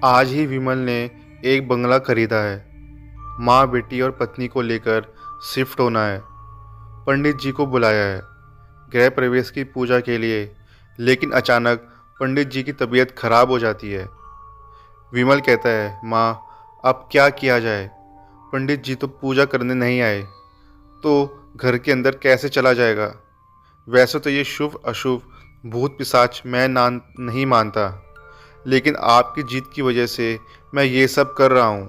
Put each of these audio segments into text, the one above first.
आज ही विमल ने एक बंगला खरीदा है। माँ बेटी और पत्नी को लेकर शिफ्ट होना है। पंडित जी को बुलाया है गृह प्रवेश की पूजा के लिए, लेकिन अचानक पंडित जी की तबीयत खराब हो जाती है। विमल कहता है, माँ अब क्या किया जाए? पंडित जी तो पूजा करने नहीं आए, तो घर के अंदर कैसे चला जाएगा? वैसे तो ये शुभ अशुभ भूत पिशाच मैं नहीं मानता, लेकिन आपकी जीत की वजह से मैं ये सब कर रहा हूँ।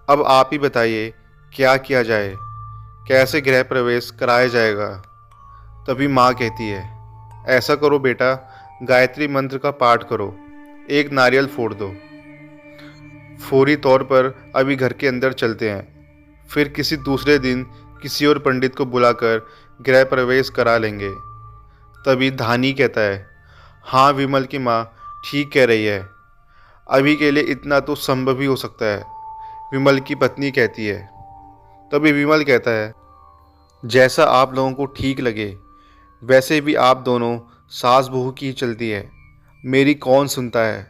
अब आप ही बताइए क्या किया जाए, कैसे गृह प्रवेश कराया जाएगा? तभी माँ कहती है, ऐसा करो बेटा, गायत्री मंत्र का पाठ करो, एक नारियल फोड़ दो। फौरी तौर पर अभी घर के अंदर चलते हैं, फिर किसी दूसरे दिन किसी और पंडित को बुलाकर गृह प्रवेश करा लेंगे। तभी धानी कहता है, हाँ विमल की माँ ठीक कह रही है, अभी के लिए इतना तो संभव ही हो सकता है। विमल की पत्नी कहती है। तभी विमल कहता है, जैसा आप लोगों को ठीक लगे, वैसे भी आप दोनों सास बहू की ही चलती है, मेरी कौन सुनता है।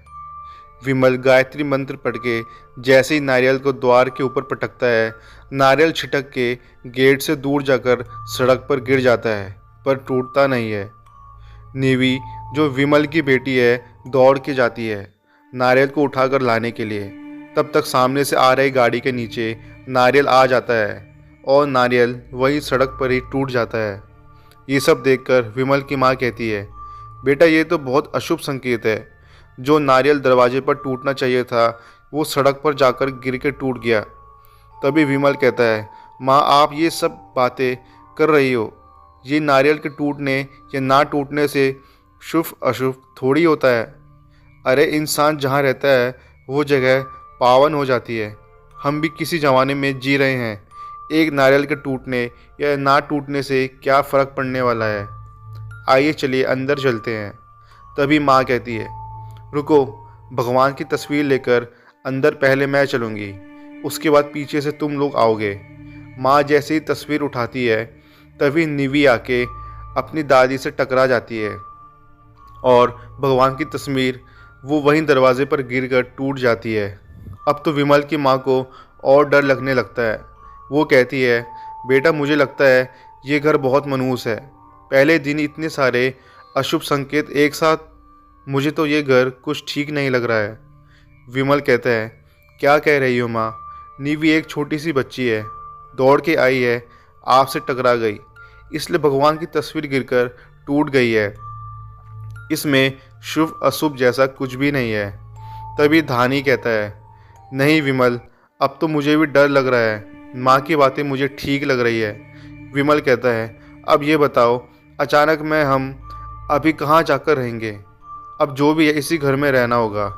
विमल गायत्री मंत्र पढ़ के जैसे ही नारियल को द्वार के ऊपर पटकता है, नारियल छिटक के गेट से दूर जाकर सड़क पर गिर जाता है, पर टूटता नहीं है। नीवी, जो विमल की बेटी है, दौड़ के जाती है नारियल को उठाकर लाने के लिए। तब तक सामने से आ रही गाड़ी के नीचे नारियल आ जाता है और नारियल वही सड़क पर ही टूट जाता है। ये सब देखकर विमल की माँ कहती है, बेटा ये तो बहुत अशुभ संकेत है। जो नारियल दरवाजे पर टूटना चाहिए था, वो सड़क पर जाकर गिर के टूट गया। तभी विमल कहता है, माँ आप ये सब बातें कर रही हो, ये नारियल के टूटने या ना टूटने से शुभ अशुभ थोड़ी होता है। अरे इंसान जहाँ रहता है वो जगह पावन हो जाती है। हम भी किसी ज़माने में जी रहे हैं, एक नारियल के टूटने या ना टूटने से क्या फ़र्क पड़ने वाला है। आइए चलिए अंदर चलते हैं। तभी माँ कहती है, रुको, भगवान की तस्वीर लेकर अंदर पहले मैं चलूँगी, उसके बाद पीछे से तुम लोग आओगे। माँ जैसे ही तस्वीर उठाती है, तभी निवी आके अपनी दादी से टकरा जाती है और भगवान की तस्वीर वो वहीं दरवाजे पर गिरकर टूट जाती है। अब तो विमल की माँ को और डर लगने लगता है। वो कहती है, बेटा मुझे लगता है ये घर बहुत मनहूस है, पहले दिन इतने सारे अशुभ संकेत एक साथ, मुझे तो ये घर कुछ ठीक नहीं लग रहा है। विमल कहता है, क्या कह रही हो माँ? नीवी एक छोटी सी बच्ची है, दौड़ के आई है, आपसे टकरा गई, इसलिए भगवान की तस्वीर गिरकर टूट गई है। इसमें शुभ अशुभ जैसा कुछ भी नहीं है। तभी धानी कहता है, नहीं विमल, अब तो मुझे भी डर लग रहा है, माँ की बातें मुझे ठीक लग रही है। विमल कहता है, अब ये बताओ, अचानक में हम अभी कहाँ जाकर रहेंगे? अब जो भी है इसी घर में रहना होगा।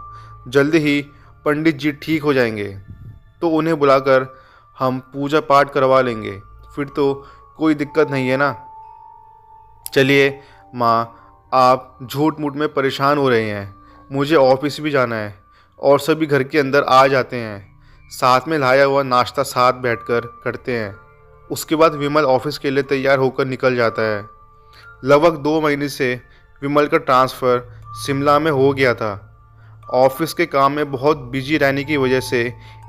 जल्दी ही पंडित जी ठीक हो जाएंगे तो उन्हें बुलाकर हम पूजा पाठ करवा लेंगे, फिर तो कोई दिक्कत नहीं है ना। चलिए माँ, आप झूठ मूठ में परेशान हो रहे हैं, मुझे ऑफिस भी जाना है। और सभी घर के अंदर आ जाते हैं, साथ में लाया हुआ नाश्ता साथ बैठकर करते हैं। उसके बाद विमल ऑफिस के लिए तैयार होकर निकल जाता है। लगभग 2 महीने से विमल का ट्रांसफ़र शिमला में हो गया था। ऑफिस के काम में बहुत बिजी रहने की वजह से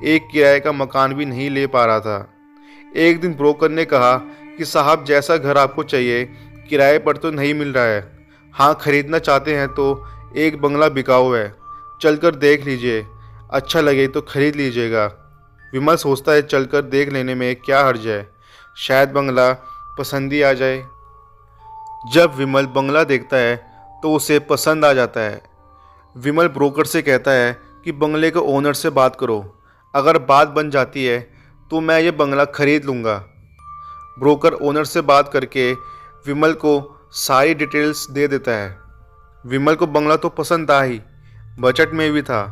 एक किराए का मकान भी नहीं ले पा रहा था। एक दिन ब्रोकर ने कहा कि साहब जैसा घर आपको चाहिए किराए पर तो नहीं मिल रहा है, हाँ खरीदना चाहते हैं तो एक बंगला बिकाऊ है, चलकर देख लीजिए, अच्छा लगे तो खरीद लीजिएगा। विमल सोचता है चलकर देख लेने में क्या हर्ज है, शायद बंगला पसंद ही आ जाए। जब विमल बंगला देखता है तो उसे पसंद आ जाता है। विमल ब्रोकर से कहता है कि बंगले के ओनर से बात करो, अगर बात बन जाती है तो मैं ये बंगला खरीद लूँगा। ब्रोकर ओनर से बात करके विमल को सारी डिटेल्स दे देता है। विमल को बंगला तो पसंद आ ही, बजट में भी था,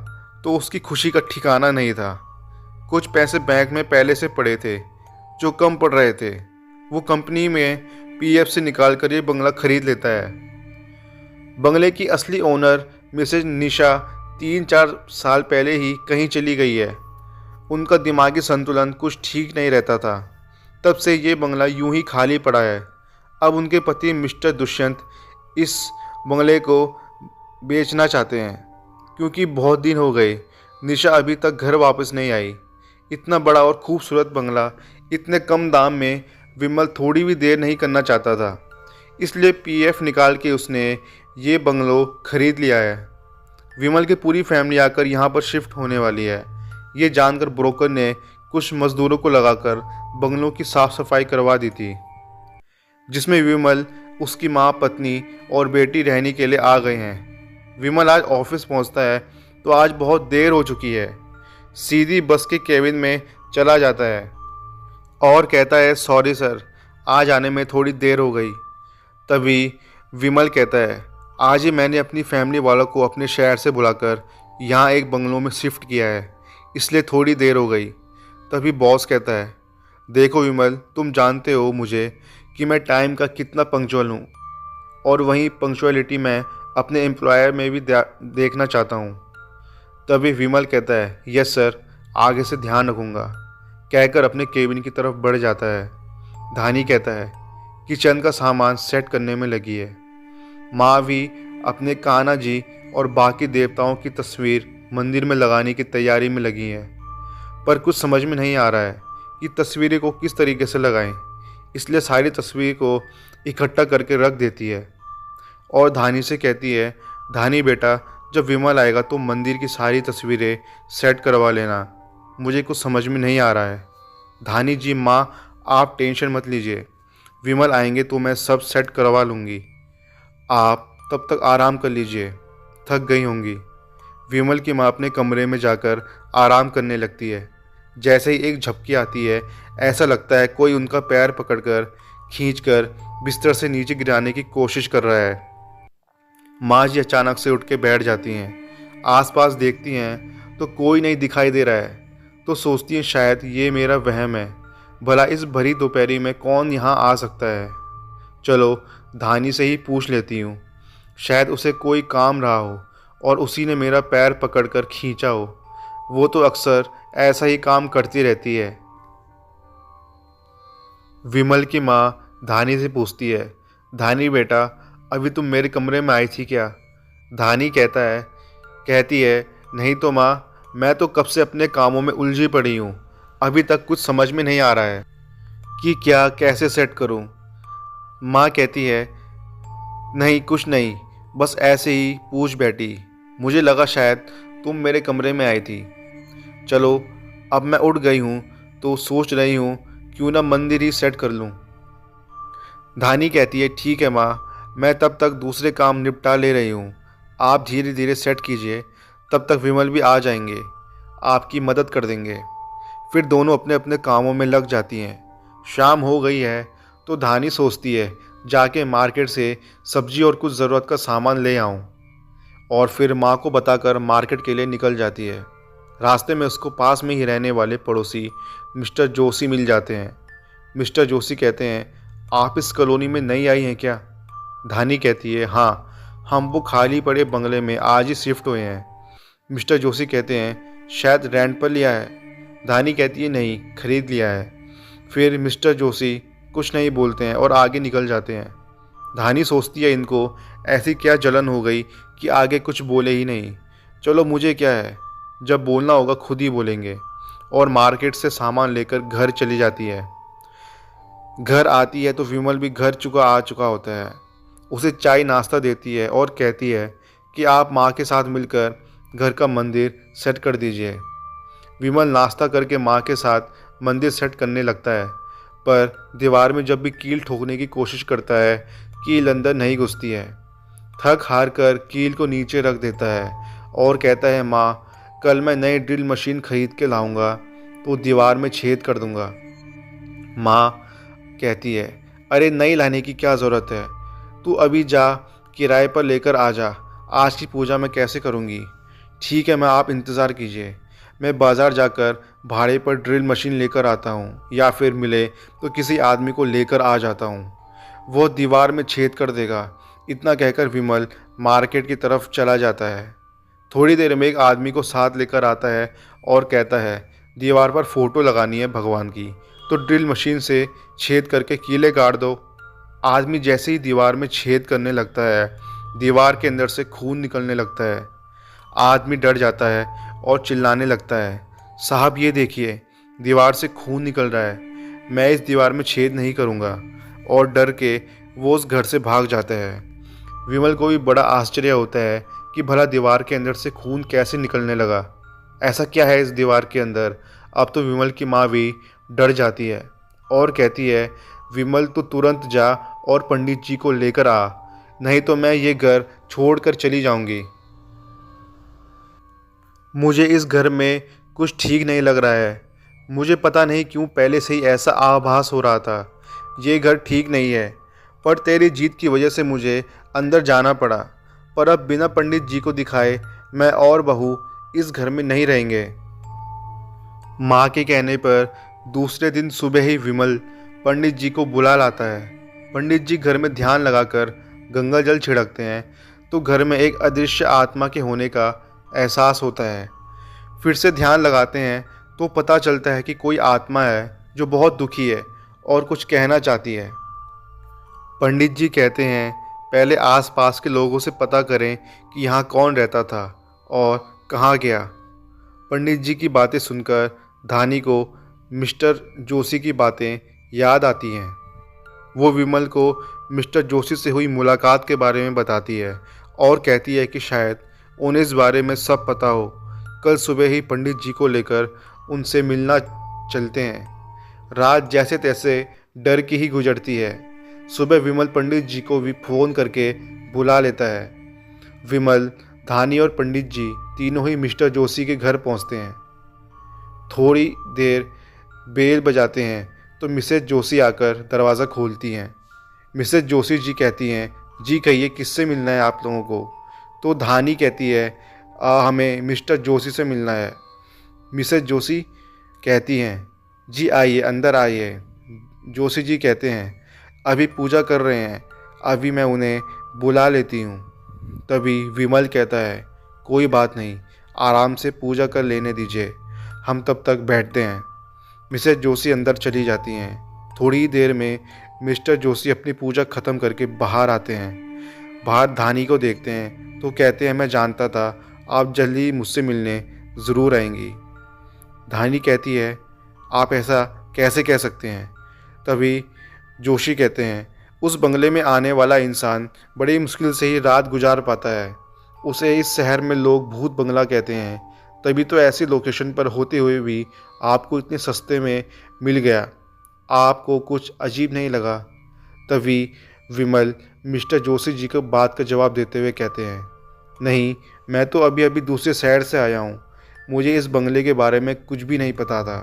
तो उसकी खुशी का ठिकाना नहीं था। कुछ पैसे बैंक में पहले से पड़े थे जो कम पड़ रहे थे, वो कंपनी में पीएफ से निकाल कर ये बंगला खरीद लेता है। बंगले की असली ओनर मिसेज निशा 3-4 साल पहले ही कहीं चली गई है। उनका दिमागी संतुलन कुछ ठीक नहीं रहता था, तब से ये बंगला यूं ही खाली पड़ा है। अब उनके पति मिस्टर दुष्यंत इस बंगले को बेचना चाहते हैं, क्योंकि बहुत दिन हो गए निशा अभी तक घर वापस नहीं आई। इतना बड़ा और खूबसूरत बंगला इतने कम दाम में विमल थोड़ी भी देर नहीं करना चाहता था, इसलिए पीएफ निकाल के उसने ये बंगलो खरीद लिया है। विमल की पूरी फैमिली आकर यहाँ पर शिफ्ट होने वाली है। ये जानकर ब्रोकर ने कुछ मजदूरों को लगाकर बंगलों की साफ सफाई करवा दी थी, जिसमें विमल, उसकी माँ, पत्नी और बेटी रहने के लिए आ गए हैं। विमल आज ऑफिस पहुँचता है तो आज बहुत देर हो चुकी है। सीधी बस के केबिन में चला जाता है और कहता है, सॉरी सर, आज आने में थोड़ी देर हो गई। तभी विमल कहता है, आज ही मैंने अपनी फैमिली वालों को अपने शहर से बुलाकर यहाँ एक बंगलों में शिफ्ट किया है, इसलिए थोड़ी देर हो गई। तभी बॉस कहता है, देखो विमल, तुम जानते हो मुझे कि मैं टाइम का कितना पंक्चुअल हूँ, और वहीं पंक्चुअलिटी मैं अपने एम्प्लॉयर में भी देखना चाहता हूँ। तभी विमल कहता है, यस सर, आगे से ध्यान रखूँगा, कहकर अपने केबिन की तरफ बढ़ जाता है। धानी कहता है, किचन का सामान सेट करने में लगी है। माँ भी अपने कान्हा जी और बाकी देवताओं की तस्वीर मंदिर में लगाने की तैयारी में लगी है, पर कुछ समझ में नहीं आ रहा है कि तस्वीरें को किस तरीके से लगाएं, इसलिए सारी तस्वीर को इकट्ठा करके रख देती है और धानी से कहती है, धानी बेटा, जब विमल आएगा तो मंदिर की सारी तस्वीरें सेट करवा लेना, मुझे कुछ समझ में नहीं आ रहा है। धानी जी, माँ आप टेंशन मत लीजिए, विमल आएंगे तो मैं सब सेट करवा लूँगी, आप तब तक आराम कर लीजिए, थक गई होंगी। विमल की माँ अपने कमरे में जाकर आराम करने लगती है। जैसे ही एक झपकी आती है, ऐसा लगता है कोई उनका पैर पकड़कर खींचकर बिस्तर से नीचे गिराने की कोशिश कर रहा है। माँ जी अचानक से उठ के बैठ जाती हैं, आसपास देखती हैं तो कोई नहीं दिखाई दे रहा है, तो सोचती हैं शायद ये मेरा वहम है, भला इस भरी दोपहरी में कौन यहाँ आ सकता है। चलो धानी से ही पूछ लेती हूँ, शायद उसे कोई काम रहा हो और उसी ने मेरा पैर पकड़कर खींचा हो, वो तो अक्सर ऐसा ही काम करती रहती है। विमल की माँ धानी से पूछती है, धानी बेटा, अभी तुम मेरे कमरे में आई थी क्या? धानी कहती है, नहीं तो माँ, मैं तो कब से अपने कामों में उलझी पड़ी हूँ, अभी तक कुछ समझ में नहीं आ रहा है कि क्या कैसे सेट करूँ। माँ कहती है, नहीं कुछ नहीं, बस ऐसे ही पूछ बैठी, मुझे लगा शायद तुम मेरे कमरे में आई थी। चलो अब मैं उठ गई हूँ तो सोच रही हूँ क्यों ना मंदिर ही सेट कर लूँ। धानी कहती है, ठीक है माँ, मैं तब तक दूसरे काम निपटा ले रही हूँ, आप धीरे धीरे सेट कीजिए, तब तक विमल भी आ जाएंगे, आपकी मदद कर देंगे। फिर दोनों अपने अपने कामों में लग जाती हैं। शाम हो गई है तो धानी सोचती है जाके मार्केट से सब्जी और कुछ ज़रूरत का सामान ले आऊँ, और फिर माँ को बताकर मार्केट के लिए निकल जाती है। रास्ते में उसको पास में ही रहने वाले पड़ोसी मिस्टर जोशी मिल जाते हैं। मिस्टर जोशी कहते हैं, आप इस कॉलोनी में नई आई हैं क्या? धानी कहती है, हाँ, हम वो खाली पड़े बंगले में आज ही शिफ्ट हुए हैं। मिस्टर जोशी कहते हैं, शायद रेंट पर लिया है। धानी कहती है, नहीं, खरीद लिया है। फिर मिस्टर जोशी कुछ नहीं बोलते हैं और आगे निकल जाते हैं। धानी सोचती है, इनको ऐसी क्या जलन हो गई कि आगे कुछ बोले ही नहीं। चलो मुझे क्या है, जब बोलना होगा खुद ही बोलेंगे, और मार्केट से सामान लेकर घर चली जाती है। घर आती है तो विमल भी घर आ चुका होता है। उसे चाय नाश्ता देती है और कहती है कि आप माँ के साथ मिलकर घर का मंदिर सेट कर दीजिए। विमल नाश्ता करके माँ के साथ मंदिर सेट करने लगता है, पर दीवार में जब भी कील ठोकने की कोशिश करता है, कील अंदर नहीं घुसती है। थक हार कर कील को नीचे रख देता है और कहता है, माँ, कल मैं नई ड्रिल मशीन खरीद के लाऊंगा तो दीवार में छेद कर दूंगा। माँ कहती है, अरे नई लाने की क्या ज़रूरत है, तू अभी जा किराए पर लेकर आ जा, आज की पूजा मैं कैसे करूँगी। ठीक है मैं, आप इंतज़ार कीजिए, मैं बाज़ार जाकर भाड़े पर ड्रिल मशीन लेकर आता हूँ, या फिर मिले तो किसी आदमी को लेकर आ जाता हूँ, वो दीवार में छेद कर देगा। इतना कहकर विमल मार्केट की तरफ चला जाता है। थोड़ी देर में एक आदमी को साथ लेकर आता है और कहता है, दीवार पर फ़ोटो लगानी है भगवान की, तो ड्रिल मशीन से छेद करके कीले गाड़ दो। आदमी जैसे ही दीवार में छेद करने लगता है, दीवार के अंदर से खून निकलने लगता है। आदमी डर जाता है और चिल्लाने लगता है, साहब ये देखिए, दीवार से खून निकल रहा है, मैं इस दीवार में छेद नहीं करूँगा। और डर के वो उस घर से भाग जाता है। विमल को भी बड़ा आश्चर्य होता है कि भला दीवार के अंदर से खून कैसे निकलने लगा, ऐसा क्या है इस दीवार के अंदर। अब तो विमल की माँ भी डर जाती है और कहती है, विमल तो तुरंत जा और पंडित जी को लेकर आ, नहीं तो मैं ये घर छोड़कर चली जाऊंगी। मुझे इस घर में कुछ ठीक नहीं लग रहा है। मुझे पता नहीं क्यों पहले से ही ऐसा आभास हो रहा था, ये घर ठीक नहीं है, पर तेरी जीत की वजह से मुझे अंदर जाना पड़ा। पर अब बिना पंडित जी को दिखाए मैं और बहू इस घर में नहीं रहेंगे। माँ के कहने पर दूसरे दिन सुबह ही विमल पंडित जी को बुला लाता है। पंडित जी घर में ध्यान लगाकर गंगा जल छिड़कते हैं तो घर में एक अदृश्य आत्मा के होने का एहसास होता है। फिर से ध्यान लगाते हैं तो पता चलता है कि कोई आत्मा है जो बहुत दुखी है और कुछ कहना चाहती है। पंडित जी कहते हैं, पहले आसपास के लोगों से पता करें कि यहाँ कौन रहता था और कहाँ गया। पंडित जी की बातें सुनकर धानी को मिस्टर जोशी की बातें याद आती हैं। वो विमल को मिस्टर जोशी से हुई मुलाकात के बारे में बताती है और कहती है कि शायद उन्हें इस बारे में सब पता हो। कल सुबह ही पंडित जी को लेकर उनसे मिलना चलते हैं। रात जैसे तैसे डर की ही गुजरती है। सुबह विमल पंडित जी को भी फ़ोन करके बुला लेता है। विमल, धानी और पंडित जी तीनों ही मिस्टर जोशी के घर पहुंचते हैं। थोड़ी देर बेल बजाते हैं तो मिसेज जोशी आकर दरवाज़ा खोलती हैं। मिसेज जोशी जी कहती हैं, जी कहिए किससे मिलना है आप लोगों को। तो धानी कहती है, हमें मिस्टर जोशी से मिलना है। मिसेज जोशी कहती हैं, जी आइए अंदर आइए। जोशी जी कहते हैं, अभी पूजा कर रहे हैं, अभी मैं उन्हें बुला लेती हूँ। तभी विमल कहता है, कोई बात नहीं, आराम से पूजा कर लेने दीजिए, हम तब तक बैठते हैं। मिसेज जोशी अंदर चली जाती हैं। थोड़ी देर में मिस्टर जोशी अपनी पूजा ख़त्म करके बाहर आते हैं। बाहर धानी को देखते हैं तो कहते हैं, मैं जानता था आप जल्दी मुझसे मिलने ज़रूर आएंगी। धानी कहती है, आप ऐसा कैसे कह सकते हैं। तभी जोशी कहते हैं, उस बंगले में आने वाला इंसान बड़ी मुश्किल से ही रात गुजार पाता है। उसे इस शहर में लोग भूत बंगला कहते हैं, तभी तो ऐसी लोकेशन पर होते हुए भी आपको इतने सस्ते में मिल गया। आपको कुछ अजीब नहीं लगा। तभी विमल मिस्टर जोशी जी को बात का जवाब देते हुए कहते हैं, नहीं, मैं तो अभी अभी दूसरे शहर से आया हूँ, मुझे इस बंगले के बारे में कुछ भी नहीं पता था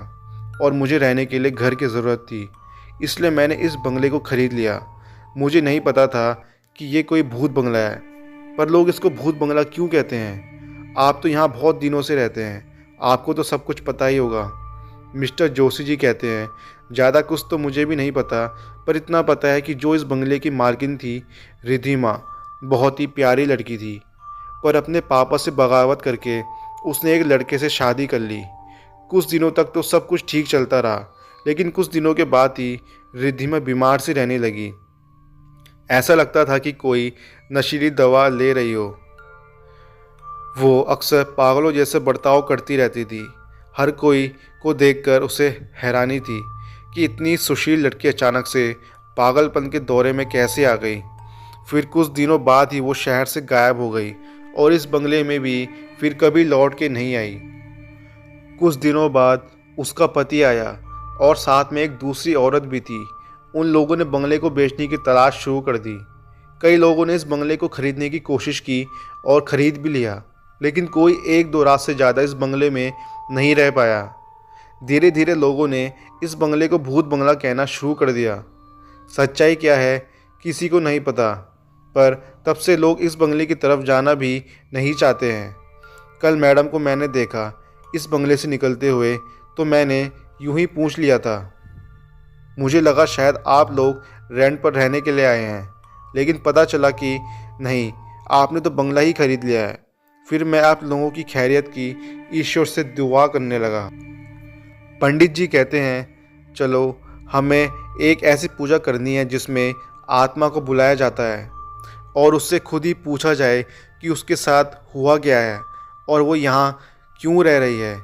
और मुझे रहने के लिए घर की ज़रूरत थी, इसलिए मैंने इस बंगले को ख़रीद लिया। मुझे नहीं पता था कि ये कोई भूत बंगला है, पर लोग इसको भूत बंगला क्यों कहते हैं। आप तो यहाँ बहुत दिनों से रहते हैं, आपको तो सब कुछ पता ही होगा। मिस्टर जोशी जी कहते हैं, ज़्यादा कुछ तो मुझे भी नहीं पता, पर इतना पता है कि जो इस बंगले की मालकिन थी, रिद्धिमा, बहुत ही प्यारी लड़की थी, पर अपने पापा से बगावत करके उसने एक लड़के से शादी कर ली। कुछ दिनों तक तो सब कुछ ठीक चलता रहा, लेकिन कुछ दिनों के बाद ही रिद्धिमा बीमार सी रहने लगी। ऐसा लगता था कि कोई नशीली दवा ले रही हो। वो अक्सर पागलों जैसे बर्ताव करती रहती थी। हर कोई को देखकर उसे हैरानी थी कि इतनी सुशील लड़की अचानक से पागलपन के दौरे में कैसे आ गई। फिर कुछ दिनों बाद ही वो शहर से गायब हो गई और इस बंगले में भी फिर कभी लौट के नहीं आई। कुछ दिनों बाद उसका पति आया और साथ में एक दूसरी औरत भी थी। उन लोगों ने बंगले को बेचने की तलाश शुरू कर दी। कई लोगों ने इस बंगले को खरीदने की कोशिश की और ख़रीद भी लिया, लेकिन कोई एक दो रात से ज़्यादा इस बंगले में नहीं रह पाया। धीरे धीरे लोगों ने इस बंगले को भूत बंगला कहना शुरू कर दिया। सच्चाई क्या है किसी को नहीं पता, पर तब से लोग इस बंगले की तरफ जाना भी नहीं चाहते हैं। कल मैडम को मैंने देखा इस बंगले से निकलते हुए, तो मैंने यूं ही पूछ लिया था। मुझे लगा शायद आप लोग रेंट पर रहने के लिए आए हैं, लेकिन पता चला कि नहीं, आपने तो बंगला ही खरीद लिया है। फिर मैं आप लोगों की खैरियत की ईश्वर से दुआ करने लगा। पंडित जी कहते हैं, चलो हमें एक ऐसी पूजा करनी है जिसमें आत्मा को बुलाया जाता है और उससे खुद ही पूछा जाए कि उसके साथ हुआ क्या है और वो यहाँ क्यों रह रही है?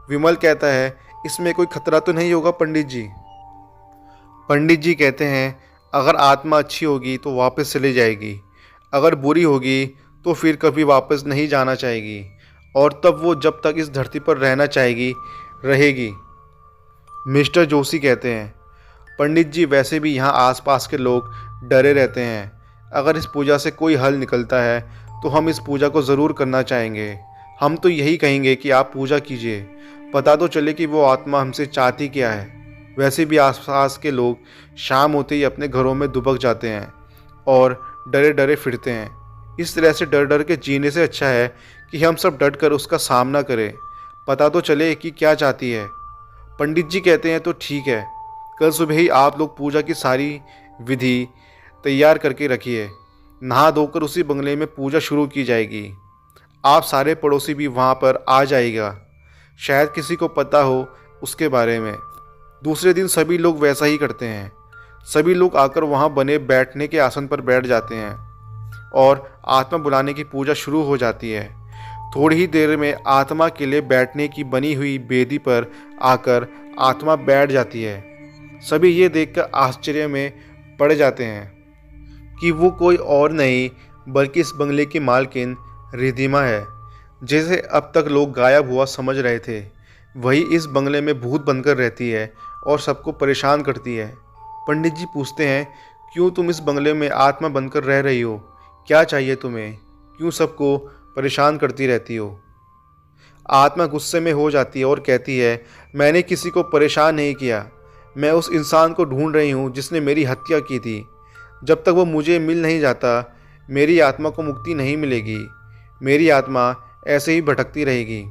विमल कहता है, इसमें कोई खतरा तो नहीं होगा पंडित जी? पंडित जी कहते हैं, अगर आत्मा अच्छी होगी तो वापस चली जाएगी, अगर बुरी होगी तो फिर कभी वापस नहीं जाना चाहेगी, और तब वो जब तक इस धरती पर रहना चाहेगी रहेगी। मिस्टर जोशी कहते हैं, पंडित जी वैसे भी यहाँ आसपास के लोग डरे रहते हैं। अगर इस पूजा से कोई हल निकलता है तो हम इस पूजा को ज़रूर करना चाहेंगे। हम तो यही कहेंगे कि आप पूजा कीजिए, पता तो चले कि वो आत्मा हमसे चाहती क्या है। वैसे भी आसपास के लोग शाम होते ही अपने घरों में दुबक जाते हैं और डरे डरे फिरते हैं। इस तरह से डर डर के जीने से अच्छा है कि हम सब डट कर उसका सामना करें, पता तो चले कि क्या चाहती है। पंडित जी कहते हैं, तो ठीक है, कल सुबह ही आप लोग पूजा की सारी विधि तैयार करके रखिए। नहा धोकर उसी बंगले में पूजा शुरू की जाएगी। आप सारे पड़ोसी भी वहाँ पर आ जाएगा, शायद किसी को पता हो उसके बारे में। दूसरे दिन सभी लोग वैसा ही करते हैं। सभी लोग आकर वहाँ बने बैठने के आसन पर बैठ जाते हैं और आत्मा बुलाने की पूजा शुरू हो जाती है। थोड़ी ही देर में आत्मा के लिए बैठने की बनी हुई बेदी पर आकर आत्मा बैठ जाती है। सभी ये देखकर आश्चर्य में पड़ जाते हैं कि वो कोई और नहीं बल्कि इस बंगले की मालकिन रिधिमा है, जिसे अब तक लोग गायब हुआ समझ रहे थे। वही इस बंगले में भूत बनकर रहती है और सबको परेशान करती है। पंडित जी पूछते हैं, क्यों तुम इस बंगले में आत्मा बनकर रह रही हो? क्या चाहिए तुम्हें? क्यों सबको परेशान करती रहती हो? आत्मा गुस्से में हो जाती है और कहती है, मैंने किसी को परेशान नहीं किया। मैं उस इंसान को ढूंढ रही हूँ जिसने मेरी हत्या की थी। जब तक वो मुझे मिल नहीं जाता, मेरी आत्मा को मुक्ति नहीं मिलेगी। मेरी आत्मा ऐसे ही भटकती रहेगी।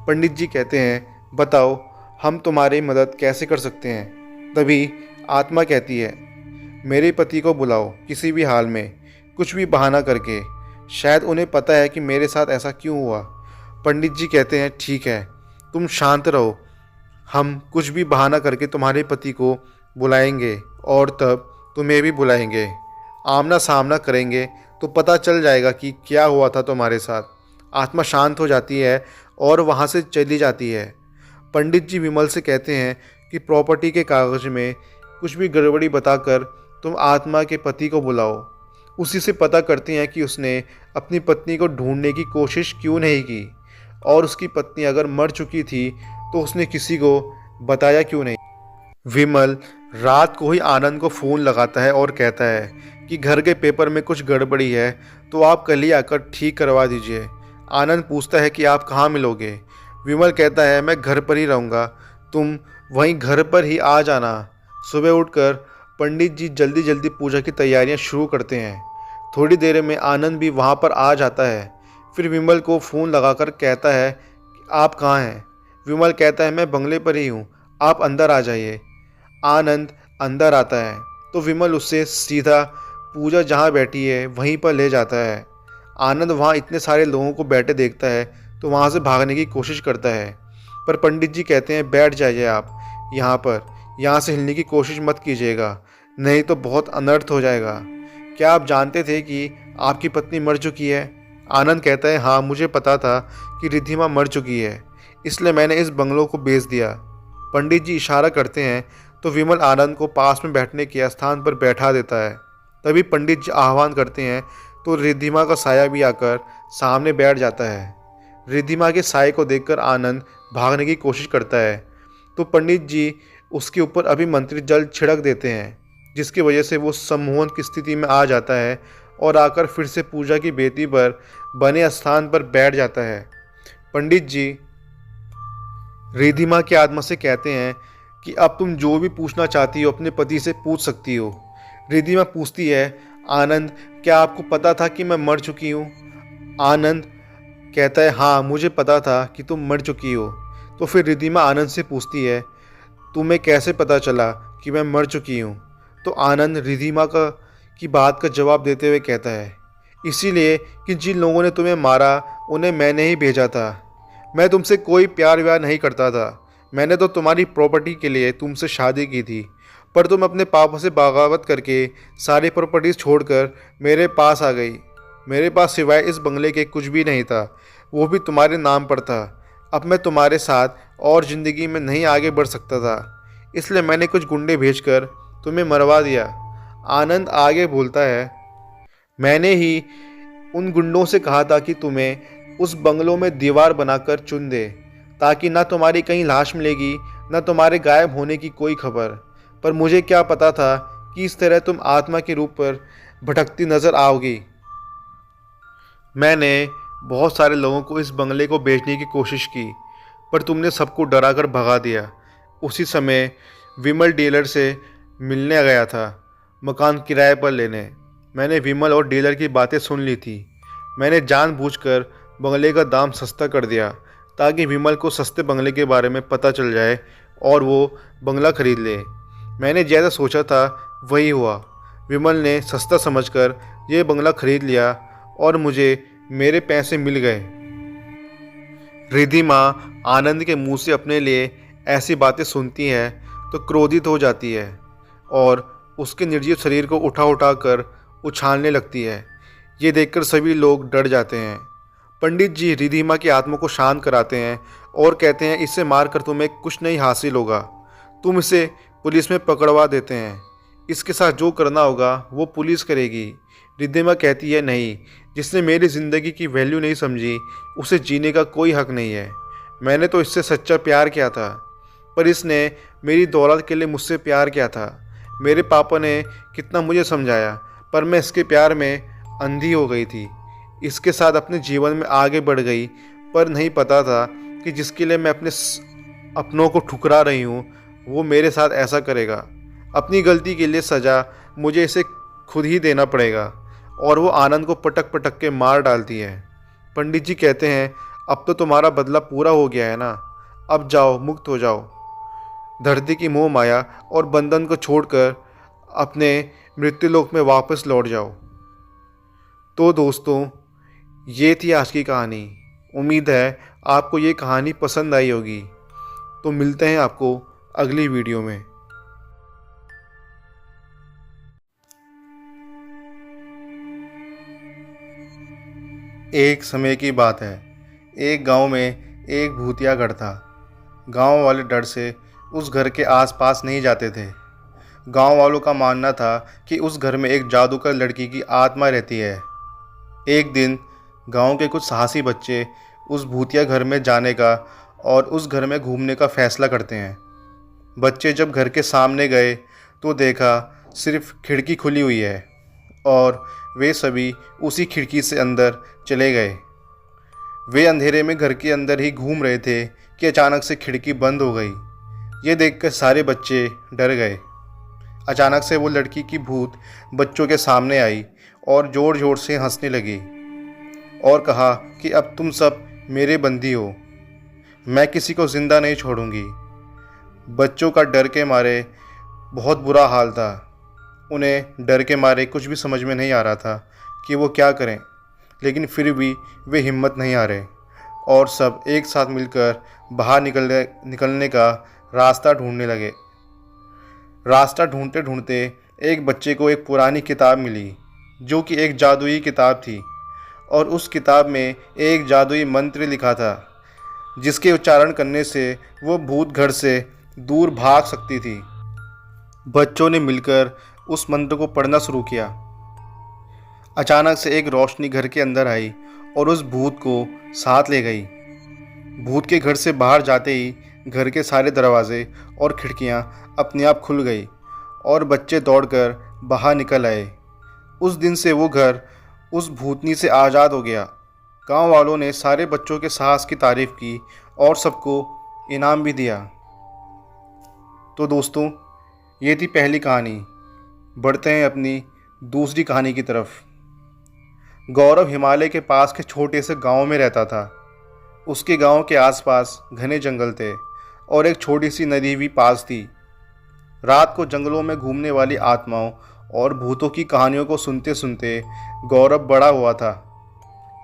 पंडित जी कहते हैं, बताओ हम तुम्हारी मदद कैसे कर सकते हैं? तभी आत्मा कहती है, मेरे पति को बुलाओ किसी भी हाल में, कुछ भी बहाना करके। शायद उन्हें पता है कि मेरे साथ ऐसा क्यों हुआ। पंडित जी कहते हैं, ठीक है, तुम शांत रहो, हम कुछ भी बहाना करके तुम्हारे पति को बुलाएंगे और तब तुम्हें भी बुलाएंगे। आमना सामना करेंगे तो पता चल जाएगा कि क्या हुआ था तुम्हारे साथ। आत्मा शांत हो जाती है और वहाँ से चली जाती है। पंडित जी विमल से कहते हैं कि प्रॉपर्टी के कागज में कुछ भी गड़बड़ी बताकर तुम आत्मा के पति को बुलाओ। उसी से पता करते हैं कि उसने अपनी पत्नी को ढूंढने की कोशिश क्यों नहीं की, और उसकी पत्नी अगर मर चुकी थी तो उसने किसी को बताया क्यों नहीं। विमल रात को ही आनंद को फ़ोन लगाता है और कहता है कि घर के पेपर में कुछ गड़बड़ी है, तो आप कल ही आकर ठीक करवा दीजिए। आनंद पूछता है कि आप कहाँ मिलोगे? विमल कहता है, मैं घर पर ही रहूँगा, तुम वहीं घर पर ही आ जाना। सुबह उठकर पंडित जी जल्दी जल्दी पूजा की तैयारियां शुरू करते हैं। थोड़ी देर में आनंद भी वहाँ पर आ जाता है। फिर विमल को फ़ोन लगाकर कहता है कि आप कहाँ हैं? विमल कहता है, मैं बंगले पर ही हूँ, आप अंदर आ जाइए। आनंद अंदर आता है तो विमल उससे सीधा पूजा जहाँ बैठी है वहीं पर ले जाता है। आनंद वहाँ इतने सारे लोगों को बैठे देखता है तो वहाँ से भागने की कोशिश करता है, पर पंडित जी कहते हैं, बैठ जाइए आप यहाँ पर, यहाँ से हिलने की कोशिश मत कीजिएगा, नहीं तो बहुत अनर्थ हो जाएगा। क्या आप जानते थे कि आपकी पत्नी मर चुकी है? आनंद कहता है, हाँ, मुझे पता था कि रिद्धिमा मर चुकी है, इसलिए मैंने इस बंगलों को बेच दिया। पंडित जी इशारा करते हैं तो विमल आनंद को पास में बैठने के स्थान पर बैठा देता है। तभी पंडित जी आह्वान करते हैं तो रिद्धिमा का साया भी आकर सामने बैठ जाता है। रिद्धिमा के साये को देखकर आनंद भागने की कोशिश करता है तो पंडित जी उसके ऊपर अभिमंत्रित जल छिड़क देते हैं, जिसकी वजह से वो सम्मोहन की स्थिति में आ जाता है और आकर फिर से पूजा की बेदी पर बने स्थान पर बैठ जाता है। पंडित जी रिद्धिमा की आत्मा से कहते हैं कि अब तुम जो भी पूछना चाहती हो अपने पति से पूछ सकती हो। रिद्धिमा पूछती है, आनंद, क्या आपको पता था कि मैं मर चुकी हूँ? आनंद कहता है, हाँ, मुझे पता था कि तुम मर चुकी हो। तो फिर रिद्धिमा आनंद से पूछती है, तुम्हें कैसे पता चला कि मैं मर चुकी हूँ? तो आनंद रिद्धिमा की बात का जवाब देते हुए कहता है, इसीलिए कि जिन लोगों ने तुम्हें मारा उन्हें मैंने ही भेजा था। मैं तुमसे कोई प्यार व्यार नहीं करता था। मैंने तो तुम्हारी प्रॉपर्टी के लिए तुमसे शादी की थी, पर तुम अपने पापों से बगावत करके सारी प्रॉपर्टीज छोड़कर मेरे पास आ गई। मेरे पास सिवाय इस बंगले के कुछ भी नहीं था, वो भी तुम्हारे नाम पर था। अब मैं तुम्हारे साथ और ज़िंदगी में नहीं आगे बढ़ सकता था, इसलिए मैंने कुछ गुंडे भेजकर तुम्हें मरवा दिया। आनंद आगे बोलता है, मैंने ही उन गुंडों से कहा था कि तुम्हें उस बंगलों में दीवार बनाकर चुन दे, ताकि ना तुम्हारी कहीं लाश मिलेगी, ना तुम्हारे गायब होने की कोई खबर। पर मुझे क्या पता था कि इस तरह तुम आत्मा के रूप पर भटकती नजर आओगी। मैंने बहुत सारे लोगों को इस बंगले को बेचने की कोशिश की, पर तुमने सबको डराकर भगा दिया। उसी समय विमल डीलर से मिलने गया था, मकान किराए पर लेने। मैंने विमल और डीलर की बातें सुन ली थी। मैंने जानबूझकर बंगले का दाम सस्ता कर दिया, ताकि विमल को सस्ते बंगले के बारे में पता चल जाए और वो बंगला खरीद ले। मैंने जैसा सोचा था वही हुआ। विमल ने सस्ता समझकर ये बंगला खरीद लिया और मुझे मेरे पैसे मिल गए। रिद्धिमा आनंद के मुंह से अपने लिए ऐसी बातें सुनती है तो क्रोधित हो जाती है और उसके निर्जीव शरीर को उठा उठा कर उछालने लगती है। ये देखकर सभी लोग डर जाते हैं। पंडित जी रिद्धिमा की आत्मा को शांत कराते हैं और कहते हैं, इसे मारकर तुम्हें कुछ नहीं हासिल होगा। तुम इसे पुलिस में पकड़वा देते हैं। इसके साथ जो करना होगा वो पुलिस करेगी। रिद्धिमा कहती है, नहीं, जिसने मेरी ज़िंदगी की वैल्यू नहीं समझी उसे जीने का कोई हक नहीं है। मैंने तो इससे सच्चा प्यार किया था, पर इसने मेरी दौलत के लिए मुझसे प्यार किया था। मेरे पापा ने कितना मुझे समझाया, पर मैं इसके प्यार में अंधी हो गई थी। इसके साथ अपने जीवन में आगे बढ़ गई, पर नहीं पता था कि जिसके लिए मैं अपने अपनों को ठुकरा रही हूँ वो मेरे साथ ऐसा करेगा। अपनी गलती के लिए सज़ा मुझे इसे खुद ही देना पड़ेगा। और वो आनंद को पटक पटक के मार डालती है। पंडित जी कहते हैं, अब तो तुम्हारा बदला पूरा हो गया है ना, अब जाओ, मुक्त हो जाओ। धरती की मोह माया और बंधन को छोड़कर अपने मृत्युलोक में वापस लौट जाओ। तो दोस्तों, ये थी आज की कहानी। उम्मीद है आपको ये कहानी पसंद आई होगी। तो मिलते हैं आपको अगली वीडियो में। एक समय की बात है, एक गांव में एक भूतिया घर था। गांव वाले डर से उस घर के आसपास नहीं जाते थे। गांव वालों का मानना था कि उस घर में एक जादूगर लड़की की आत्मा रहती है। एक दिन गांव के कुछ साहसी बच्चे उस भूतिया घर में जाने का और उस घर में घूमने का फैसला करते हैं। बच्चे जब घर के सामने गए तो देखा सिर्फ खिड़की खुली हुई है और वे सभी उसी खिड़की से अंदर चले गए। वे अंधेरे में घर के अंदर ही घूम रहे थे कि अचानक से खिड़की बंद हो गई। ये देखकर सारे बच्चे डर गए। अचानक से वो लड़की की भूत बच्चों के सामने आई और ज़ोर ज़ोर से हंसने लगी और कहा कि अब तुम सब मेरे बंदी हो, मैं किसी को ज़िंदा नहीं छोड़ूंगी। बच्चों का डर के मारे बहुत बुरा हाल था। उन्हें डर के मारे कुछ भी समझ में नहीं आ रहा था कि वो क्या करें, लेकिन फिर भी वे हिम्मत नहीं हारे और सब एक साथ मिलकर बाहर निकलने का रास्ता ढूंढने लगे। रास्ता ढूंढते ढूंढते एक बच्चे को एक पुरानी किताब मिली, जो कि एक जादुई किताब थी और उस किताब में एक जादुई मंत्र लिखा था, जिसके उच्चारण करने से वो भूत घर से दूर भाग सकती थी। बच्चों ने मिलकर उस मंत्र को पढ़ना शुरू किया। अचानक से एक रोशनी घर के अंदर आई और उस भूत को साथ ले गई। भूत के घर से बाहर जाते ही घर के सारे दरवाजे और खिड़कियां अपने आप खुल गई और बच्चे दौड़कर बाहर निकल आए। उस दिन से वो घर उस भूतनी से आज़ाद हो गया। गांव वालों ने सारे बच्चों के साहस की तारीफ की और सबको इनाम भी दिया। तो दोस्तों, ये थी पहली कहानी। बढ़ते हैं अपनी दूसरी कहानी की तरफ। गौरव हिमालय के पास के छोटे से गांव में रहता था। उसके गांव के आसपास घने जंगल थे और एक छोटी सी नदी भी पास थी। रात को जंगलों में घूमने वाली आत्माओं और भूतों की कहानियों को सुनते सुनते गौरव बड़ा हुआ था।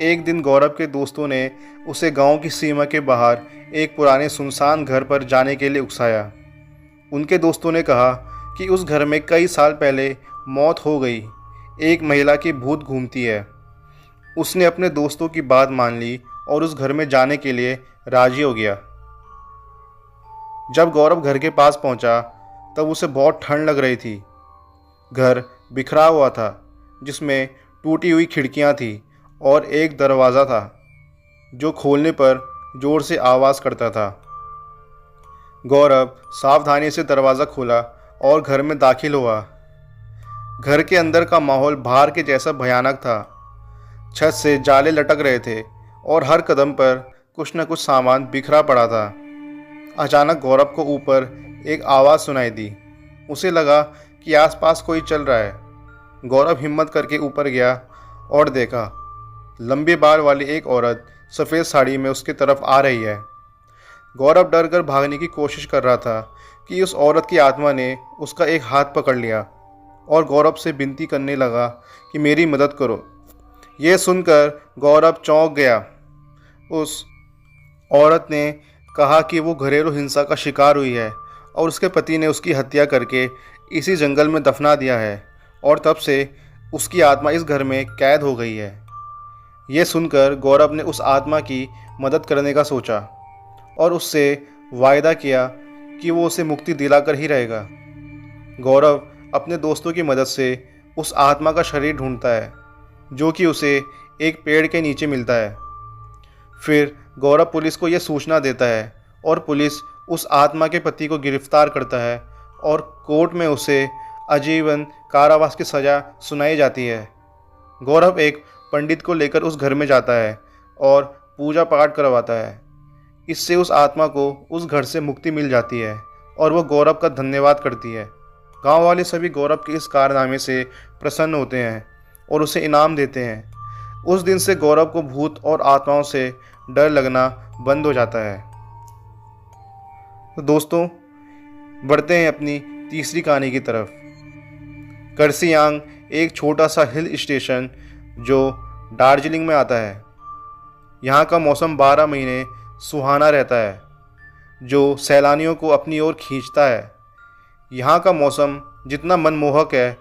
एक दिन गौरव के दोस्तों ने उसे गांव की सीमा के बाहर एक पुराने सुनसान घर पर जाने के लिए उकसाया। उनके दोस्तों ने कहा कि उस घर में कई साल पहले मौत हो गई। एक महिला की भूत घूमती है। उसने अपने दोस्तों की बात मान ली और उस घर में जाने के लिए राजी हो गया। जब गौरव घर के पास पहुंचा तब उसे बहुत ठंड लग रही थी। घर बिखरा हुआ था, जिसमें टूटी हुई खिड़कियां थी और एक दरवाज़ा था जो खोलने पर ज़ोर से आवाज़ करता था। गौरव सावधानी से दरवाज़ा खोला और घर में दाखिल हुआ। घर के अंदर का माहौल बाहर के जैसा भयानक था। छत से जाले लटक रहे थे और हर कदम पर कुछ न कुछ सामान बिखरा पड़ा था। अचानक गौरव को ऊपर एक आवाज़ सुनाई दी। उसे लगा कि आसपास कोई चल रहा है। गौरव हिम्मत करके ऊपर गया और देखा, लंबे बाल वाली एक औरत सफ़ेद साड़ी में उसकी तरफ आ रही है। गौरव डर कर भागने की कोशिश कर रहा था कि उस औरत की आत्मा ने उसका एक हाथ पकड़ लिया और गौरव से विनती करने लगा कि मेरी मदद करो। यह सुनकर गौरव चौंक गया। उस औरत ने कहा कि वो घरेलू हिंसा का शिकार हुई है और उसके पति ने उसकी हत्या करके इसी जंगल में दफना दिया है और तब से उसकी आत्मा इस घर में कैद हो गई है। ये सुनकर गौरव ने उस आत्मा की मदद करने का सोचा और उससे वायदा किया कि वो उसे मुक्ति दिलाकर ही रहेगा। गौरव अपने दोस्तों की मदद से उस आत्मा का शरीर ढूंढता है, जो कि उसे एक पेड़ के नीचे मिलता है। फिर गौरव पुलिस को यह सूचना देता है और पुलिस उस आत्मा के पति को गिरफ्तार करता है और कोर्ट में उसे आजीवन कारावास की सज़ा सुनाई जाती है। गौरव एक पंडित को लेकर उस घर में जाता है और पूजा पाठ करवाता है। इससे उस आत्मा को उस घर से मुक्ति मिल जाती है और वो गौरव का धन्यवाद करती है। गांव वाले सभी गौरव के इस कारनामे से प्रसन्न होते हैं और उसे इनाम देते हैं। उस दिन से गौरव को भूत और आत्माओं से डर लगना बंद हो जाता है। तो दोस्तों, बढ़ते हैं अपनी तीसरी कहानी की तरफ। कर्सियांग एक छोटा सा हिल स्टेशन जो दार्जिलिंग में आता है। यहाँ का मौसम 12 महीने सुहाना रहता है, जो सैलानियों को अपनी ओर खींचता है। यहाँ का मौसम जितना मनमोहक है,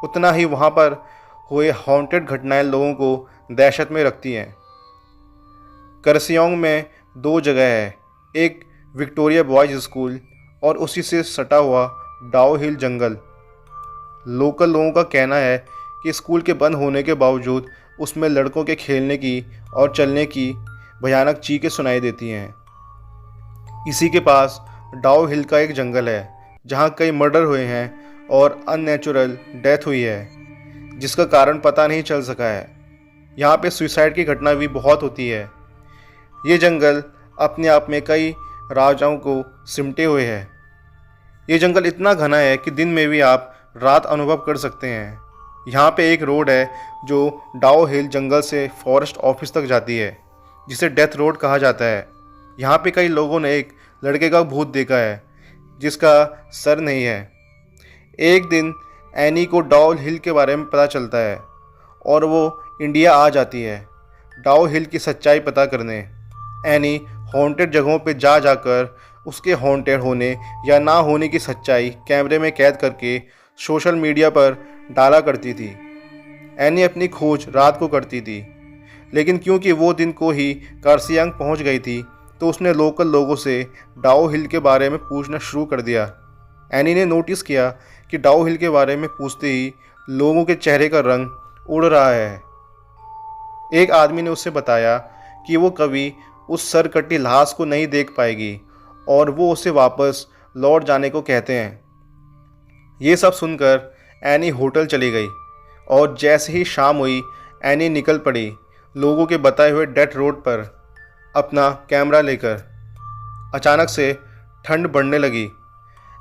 उतना ही वहाँ पर हुए हॉन्टेड घटनाएं लोगों को दहशत में रखती हैं। कर्सियांग में 2 जगह है, एक विक्टोरिया बॉयज़ स्कूल और उसी से सटा हुआ डाउ हिल जंगल। लोकल लोगों का कहना है कि स्कूल के बंद होने के बावजूद उसमें लड़कों के खेलने की और चलने की भयानक चीखें सुनाई देती हैं। इसी के पास डाउ हिल का एक जंगल है, जहाँ कई मर्डर हुए हैं और अननेचुरल डेथ हुई है, जिसका कारण पता नहीं चल सका है। यहाँ पे सुसाइड की घटना भी बहुत होती है। ये जंगल अपने आप में कई राजाओं को सिमटे हुए है। ये जंगल इतना घना है कि दिन में भी आप रात अनुभव कर सकते हैं। यहाँ पे एक रोड है जो डाउ हिल जंगल से फॉरेस्ट ऑफिस तक जाती है, जिसे डेथ रोड कहा जाता है। यहाँ पे कई लोगों ने एक लड़के का भूत देखा है जिसका सर नहीं है। एक दिन एनी को डाउ हिल के बारे में पता चलता है और वो इंडिया आ जाती है डाउ हिल की सच्चाई पता करने। एनी हॉन्टेड जगहों पे जा जाकर उसके हॉन्टेड होने या ना होने की सच्चाई कैमरे में कैद करके सोशल मीडिया पर डाला करती थी। एनी अपनी खोज रात को करती थी, लेकिन क्योंकि वो दिन को ही कर्सियांग पहुंच गई थी, तो उसने लोकल लोगों से डाउ हिल के बारे में पूछना शुरू कर दिया। एनी ने नोटिस किया कि डाउ हिल के बारे में पूछते ही लोगों के चेहरे का रंग उड़ रहा है। एक आदमी ने उसे बताया कि वो कभी उस सरकटी लाश को नहीं देख पाएगी और वो उसे वापस लौट जाने को कहते हैं। ये सब सुनकर एनी होटल चली गई और जैसे ही शाम हुई, एनी निकल पड़ी लोगों के बताए हुए डेथ रोड पर अपना कैमरा लेकर। अचानक से ठंड बढ़ने लगी।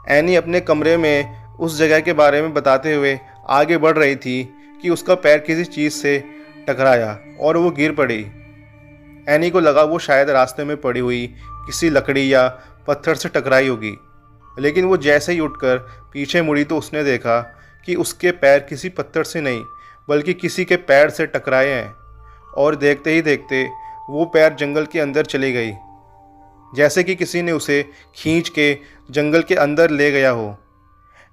एनी अपने कमरे में उस जगह के बारे में बताते हुए आगे बढ़ रही थी कि उसका पैर किसी चीज़ से टकराया और वो गिर पड़ी। एनी को लगा वो शायद रास्ते में पड़ी हुई किसी लकड़ी या पत्थर से टकराई होगी, लेकिन वो जैसे ही उठकर पीछे मुड़ी तो उसने देखा कि उसके पैर किसी पत्थर से नहीं बल्कि किसी के पैर से टकराए हैं और देखते ही देखते वो पैर जंगल के अंदर चली गई, जैसे कि किसी ने उसे खींच के जंगल के अंदर ले गया हो।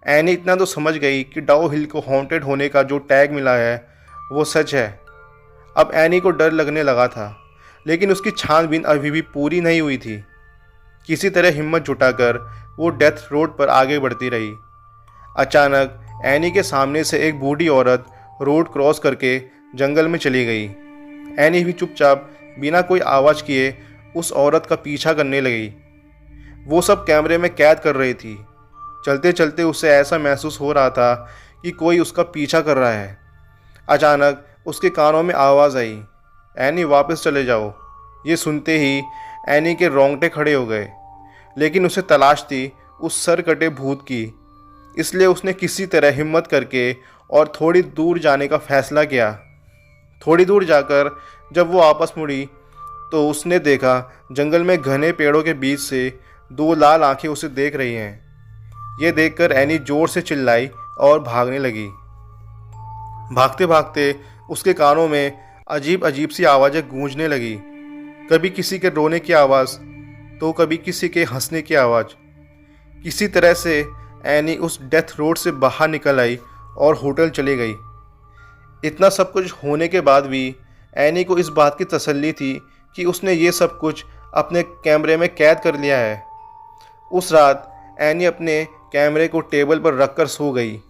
एनी इतना तो समझ गई कि डाउ हिल को हॉन्टेड होने का जो टैग मिला है वो सच है। अब एनी को डर लगने लगा था। लेकिन उसकी छानबीन अभी भी पूरी नहीं हुई थी। किसी तरह हिम्मत जुटाकर वो डेथ रोड पर आगे बढ़ती रही। अचानक एनी के सामने से एक बूढ़ी औरत रोड क्रॉस करके जंगल में चली गई। एनी भी चुपचाप बिना कोई आवाज़ किए उस औरत का पीछा करने लगी। वो सब कैमरे में कैद कर रही थी। चलते चलते उसे ऐसा महसूस हो रहा था कि कोई उसका पीछा कर रहा है। अचानक उसके कानों में आवाज़ आई, एनी वापस चले जाओ। ये सुनते ही एनी के रोंगटे खड़े हो गए। लेकिन उसे तलाश थी उस सरकटे भूत की, इसलिए उसने किसी तरह हिम्मत करके और थोड़ी दूर जाने का फैसला किया। थोड़ी दूर जाकर जब वो वापस मुड़ी तो उसने देखा जंगल में घने पेड़ों के बीच से दो लाल आंखें उसे देख रही हैं। ये देखकर एनी जोर से चिल्लाई और भागने लगी। भागते भागते उसके कानों में अजीब अजीब सी आवाज़ें गूंजने लगी। कभी किसी के रोने की आवाज़ तो कभी किसी के हंसने की आवाज़। किसी तरह से एनी उस डेथ रोड से बाहर निकल आई और होटल चली गई। इतना सब कुछ होने के बाद भी एनी को इस बात की तसल्ली थी कि उसने ये सब कुछ अपने कैमरे में कैद कर लिया है। उस रात एनी अपने कैमरे को टेबल पर रखकर सो गई।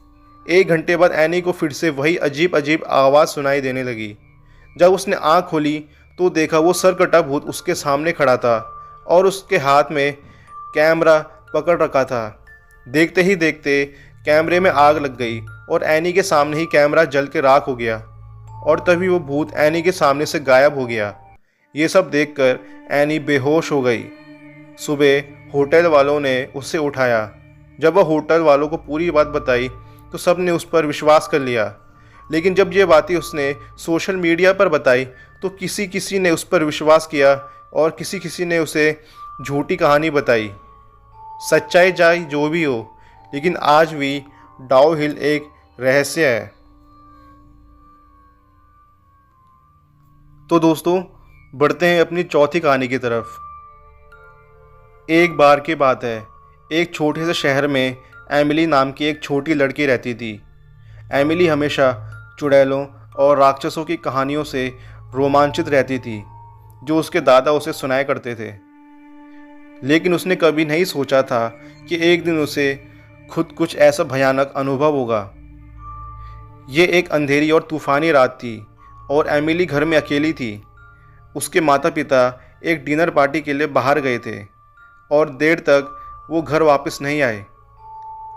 1 घंटे बाद एनी को फिर से वही अजीब अजीब आवाज़ सुनाई देने लगी। जब उसने आँख खोली तो देखा वो सरकटा भूत उसके सामने खड़ा था और उसके हाथ में कैमरा पकड़ रखा था। देखते ही देखते कैमरे में आग लग गई और एनी के सामने ही कैमरा जल के राख हो गया और तभी वो भूत एनी के सामने से गायब हो गया। ये सब देखकर एनी बेहोश हो गई। सुबह होटल वालों ने उसे उठाया। जब वह होटल वालों को पूरी बात बताई तो सब ने उस पर विश्वास कर लिया। लेकिन जब ये बातें उसने सोशल मीडिया पर बताई तो किसी किसी ने उस पर विश्वास किया और किसी किसी ने उसे झूठी कहानी बताई। सच्चाई चाहे जो भी हो, लेकिन आज भी डाउ हिल एक रहस्य है। तो दोस्तों, बढ़ते हैं अपनी चौथी कहानी की तरफ। एक बार की बात है, एक छोटे से शहर में एमिली नाम की एक छोटी लड़की रहती थी। एमिली हमेशा चुड़ैलों और राक्षसों की कहानियों से रोमांचित रहती थी जो उसके दादा उसे सुनाया करते थे। लेकिन उसने कभी नहीं सोचा था कि एक दिन उसे खुद कुछ ऐसा भयानक अनुभव होगा। ये एक अंधेरी और तूफ़ानी रात थी और एमिली घर में अकेली थी। उसके माता पिता एक डिनर पार्टी के लिए बाहर गए थे और देर तक वो घर वापस नहीं आए।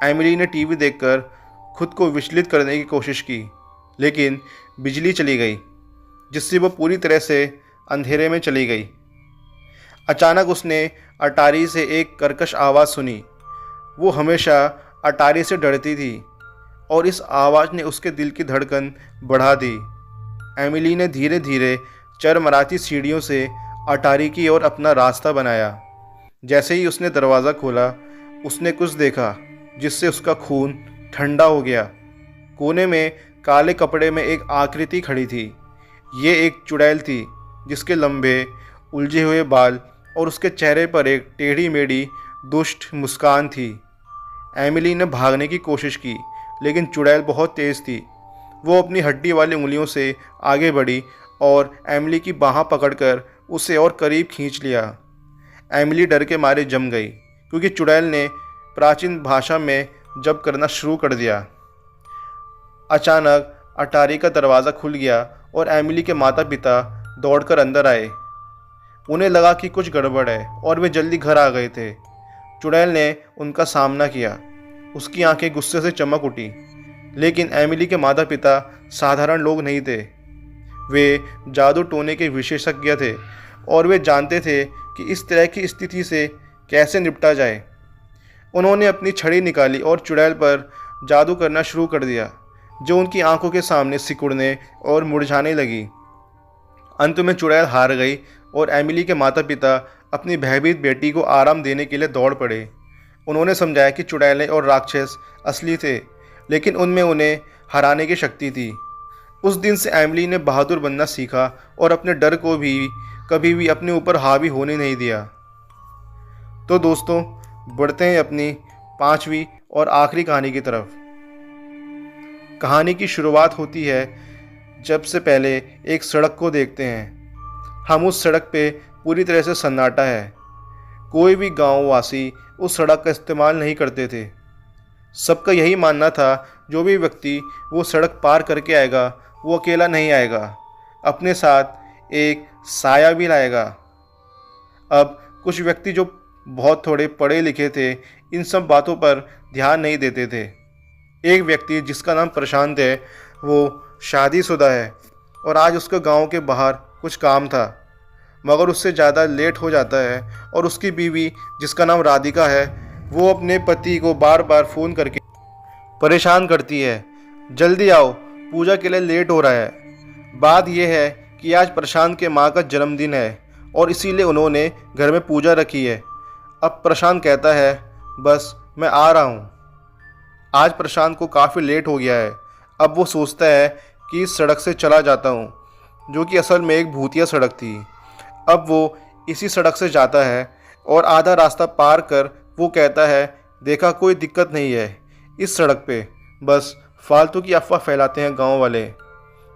एमिली ने टीवी देखकर खुद को विचलित करने की कोशिश की, लेकिन बिजली चली गई जिससे वो पूरी तरह से अंधेरे में चली गई। अचानक उसने अटारी से एक कर्कश आवाज़ सुनी। वो हमेशा अटारी से डरती थी और इस आवाज़ ने उसके दिल की धड़कन बढ़ा दी। एमिली ने धीरे धीरे चरमराती सीढ़ियों से अटारी की ओर अपना रास्ता बनाया। जैसे ही उसने दरवाज़ा खोला, उसने कुछ देखा जिससे उसका खून ठंडा हो गया। कोने में काले कपड़े में एक आकृति खड़ी थी। ये एक चुड़ैल थी जिसके लंबे उलझे हुए बाल और उसके चेहरे पर एक टेढ़ी मेढ़ी दुष्ट मुस्कान थी। एमिली ने भागने की कोशिश की, लेकिन चुड़ैल बहुत तेज़ थी। वो अपनी हड्डी वाली उंगलियों से आगे बढ़ी और एमिली की बाँह पकड़कर उसे और करीब खींच लिया। एमिली डर के मारे जम गई क्योंकि चुड़ैल ने प्राचीन भाषा में जप करना शुरू कर दिया। अचानक अटारी का दरवाज़ा खुल गया और एमिली के माता पिता दौड़कर अंदर आए। उन्हें लगा कि कुछ गड़बड़ है और वे जल्दी घर आ गए थे। चुड़ैल ने उनका सामना किया। उसकी आंखें गुस्से से चमक उठी, लेकिन एमिली के माता पिता साधारण लोग नहीं थे। वे जादू टोने के विशेषज्ञ थे और वे जानते थे कि इस तरह की स्थिति से कैसे निपटा जाए। उन्होंने अपनी छड़ी निकाली और चुड़ैल पर जादू करना शुरू कर दिया, जो उनकी आंखों के सामने सिकुड़ने और मुरझाने लगी। अंत में चुड़ैल हार गई और एमिली के माता पिता अपनी भयभीत बेटी को आराम देने के लिए दौड़ पड़े। उन्होंने समझाया कि चुड़ैलें और राक्षस असली थे, लेकिन उनमें उन्हें हराने की शक्ति थी। उस दिन से एमिली ने बहादुर बनना सीखा और अपने डर को भी कभी भी अपने ऊपर हावी होने नहीं दिया। तो दोस्तों, बढ़ते हैं अपनी 5वीं और आखिरी कहानी की तरफ। कहानी की शुरुआत होती है जब से पहले एक सड़क को देखते हैं। हम उस सड़क पे पूरी तरह से सन्नाटा है। कोई भी गांव वासी उस सड़क का इस्तेमाल नहीं करते थे। सबका यही मानना था, जो भी व्यक्ति वो सड़क पार करके आएगा वो अकेला नहीं आएगा, अपने साथ एक साया भी लाएगा। अब कुछ व्यक्ति जो बहुत थोड़े पढ़े लिखे थे, इन सब बातों पर ध्यान नहीं देते थे। एक व्यक्ति जिसका नाम प्रशांत है, वो शादीशुदा है और आज उसके गांव के बाहर कुछ काम था, मगर उससे ज़्यादा लेट हो जाता है। और उसकी बीवी जिसका नाम राधिका है, वो अपने पति को बार बार फ़ोन करके परेशान करती है, जल्दी आओ, पूजा के लिए लेट हो रहा है। बात यह है कि आज प्रशांत के माँ का जन्मदिन है और इसीलिए उन्होंने घर में पूजा रखी है। अब प्रशांत कहता है, बस मैं आ रहा हूँ। आज प्रशांत को काफ़ी लेट हो गया है। अब वो सोचता है कि इस सड़क से चला जाता हूँ, जो कि असल में एक भूतिया सड़क थी। अब वो इसी सड़क से जाता है और आधा रास्ता पार कर वो कहता है, देखा, कोई दिक्कत नहीं है इस सड़क पे, बस फालतू की अफवाह फैलाते हैं गांव वाले।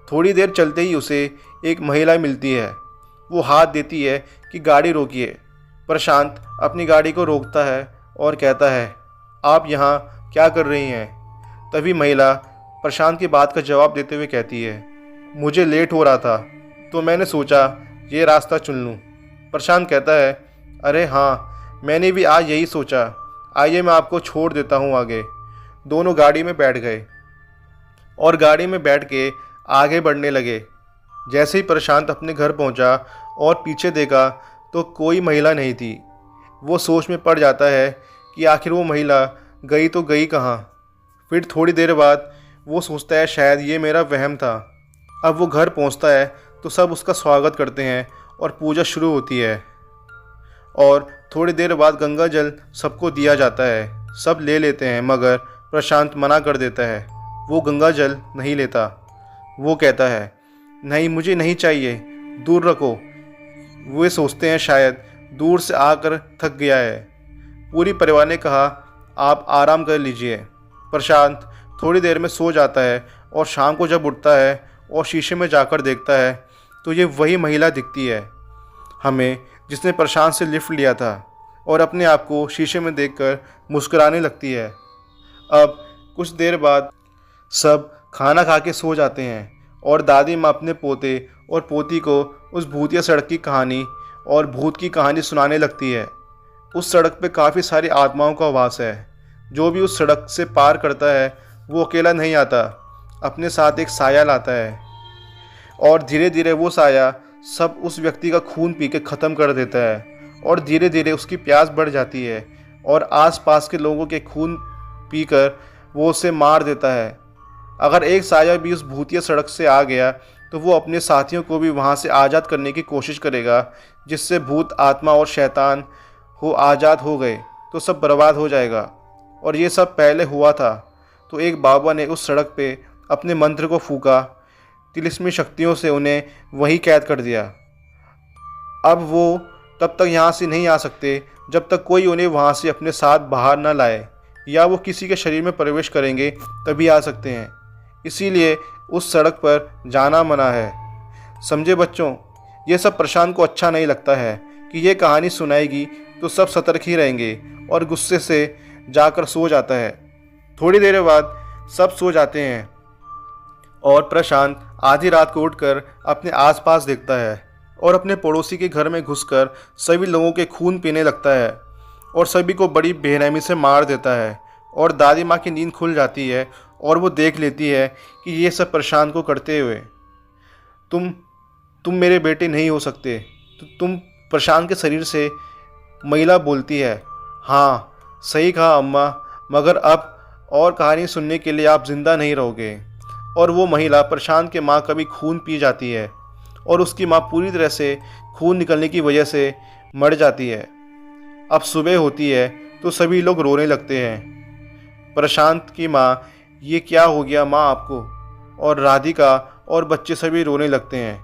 थोड़ी देर चलते ही उसे एक महिला मिलती है। वो हाथ देती है कि गाड़ी रोकिए। प्रशांत अपनी गाड़ी को रोकता है और कहता है, आप यहाँ क्या कर रही हैं? तभी महिला प्रशांत की बात का जवाब देते हुए कहती है, मुझे लेट हो रहा था तो मैंने सोचा ये रास्ता चुन लूँ। प्रशांत कहता है, अरे हाँ, मैंने भी आज यही सोचा, आइए मैं आपको छोड़ देता हूँ आगे। दोनों गाड़ी में बैठ गए और गाड़ी में बैठ के आगे बढ़ने लगे। जैसे ही प्रशांत अपने घर पहुंचा और पीछे देखा तो कोई महिला नहीं थी। वो सोच में पड़ जाता है कि आखिर वो महिला गई तो गई कहाँ। फिर थोड़ी देर बाद वो सोचता है, शायद ये मेरा वहम था। अब वो घर पहुंचता है तो सब उसका स्वागत करते हैं और पूजा शुरू होती है। और थोड़ी देर बाद गंगा जल सबको दिया जाता है। सब ले लेते हैं, मगर प्रशांत मना कर देता है। वो गंगा जल नहीं लेता। वो कहता है, नहीं, मुझे नहीं चाहिए, दूर रखो। वे सोचते हैं शायद दूर से आकर थक गया है। पूरी परिवार ने कहा, आप आराम कर लीजिए। प्रशांत थोड़ी देर में सो जाता है और शाम को जब उठता है और शीशे में जाकर देखता है तो ये वही महिला दिखती है हमें, जिसने प्रशांत से लिफ्ट लिया था, और अपने आप को शीशे में देखकर मुस्कुराने लगती है। अब कुछ देर बाद सब खाना खा के सो जाते हैं और दादी माँ अपने पोते और पोती को उस भूतिया सड़क की कहानी और भूत की कहानी सुनाने लगती है। उस सड़क पे काफ़ी सारी आत्माओं का वास है। जो भी उस सड़क से पार करता है वो अकेला नहीं आता, अपने साथ एक साया लाता है और धीरे धीरे वो साया सब उस व्यक्ति का खून पी के ख़त्म कर देता है और धीरे धीरे उसकी प्यास बढ़ जाती है और आसपास के लोगों के खून पीकर वो उसे मार देता है। अगर एक साया भी उस भूतिया सड़क से आ गया तो वो अपने साथियों को भी वहाँ से आज़ाद करने की कोशिश करेगा, जिससे भूत, आत्मा और शैतान हो आज़ाद हो गए तो सब बर्बाद हो जाएगा। और ये सब पहले हुआ था तो एक बाबा ने उस सड़क पे अपने मंत्र को फूका, तिलिस्मी शक्तियों से उन्हें वहीं कैद कर दिया। अब वो तब तक यहाँ से नहीं आ सकते जब तक कोई उन्हें वहाँ से अपने साथ बाहर ना लाए, या वो किसी के शरीर में प्रवेश करेंगे तभी आ सकते हैं। इसीलिए उस सड़क पर जाना मना है। समझे बच्चों? ये सब प्रशांत को अच्छा नहीं लगता है कि ये कहानी सुनाएगी तो सब सतर्क ही रहेंगे और गुस्से से जाकर सो जाता है। थोड़ी देर बाद सब सो जाते हैं और प्रशांत आधी रात को उठकर अपने आसपास देखता है और अपने पड़ोसी के घर में घुसकर सभी लोगों के खून पीने लगता है और सभी को बड़ी बेरहमी से मार देता है। और दादी माँ की नींद खुल जाती है और वो देख लेती है कि ये सब प्रशांत को करते हुए। तुम मेरे बेटे नहीं हो सकते। तो तुम प्रशांत के शरीर से महिला बोलती है, हाँ सही कहा अम्मा, मगर अब और कहानी सुनने के लिए आप जिंदा नहीं रहोगे। और वो महिला प्रशांत के माँ का भी खून पी जाती है और उसकी माँ पूरी तरह से खून निकलने की वजह से मर जाती है। अब सुबह होती है तो सभी लोग रोने लगते हैं। प्रशांत की माँ, ये क्या हो गया माँ आपको? और राधिका और बच्चे सभी रोने लगते हैं।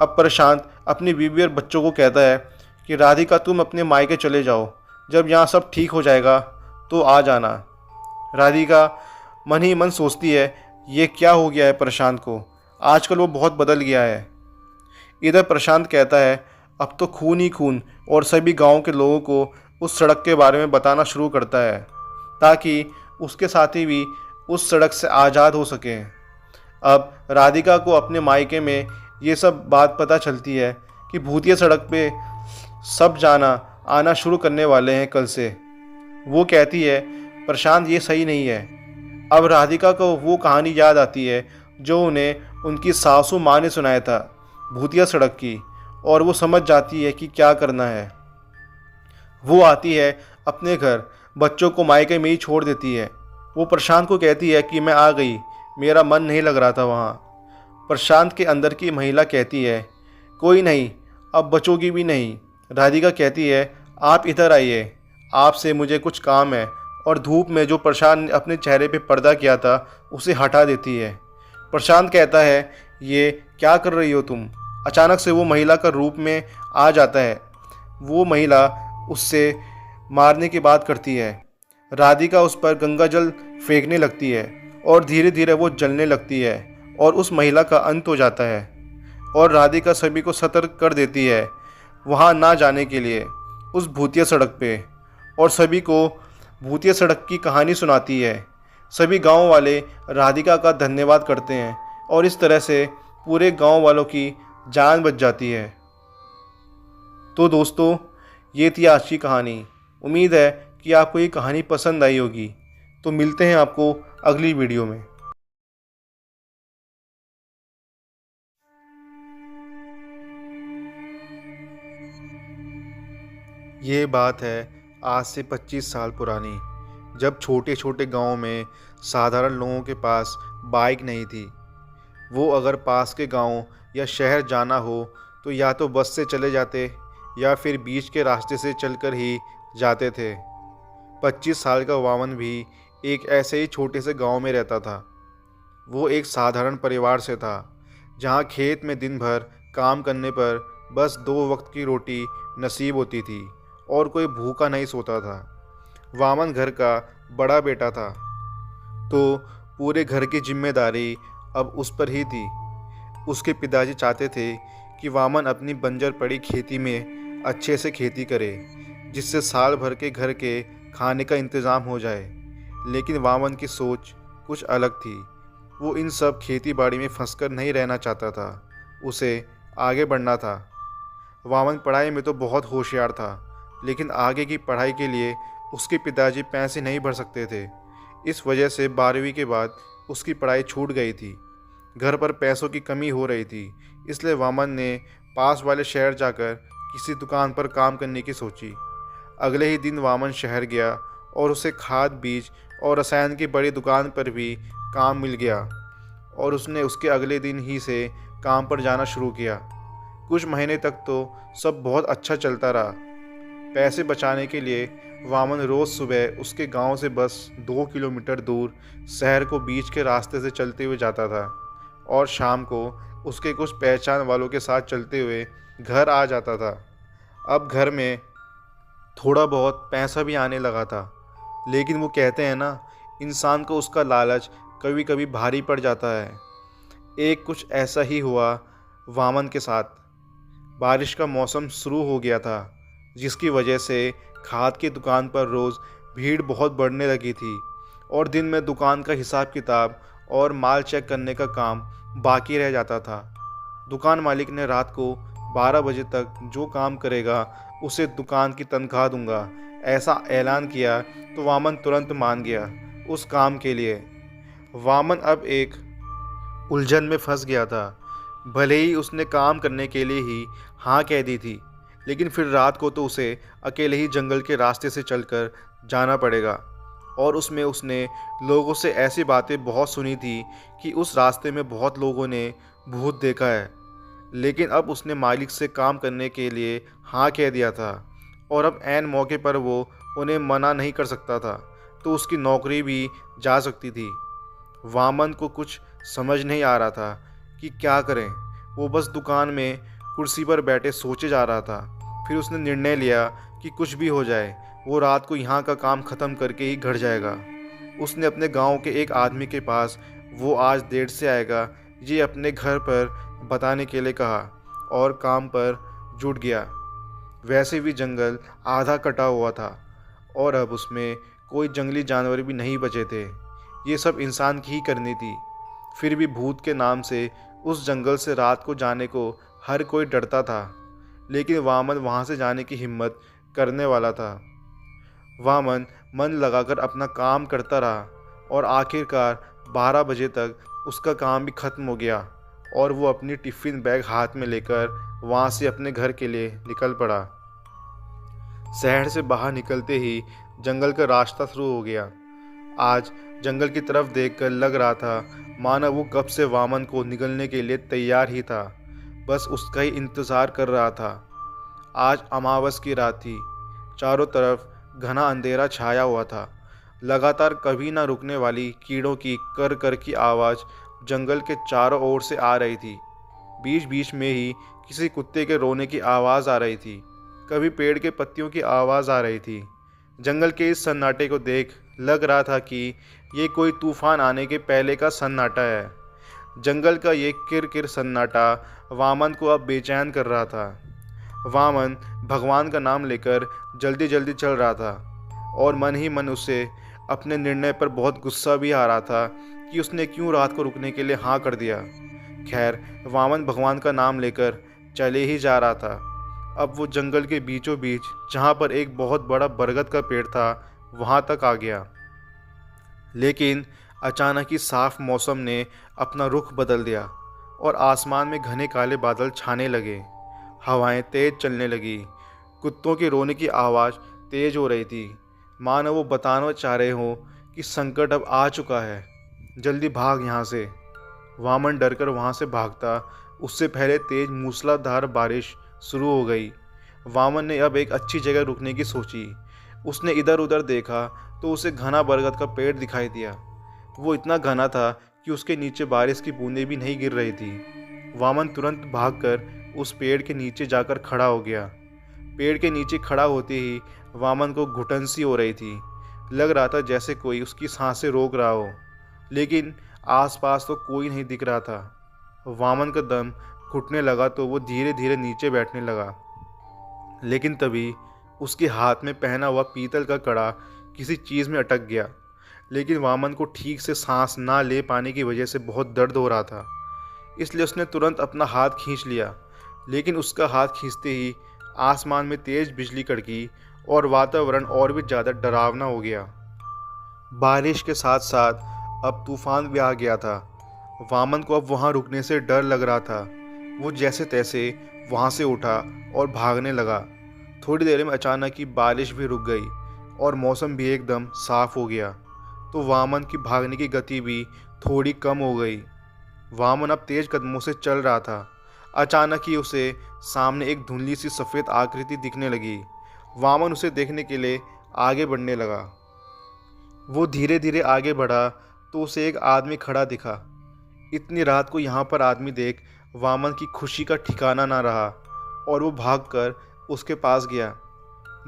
अब प्रशांत अपनी बीवी और बच्चों को कहता है कि राधिका, तुम अपने मायके चले जाओ, जब यहाँ सब ठीक हो जाएगा तो आ जाना। राधिका मन ही मन सोचती है, ये क्या हो गया है प्रशांत को, आजकल वो बहुत बदल गया है। इधर प्रशांत कहता है अब तो खून ही खून, और सभी गांव के लोगों को उस सड़क के बारे में बताना शुरू करता है ताकि उसके साथी भी उस सड़क से आज़ाद हो सकें। अब राधिका को अपने मायके में ये सब बात पता चलती है कि भूतिया सड़क पे सब जाना आना शुरू करने वाले हैं कल से। वो कहती है प्रशांत ये सही नहीं है। अब राधिका को वो कहानी याद आती है जो उन्हें उनकी सासू माँ ने सुनाया था भूतिया सड़क की, और वो समझ जाती है कि क्या करना है। वो आती है अपने घर, बच्चों को मायके में ही छोड़ देती है। वो प्रशांत को कहती है कि मैं आ गई, मेरा मन नहीं लग रहा था वहाँ। प्रशांत के अंदर की महिला कहती है कोई नहीं, अब बचोगी भी नहीं। राधिका कहती है आप इधर आइए, आपसे मुझे कुछ काम है, और धूप में जो प्रशांत ने अपने चेहरे पे पर्दा किया था उसे हटा देती है। प्रशांत कहता है ये क्या कर रही हो तुम। अचानक से वो महिला का रूप में आ जाता है। वो महिला उससे मारने की बात करती है। राधिका उस पर गंगा जल फेंकने लगती है और धीरे धीरे वो जलने लगती है और उस महिला का अंत हो जाता है। और राधिका सभी को सतर्क कर देती है वहाँ ना जाने के लिए, उस भूतिया सड़क पे, और सभी को भूतिया सड़क की कहानी सुनाती है। सभी गांव वाले राधिका का धन्यवाद करते हैं और इस तरह से पूरे गांव वालों की जान बच जाती है। तो दोस्तों, ये थी आज की कहानी। उम्मीद है कि आपको ये कहानी पसंद आई होगी। तो मिलते हैं आपको अगली वीडियो में। ये बात है आज से 25 साल पुरानी, जब छोटे छोटे गांव में साधारण लोगों के पास बाइक नहीं थी। वो अगर पास के गांव या शहर जाना हो तो या तो बस से चले जाते या फिर बीच के रास्ते से चलकर ही जाते थे। 25 साल का वामन भी एक ऐसे ही छोटे से गांव में रहता था। वो एक साधारण परिवार से था, जहां खेत में दिन भर काम करने पर बस 2 वक्त की रोटी नसीब होती थी और कोई भूखा नहीं सोता था। वामन घर का बड़ा बेटा था, तो पूरे घर की जिम्मेदारी अब उस पर ही थी। उसके पिताजी चाहते थे कि वामन अपनी बंजर पड़ी खेती में अच्छे से खेती करे, जिससे साल भर के घर के खाने का इंतज़ाम हो जाए। लेकिन वामन की सोच कुछ अलग थी। वो इन सब खेती बाड़ी में फंसकर नहीं रहना चाहता था, उसे आगे बढ़ना था। वामन पढ़ाई में तो बहुत होशियार था, लेकिन आगे की पढ़ाई के लिए उसके पिताजी पैसे नहीं भर सकते थे। इस वजह से 12वीं के बाद उसकी पढ़ाई छूट गई थी। घर पर पैसों की कमी हो रही थी, इसलिए वामन ने पास वाले शहर जाकर किसी दुकान पर काम करने की सोची। अगले ही दिन वामन शहर गया और उसे खाद, बीज और रसायन की बड़ी दुकान पर भी काम मिल गया, और उसने उसके अगले दिन ही से काम पर जाना शुरू किया। कुछ महीने तक तो सब बहुत अच्छा चलता रहा। पैसे बचाने के लिए वामन रोज़ सुबह उसके गांव से बस 2 किलोमीटर दूर शहर को बीच के रास्ते से चलते हुए जाता था, और शाम को उसके कुछ पहचान वालों के साथ चलते हुए घर आ जाता था। अब घर में थोड़ा बहुत पैसा भी आने लगा था, लेकिन वो कहते हैं ना, इंसान को उसका लालच कभी कभी भारी पड़ जाता है। एक कुछ ऐसा ही हुआ वामन के साथ। बारिश का मौसम शुरू हो गया था, जिसकी वजह से खाद की दुकान पर रोज़ भीड़ बहुत बढ़ने लगी थी, और दिन में दुकान का हिसाब किताब और माल चेक करने का काम बाकी रह जाता था। दुकान मालिक ने रात को 12 बजे तक जो काम करेगा उसे दुकान की तनख्वाह दूंगा, ऐसा ऐलान किया तो वामन तुरंत मान गया उस काम के लिए। वामन अब एक उलझन में फंस गया था। भले ही उसने काम करने के लिए ही हाँ कह दी थी, लेकिन फिर रात को तो उसे अकेले ही जंगल के रास्ते से चलकर जाना पड़ेगा, और उसमें उसने लोगों से ऐसी बातें बहुत सुनी थी कि उस रास्ते में बहुत लोगों ने भूत देखा है। लेकिन अब उसने मालिक से काम करने के लिए हाँ कह दिया था, और अब ऐन मौके पर वो उन्हें मना नहीं कर सकता था, तो उसकी नौकरी भी जा सकती थी। वामन को कुछ समझ नहीं आ रहा था कि क्या करें। वो बस दुकान में कुर्सी पर बैठे सोचे जा रहा था। फिर उसने निर्णय लिया कि कुछ भी हो जाए, वो रात को यहाँ का काम ख़त्म करके ही घर जाएगा। उसने अपने गांव के एक आदमी के पास वो आज देर से आएगा ये अपने घर पर बताने के लिए कहा, और काम पर जुट गया। वैसे भी जंगल आधा कटा हुआ था और अब उसमें कोई जंगली जानवर भी नहीं बचे थे। ये सब इंसान की ही करनी थी। फिर भी भूत के नाम से उस जंगल से रात को जाने को हर कोई डरता था, लेकिन वामन वहाँ से जाने की हिम्मत करने वाला था। वामन मन लगाकर अपना काम करता रहा और आखिरकार 12 बजे तक उसका काम भी खत्म हो गया और वो अपनी टिफ़िन बैग हाथ में लेकर वहाँ से अपने घर के लिए निकल पड़ा। शहर से बाहर निकलते ही जंगल का रास्ता शुरू हो गया। आज जंगल की तरफ देखकर लग रहा था मानो वो कब से वामन को निगलने के लिए तैयार ही था, बस उसका ही इंतज़ार कर रहा था। आज अमावस की रात थी। चारों तरफ घना अंधेरा छाया हुआ था। लगातार कभी ना रुकने वाली कीड़ों की कर कर की आवाज़ जंगल के चारों ओर से आ रही थी। बीच बीच में ही किसी कुत्ते के रोने की आवाज़ आ रही थी। कभी पेड़ के पत्तियों की आवाज़ आ रही थी। जंगल के इस सन्नाटे को देख लग रहा था कि ये कोई तूफान आने के पहले का सन्नाटा है। जंगल का ये किर किर सन्नाटा वामन को अब बेचैन कर रहा था। वामन भगवान का नाम लेकर जल्दी जल्दी चल रहा था और मन ही मन उसे अपने निर्णय पर बहुत गुस्सा भी आ रहा था कि उसने क्यों रात को रुकने के लिए हाँ कर दिया। खैर, वामन भगवान का नाम लेकर चले ही जा रहा था। अब वो जंगल के बीचों बीच जहाँ पर एक बहुत बड़ा बरगद का पेड़ था वहाँ तक आ गया। लेकिन अचानक ही साफ मौसम ने अपना रुख बदल दिया और आसमान में घने काले बादल छाने लगे। हवाएं तेज चलने लगी। कुत्तों के रोने की आवाज़ तेज हो रही थी, मानो वो बताना चाह रहे हो कि संकट अब आ चुका है, जल्दी भाग यहाँ से। वामन डरकर वहाँ से भागता उससे पहले तेज मूसलाधार बारिश शुरू हो गई। वामन ने अब एक अच्छी जगह रुकने की सोची। उसने इधर उधर देखा तो उसे घना बरगद का पेड़ दिखाई दिया। वो इतना घना था कि उसके नीचे बारिश की बूंदें भी नहीं गिर रही थी। वामन तुरंत भागकर उस पेड़ के नीचे जाकर खड़ा हो गया। पेड़ के नीचे खड़ा होते ही वामन को घुटन सी हो रही थी। लग रहा था जैसे कोई उसकी सांसें रोक रहा हो, लेकिन आसपास तो कोई नहीं दिख रहा था। वामन का दम घुटने लगा तो वो धीरे धीरे नीचे बैठने लगा। लेकिन तभी उसके हाथ में पहना हुआ पीतल का कड़ा किसी चीज़ में अटक गया। लेकिन वामन को ठीक से सांस ना ले पाने की वजह से बहुत दर्द हो रहा था, इसलिए उसने तुरंत अपना हाथ खींच लिया। लेकिन उसका हाथ खींचते ही आसमान में तेज बिजली कड़की और वातावरण और भी ज़्यादा डरावना हो गया। बारिश के साथ साथ अब तूफान भी आ गया था। वामन को अब वहाँ रुकने से डर लग रहा था। वो जैसे तैसे वहाँ से उठा और भागने लगा। थोड़ी देर में अचानक ही बारिश भी रुक गई और मौसम भी एकदम साफ हो गया, तो वामन की भागने की गति भी थोड़ी कम हो गई। वामन अब तेज कदमों से चल रहा था। अचानक ही उसे सामने एक धुंधली सी सफ़ेद आकृति दिखने लगी। वामन उसे देखने के लिए आगे बढ़ने लगा। वो धीरे धीरे आगे बढ़ा तो उसे एक आदमी खड़ा दिखा। इतनी रात को यहाँ पर आदमी देख वामन की खुशी का ठिकाना ना रहा और वो भागकर उसके पास गया।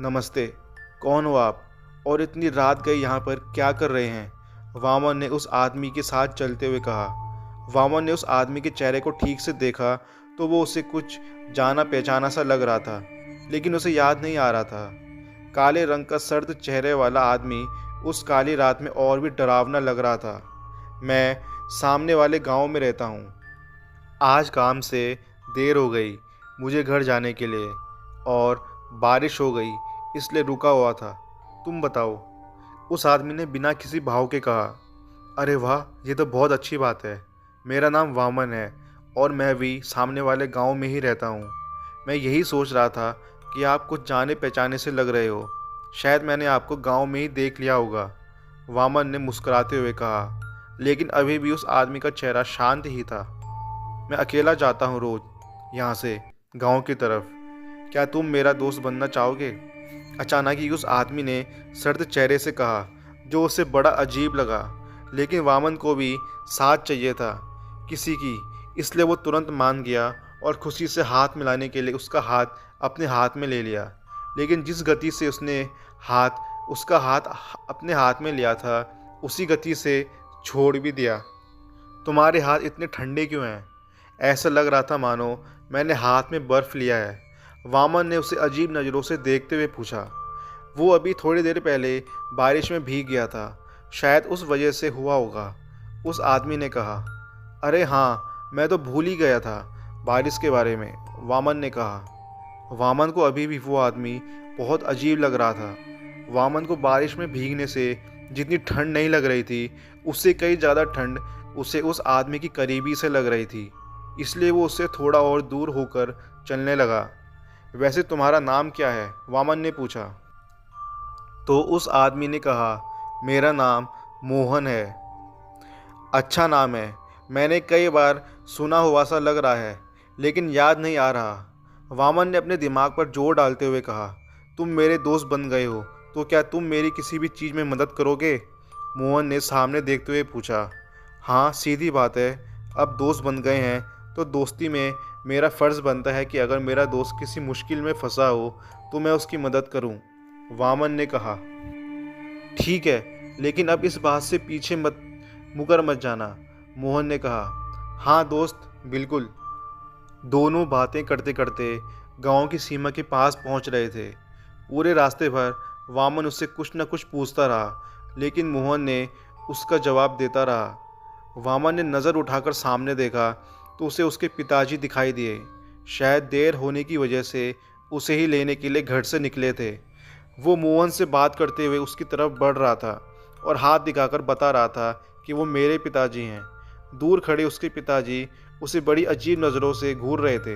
नमस्ते, कौन हो आप और इतनी रात गए यहाँ पर क्या कर रहे हैं? वामन ने उस आदमी के साथ चलते हुए कहा। वामन ने उस आदमी के चेहरे को ठीक से देखा तो वो उसे कुछ जाना पहचाना सा लग रहा था, लेकिन उसे याद नहीं आ रहा था। काले रंग का सर्द चेहरे वाला आदमी उस काली रात में और भी डरावना लग रहा था। मैं सामने वाले गांव में रहता हूँ। आज काम से देर हो गई मुझे घर जाने के लिए और बारिश हो गई इसलिए रुका हुआ था। तुम बताओ, उस आदमी ने बिना किसी भाव के कहा। अरे वाह, ये तो बहुत अच्छी बात है। मेरा नाम वामन है और मैं भी सामने वाले गांव में ही रहता हूँ। मैं यही सोच रहा था कि आप कुछ जाने पहचाने से लग रहे हो, शायद मैंने आपको गांव में ही देख लिया होगा। वामन ने मुस्कुराते हुए कहा, लेकिन अभी भी उस आदमी का चेहरा शांत ही था। मैं अकेला जाता हूँ रोज यहाँ से गांव की तरफ। क्या तुम मेरा दोस्त बनना चाहोगे? अचानक ही उस आदमी ने सर्द चेहरे से कहा, जो उसे बड़ा अजीब लगा। लेकिन वामन को भी साथ चाहिए था किसी की, इसलिए वो तुरंत मान गया और खुशी से हाथ मिलाने के लिए उसका हाथ अपने हाथ में ले लिया। लेकिन जिस गति से उसने उसका हाथ अपने हाथ में लिया था, उसी गति से छोड़ भी दिया। तुम्हारे हाथ इतने ठंडे क्यों हैं? ऐसा लग रहा था मानो मैंने हाथ में बर्फ़ लिया है। वामन ने उसे अजीब नज़रों से देखते हुए पूछा। वो अभी थोड़ी देर पहले बारिश में भीग गया था, शायद उस वजह से हुआ होगा। उस आदमी ने कहा। अरे हाँ, मैं तो भूल ही गया था बारिश के बारे में, वामन ने कहा। वामन को अभी भी वो आदमी बहुत अजीब लग रहा था। वामन को बारिश में भीगने से जितनी ठंड नहीं लग रही थी, उससे कई ज़्यादा ठंड उसे उस आदमी की करीबी से लग रही थी। इसलिए वो उससे थोड़ा और दूर होकर चलने लगा। वैसे तुम्हारा नाम क्या है? वामन ने पूछा। तो उस आदमी ने कहा, मेरा नाम मोहन है। अच्छा नाम है, मैंने कई बार सुना हुआ सा लग रहा है, लेकिन याद नहीं आ रहा। वामन ने अपने दिमाग पर जोर डालते हुए कहा। तुम मेरे दोस्त बन गए हो, तो क्या तुम मेरी किसी भी चीज़ में मदद करोगे? मोहन ने सामने देखते हुए पूछा। हाँ, सीधी बात है, अब दोस्त बन गए हैं तो दोस्ती में मेरा फ़र्ज़ बनता है कि अगर मेरा दोस्त किसी मुश्किल में फंसा हो तो मैं उसकी मदद करूं, वामन ने कहा। ठीक है, लेकिन अब इस बात से पीछे मुकर मत जाना, मोहन ने कहा। हाँ दोस्त, बिल्कुल। दोनों बातें करते करते गांव की सीमा के पास पहुंच रहे थे। पूरे रास्ते भर वामन उससे कुछ न कुछ पूछता रहा, लेकिन मोहन ने उसका जवाब देता रहा। वामन ने नज़र उठाकर सामने देखा तो उसे उसके पिताजी दिखाई दिए। शायद देर होने की वजह से उसे ही लेने के लिए घर से निकले थे। वो मोहन से बात करते हुए उसकी तरफ बढ़ रहा था और हाथ दिखाकर बता रहा था कि वो मेरे पिताजी हैं। दूर खड़े उसके पिताजी उसे बड़ी अजीब नज़रों से घूर रहे थे।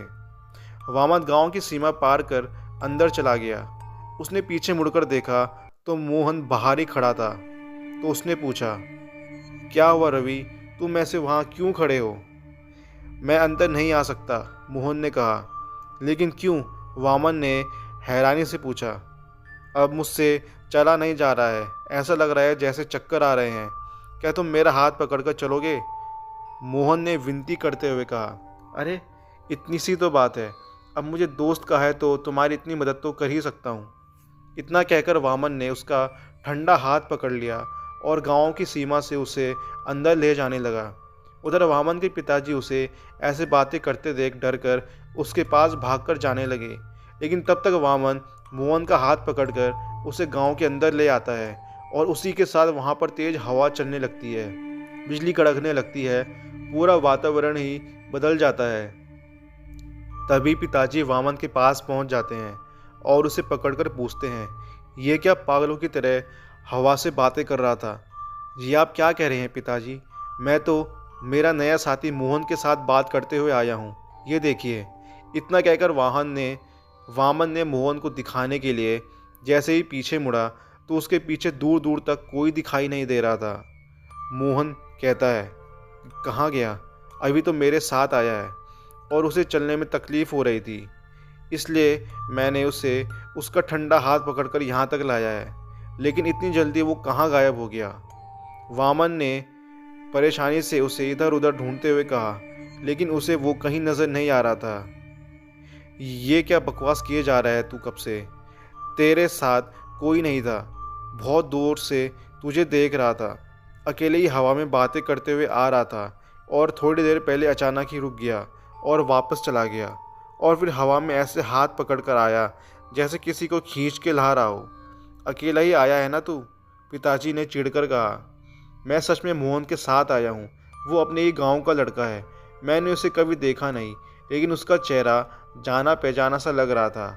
वामन गांव की सीमा पार कर अंदर चला गया। उसने पीछे मुड़कर देखा तो मोहन बाहर ही खड़ा था। तो उसने पूछा, क्या हुआ रवि, तुम ऐसे वहाँ क्यों खड़े हो? मैं अंदर नहीं आ सकता, मोहन ने कहा। लेकिन क्यों? वामन ने हैरानी से पूछा। अब मुझसे चला नहीं जा रहा है, ऐसा लग रहा है जैसे चक्कर आ रहे हैं। क्या तुम मेरा हाथ पकड़कर चलोगे? मोहन ने विनती करते हुए कहा। अरे, इतनी सी तो बात है, अब मुझे दोस्त का है तो तुम्हारी इतनी मदद तो कर ही सकता हूँ। इतना कहकर वामन ने उसका ठंडा हाथ पकड़ लिया और गांव की सीमा से उसे अंदर ले जाने लगा। उधर वामन के पिताजी उसे ऐसे बातें करते देख डर कर उसके पास भागकर जाने लगे। लेकिन तब तक वामन मोहन का हाथ पकड़कर उसे गांव के अंदर ले आता है और उसी के साथ वहां पर तेज हवा चलने लगती है, बिजली कड़कने लगती है, पूरा वातावरण ही बदल जाता है। तभी पिताजी वामन के पास पहुंच जाते हैं और उसे पकड़कर पूछते हैं, ये क्या पागलों की तरह हवा से बातें कर रहा था? जी आप क्या कह रहे हैं पिताजी? मैं तो मेरा नया साथी मोहन के साथ बात करते हुए आया हूँ, ये देखिए। इतना कहकर वामन ने मोहन को दिखाने के लिए जैसे ही पीछे मुड़ा तो उसके पीछे दूर दूर तक कोई दिखाई नहीं दे रहा था। मोहन कहता है, कहाँ गया? अभी तो मेरे साथ आया है और उसे चलने में तकलीफ़ हो रही थी, इसलिए मैंने उसे उसका ठंडा हाथ पकड़कर यहाँ तक लाया है। लेकिन इतनी जल्दी वो कहाँ गायब हो गया? वामन ने परेशानी से उसे इधर उधर ढूंढते हुए कहा, लेकिन उसे वो कहीं नज़र नहीं आ रहा था। ये क्या बकवास किए जा रहा है तू कब से? तेरे साथ कोई नहीं था, बहुत दूर से तुझे देख रहा था, अकेले ही हवा में बातें करते हुए आ रहा था और थोड़ी देर पहले अचानक ही रुक गया और वापस चला गया और फिर हवा में ऐसे हाथ पकड़ कर आया जैसे किसी को खींच के ला रहा हो। अकेला ही आया है ना तू? पिताजी ने चिढ़कर कहा। मैं सच में मोहन के साथ आया हूँ, वो अपने ही गांव का लड़का है। मैंने उसे कभी देखा नहीं, लेकिन उसका चेहरा जाना पहचाना सा लग रहा था।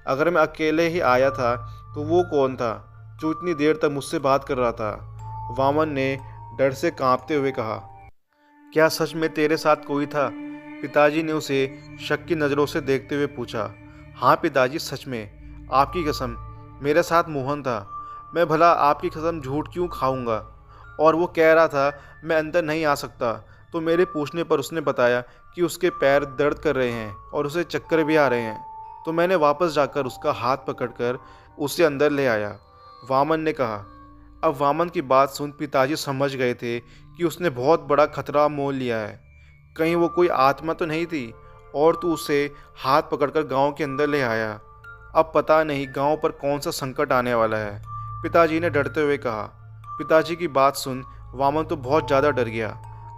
अगर मैं अकेले ही आया था तो वो कौन था जो इतनी देर तक मुझसे बात कर रहा था? वामन ने डर से कांपते हुए कहा। क्या सच में तेरे साथ कोई था? पिताजी ने उसे शक की नज़रों से देखते हुए पूछा। हाँ पिताजी, सच में, आपकी कसम, मेरे साथ मोहन था। मैं भला आपकी कसम झूठ क्यों खाऊंगा? और वो कह रहा था मैं अंदर नहीं आ सकता, तो मेरे पूछने पर उसने बताया कि उसके पैर दर्द कर रहे हैं और उसे चक्कर भी आ रहे हैं। तो मैंने वापस जाकर उसका हाथ पकड़कर उसे अंदर ले आया, वामन ने कहा। अब वामन की बात सुन पिताजी समझ गए थे कि उसने बहुत बड़ा खतरा मोल लिया है। कहीं वो कोई आत्मा तो नहीं थी और तू उसे हाथ पकड़कर गांव के अंदर ले आया। अब पता नहीं गांव पर कौन सा संकट आने वाला है, पिताजी ने डरते हुए कहा। पिताजी की बात सुन वामन तो बहुत ज़्यादा डर गया।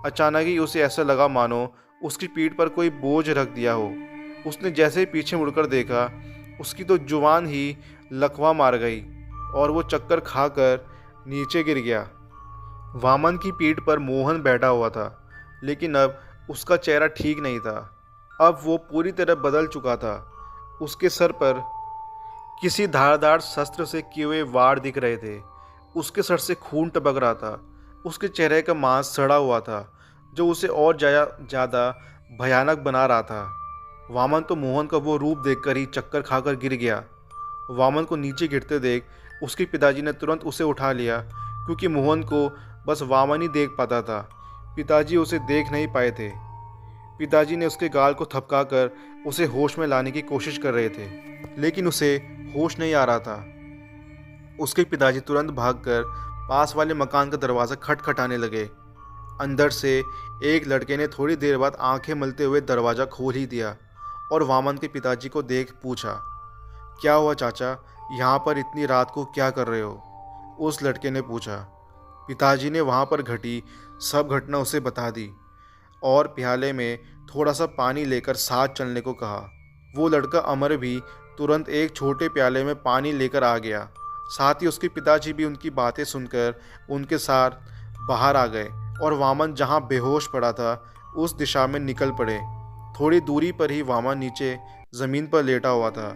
अचानक ही उसे ऐसा लगा मानो उसकी पीठ पर कोई बोझ रख दिया हो। उसने जैसे ही पीछे मुड़कर देखा, उसकी तो जुबान ही लकवा मार गई और वो चक्कर खाकर नीचे गिर गया। वामन की पीठ पर मोहन बैठा हुआ था, लेकिन अब उसका चेहरा ठीक नहीं था। अब वो पूरी तरह बदल चुका था। उसके सर पर किसी धारदार शस्त्र से किए हुए वार दिख रहे थे। उसके सर से खून टपक रहा था। उसके चेहरे का मांस सड़ा हुआ था, जो उसे और ज़्यादा भयानक बना रहा था। वामन तो मोहन का वो रूप देखकर ही चक्कर खाकर गिर गया। वामन को नीचे गिरते देख उसके पिताजी ने तुरंत उसे उठा लिया, क्योंकि मोहन को बस वामन ही देख पाता था। पिताजी उसे देख नहीं पाए थे। पिताजी ने उसके गाल को थपकाकर उसे होश में लाने की कोशिश कर रहे थे, लेकिन उसे होश नहीं आ रहा था। उसके पिताजी तुरंत भागकर पास वाले मकान का दरवाज़ा खटखटाने लगे। अंदर से एक लड़के ने थोड़ी देर बाद आंखें मलते हुए दरवाज़ा खोल ही दिया और वामन के पिताजी को देख पूछा, क्या हुआ चाचा, यहाँ पर इतनी रात को क्या कर रहे हो? उस लड़के ने पूछा। पिताजी ने वहाँ पर घटी सब घटना उसे बता दी और प्याले में थोड़ा सा पानी लेकर साथ चलने को कहा। वो लड़का अमर भी तुरंत एक छोटे प्याले में पानी लेकर आ गया। साथ ही उसके पिताजी भी उनकी बातें सुनकर उनके साथ बाहर आ गए और वामन जहाँ बेहोश पड़ा था उस दिशा में निकल पड़े। थोड़ी दूरी पर ही वामन नीचे ज़मीन पर लेटा हुआ था।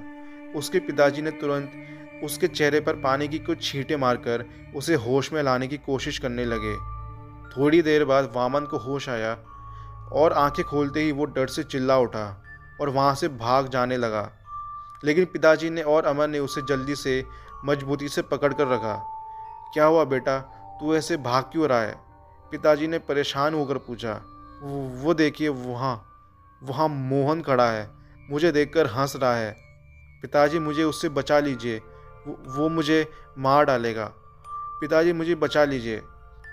उसके पिताजी ने तुरंत उसके चेहरे पर पानी की कुछ छींटे मारकर उसे होश में लाने की कोशिश करने लगे। थोड़ी देर बाद वामन को होश आया और आंखें खोलते ही वो डर से चिल्ला उठा और वहाँ से भाग जाने लगा। लेकिन पिताजी ने और अमर ने उसे जल्दी से मजबूती से पकड़ कर रखा। क्या हुआ बेटा, तू ऐसे भाग क्यों रहा है? पिताजी ने परेशान होकर पूछा। वो देखिए, वहाँ वहाँ मोहन खड़ा है, मुझे देखकर हंस रहा है। पिताजी मुझे उससे बचा लीजिए, वो मुझे मार डालेगा। पिताजी मुझे बचा लीजिए।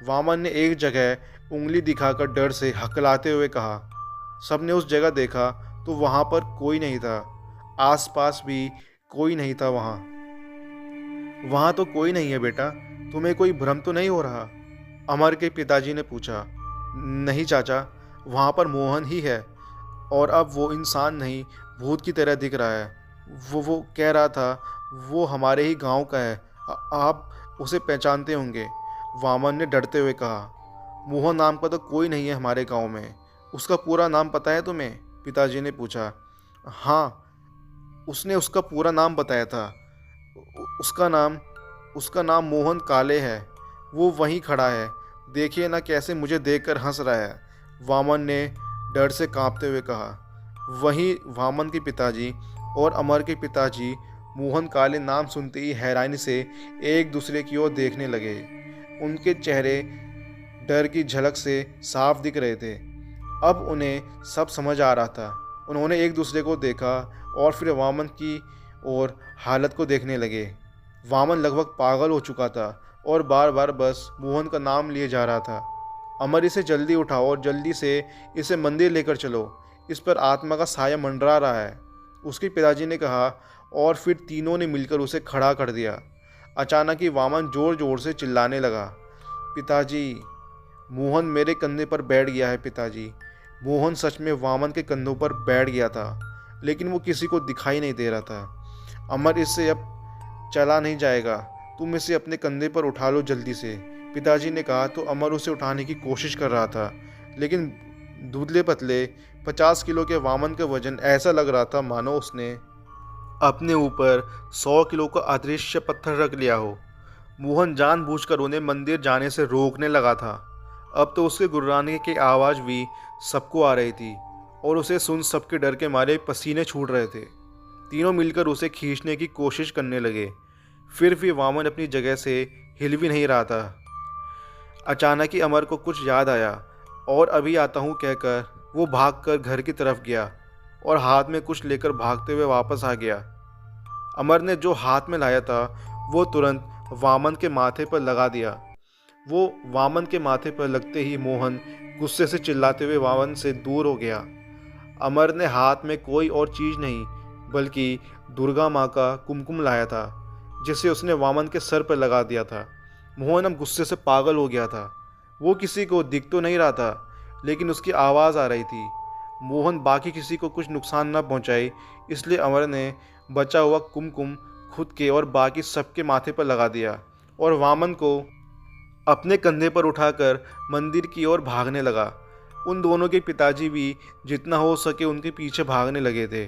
वामन ने एक जगह उंगली दिखाकर डर से हकलाते हुए कहा। सबने उस जगह देखा तो वहाँ पर कोई नहीं था। आसपास भी कोई नहीं था। वहाँ तो कोई नहीं है बेटा, तुम्हें कोई भ्रम तो नहीं हो रहा? अमर के पिताजी ने पूछा। नहीं चाचा, वहाँ पर मोहन ही है और अब वो इंसान नहीं, भूत की तरह दिख रहा है। वो कह रहा था वो हमारे ही गांव का है, आप उसे पहचानते होंगे। वामन ने डरते हुए कहा। मोहन नाम का तो कोई नहीं है हमारे गांव में। उसका पूरा नाम पता है तुम्हें? पिताजी ने पूछा। हाँ, उसने उसका पूरा नाम बताया था। उसका नाम मोहन काले है। वो वहीं खड़ा है, देखिए ना कैसे मुझे देखकर हंस रहा है। वामन ने डर से कांपते हुए कहा। वहीं वामन के पिताजी और अमर के पिताजी मोहन काले नाम सुनते ही हैरानी से एक दूसरे की ओर देखने लगे। उनके चेहरे डर की झलक से साफ दिख रहे थे। अब उन्हें सब समझ आ रहा था। उन्होंने एक दूसरे को देखा और फिर वामन की और हालत को देखने लगे। वामन लगभग पागल हो चुका था और बार बार बस मोहन का नाम लिए जा रहा था। अमर, इसे जल्दी उठाओ और जल्दी से इसे मंदिर लेकर चलो, इस पर आत्मा का साया मंडरा रहा है, उसके पिताजी ने कहा और फिर तीनों ने मिलकर उसे खड़ा कर दिया। अचानक ही वामन जोर जोर से चिल्लाने लगा। पिताजी, मोहन मेरे कंधे पर बैठ गया है। पिताजी। मोहन सच में वामन के कंधों पर बैठ गया था, लेकिन वो किसी को दिखाई नहीं दे रहा था। अमर, इससे अब चला नहीं जाएगा, तुम इसे अपने कंधे पर उठा लो जल्दी से, पिताजी ने कहा। तो अमर उसे उठाने की कोशिश कर रहा था, लेकिन दुबले पतले 50 किलो के वामन का वजन ऐसा लग रहा था मानो उसने अपने ऊपर 100 किलो का अदृश्य पत्थर रख लिया हो। मोहन जानबूझकर उन्हें मंदिर जाने से रोकने लगा था। अब तो उसके गुर्राने की आवाज़ भी सबको आ रही थी और उसे सुन सबके डर के मारे पसीने छूट रहे थे। तीनों मिलकर उसे खींचने की कोशिश करने लगे, फिर भी वामन अपनी जगह से हिल भी नहीं रहा था। अचानक ही अमर को कुछ याद आया और अभी आता हूँ कहकर वो भागकर घर की तरफ गया और हाथ में कुछ लेकर भागते हुए वापस आ गया। अमर ने जो हाथ में लाया था वो तुरंत वामन के माथे पर लगा दिया। वो वामन के माथे पर लगते ही मोहन गुस्से से चिल्लाते हुए वामन से दूर हो गया। अमर ने हाथ में कोई और चीज़ नहीं बल्कि दुर्गा माँ का कुमकुम लाया था, जिसे उसने वामन के सर पर लगा दिया था। मोहन अब गुस्से से पागल हो गया था। वो किसी को दिख तो नहीं रहा था, लेकिन उसकी आवाज़ आ रही थी। मोहन बाकी किसी को कुछ नुकसान न पहुंचाए, इसलिए अमर ने बचा हुआ कुमकुम खुद के और बाकी सबके माथे पर लगा दिया और वामन को अपने कंधे पर उठाकर मंदिर की ओर भागने लगा। उन दोनों के पिताजी भी जितना हो सके उनके पीछे भागने लगे थे।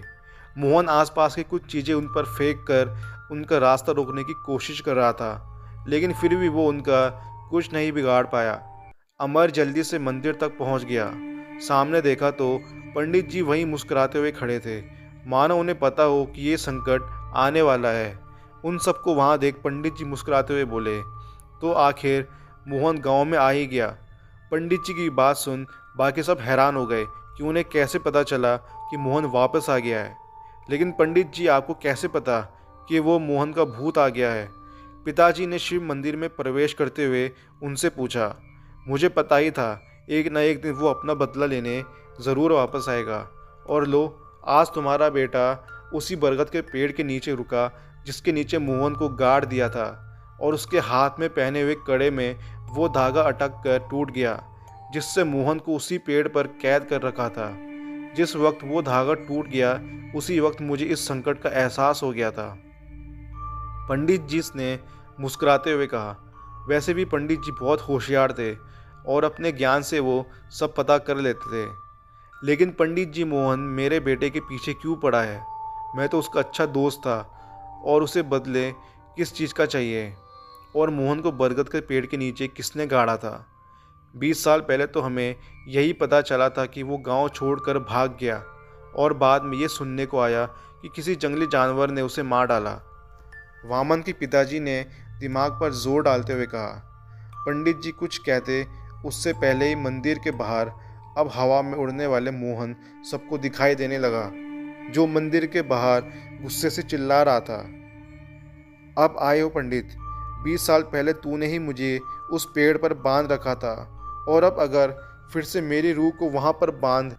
मोहन आसपास की कुछ चीज़ें उन पर फेंक कर उनका रास्ता रोकने की कोशिश कर रहा था, लेकिन फिर भी वो उनका कुछ नहीं बिगाड़ पाया। अमर जल्दी से मंदिर तक पहुंच गया। सामने देखा तो पंडित जी वहीं मुस्कुराते हुए खड़े थे, मानो उन्हें पता हो कि ये संकट आने वाला है। उन सबको वहां देख पंडित जी मुस्कुराते हुए बोले, तो आखिर मोहन गांव में आ ही गया। पंडित जी की बात सुन बाकी सब हैरान हो गए कि उन्हें कैसे पता चला कि मोहन वापस आ गया है। लेकिन पंडित जी, आपको कैसे पता कि वो मोहन का भूत आ गया है? पिताजी ने शिव मंदिर में प्रवेश करते हुए उनसे पूछा। मुझे पता ही था, एक न एक दिन वो अपना बदला लेने ज़रूर वापस आएगा। और लो, आज तुम्हारा बेटा उसी बरगद के पेड़ के नीचे रुका जिसके नीचे मोहन को गाड़ दिया था, और उसके हाथ में पहने हुए कड़े में वो धागा अटक कर टूट गया जिससे मोहन को उसी पेड़ पर कैद कर रखा था। जिस वक्त वो धागा टूट गया उसी वक्त मुझे इस संकट का एहसास हो गया था। पंडित जी ने मुस्कुराते हुए कहा। वैसे भी पंडित जी बहुत होशियार थे और अपने ज्ञान से वो सब पता कर लेते थे। लेकिन पंडित जी, मोहन मेरे बेटे के पीछे क्यों पड़ा है? मैं तो उसका अच्छा दोस्त था, और उसे बदले किस चीज़ का चाहिए? और मोहन को बरगद के पेड़ के नीचे किसने गाड़ा था? 20 साल पहले तो हमें यही पता चला था कि वो गांव छोड़कर भाग गया, और बाद में ये सुनने को आया कि किसी जंगली जानवर ने उसे मार डाला। वामन के पिताजी ने दिमाग पर जोर डालते हुए कहा। पंडित जी कुछ कहते उससे पहले ही मंदिर के बाहर अब हवा में उड़ने वाले मोहन सबको दिखाई देने लगा, जो मंदिर के बाहर गुस्से से चिल्ला रहा था। अब आए हो पंडित, 20 साल पहले तूने ही मुझे उस पेड़ पर बांध रखा था, और अब अगर फिर से मेरी रूह को वहां पर बांध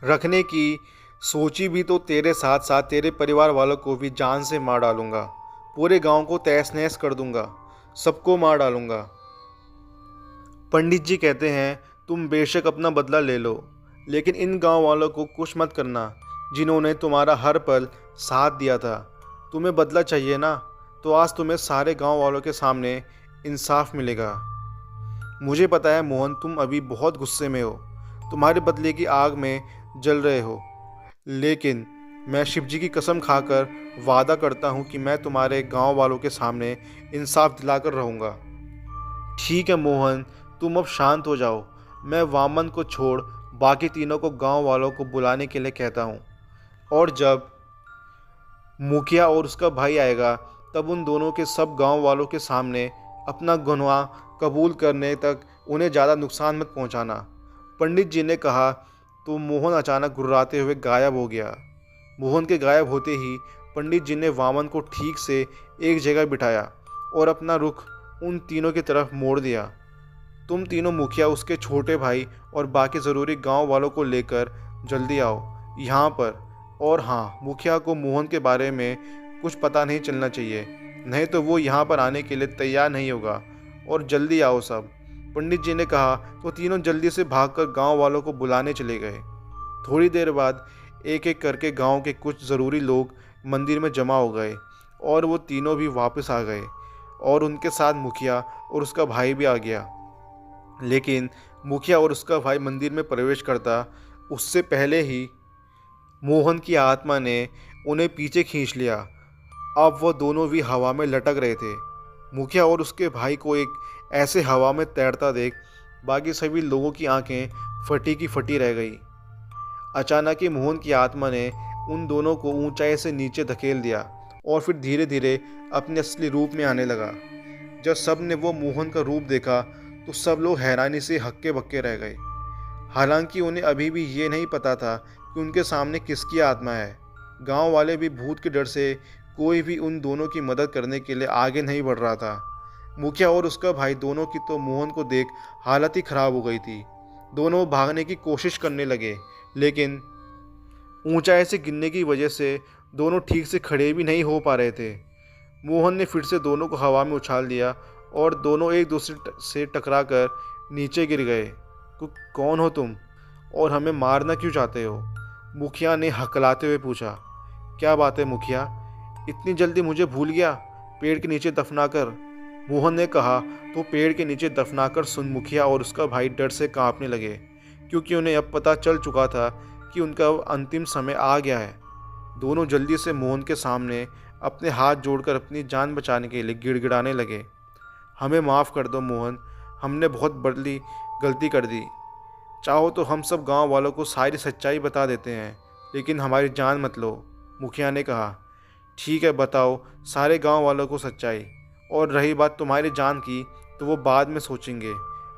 रखने की सोची भी तो तेरे साथ साथ तेरे परिवार वालों को भी जान से मार डालूंगा। पूरे गांव को तहस नहस कर दूंगा, सबको मार डालूंगा। पंडित जी कहते हैं तुम बेशक अपना बदला ले लो, लेकिन इन गांव वालों को कुछ मत करना जिन्होंने तुम्हारा हर पल साथ दिया था। तुम्हें बदला चाहिए ना, तो आज तुम्हें सारे गांव वालों के सामने इंसाफ मिलेगा। मुझे पता है मोहन, तुम अभी बहुत गुस्से में हो, तुम्हारे बदले की आग में जल रहे हो, लेकिन मैं शिव जी की कसम खाकर वादा करता हूँ कि मैं तुम्हारे गांव वालों के सामने इंसाफ दिलाकर रहूँगा। ठीक है मोहन, तुम अब शांत हो जाओ। मैं वामन को छोड़ बाकी तीनों को गांव वालों को बुलाने के लिए कहता हूँ, और जब मुखिया और उसका भाई आएगा तब उन दोनों के सब गांव वालों के सामने अपना गुनाह कबूल करने तक उन्हें ज़्यादा नुकसान मत पहुंचाना। पंडित जी ने कहा तो मोहन अचानक गुर्राते हुए गायब हो गया। मोहन के गायब होते ही पंडित जी ने वामन को ठीक से एक जगह बिठाया और अपना रुख उन तीनों की तरफ मोड़ दिया। तुम तीनों मुखिया, उसके छोटे भाई और बाकी ज़रूरी गांव वालों को लेकर जल्दी आओ यहाँ पर। और हाँ, मुखिया को मोहन के बारे में कुछ पता नहीं चलना चाहिए, नहीं तो वो यहाँ पर आने के लिए तैयार नहीं होगा। और जल्दी आओ सब। पंडित जी ने कहा तो तीनों जल्दी से भागकर गांव वालों को बुलाने चले गए। थोड़ी देर बाद एक एक करके गांव के कुछ ज़रूरी लोग मंदिर में जमा हो गए, और वो तीनों भी वापस आ गए, और उनके साथ मुखिया और उसका भाई भी आ गया। लेकिन मुखिया और उसका भाई मंदिर में प्रवेश करता उससे पहले ही मोहन की आत्मा ने उन्हें पीछे खींच लिया। अब वो दोनों भी हवा में लटक रहे थे। मुखिया और उसके भाई को एक ऐसे हवा में तैरता देख बाकी सभी लोगों की आंखें फटी की फटी रह गई। अचानक ही मोहन की आत्मा ने उन दोनों को ऊंचाई से नीचे धकेल दिया और फिर धीरे धीरे अपने असली रूप में आने लगा। जब सब ने वो मोहन का रूप देखा तो सब लोग हैरानी से हक्के बक्के रह गए। हालांकि उन्हें अभी भी ये नहीं पता था कि उनके सामने किसकी आत्मा है। गांव वाले भी भूत के डर से कोई भी उन दोनों की मदद करने के लिए आगे नहीं बढ़ रहा था। मुखिया और उसका भाई दोनों की तो मोहन को देख हालत ही खराब हो गई थी। दोनों भागने की कोशिश करने लगे, लेकिन ऊंचाई से गिरने की वजह से दोनों ठीक से खड़े भी नहीं हो पा रहे थे। मोहन ने फिर से दोनों को हवा में उछाल दिया और दोनों एक दूसरे से टकरा कर नीचे गिर गए। कौन हो तुम? और हमें मारना क्यों चाहते हो? मुखिया ने हकलाते हुए पूछा। क्या बात है मुखिया, इतनी जल्दी मुझे भूल गया? पेड़ के नीचे दफनाकर, मोहन ने कहा। तो पेड़ के नीचे दफनाकर सुन मुखिया और उसका भाई डर से कांपने लगे, क्योंकि उन्हें अब पता चल चुका था कि उनका अंतिम समय आ गया है। दोनों जल्दी से मोहन के सामने अपने हाथ जोड़कर अपनी जान बचाने के लिए गिड़गिड़ाने लगे। हमें माफ़ कर दो मोहन, हमने बहुत बड़ी गलती कर दी। चाहो तो हम सब गांव वालों को सारी सच्चाई बता देते हैं, लेकिन हमारी जान मत लो, मुखिया ने कहा। ठीक है, बताओ सारे गांव वालों को सच्चाई। और रही बात तुम्हारी जान की, तो वो बाद में सोचेंगे,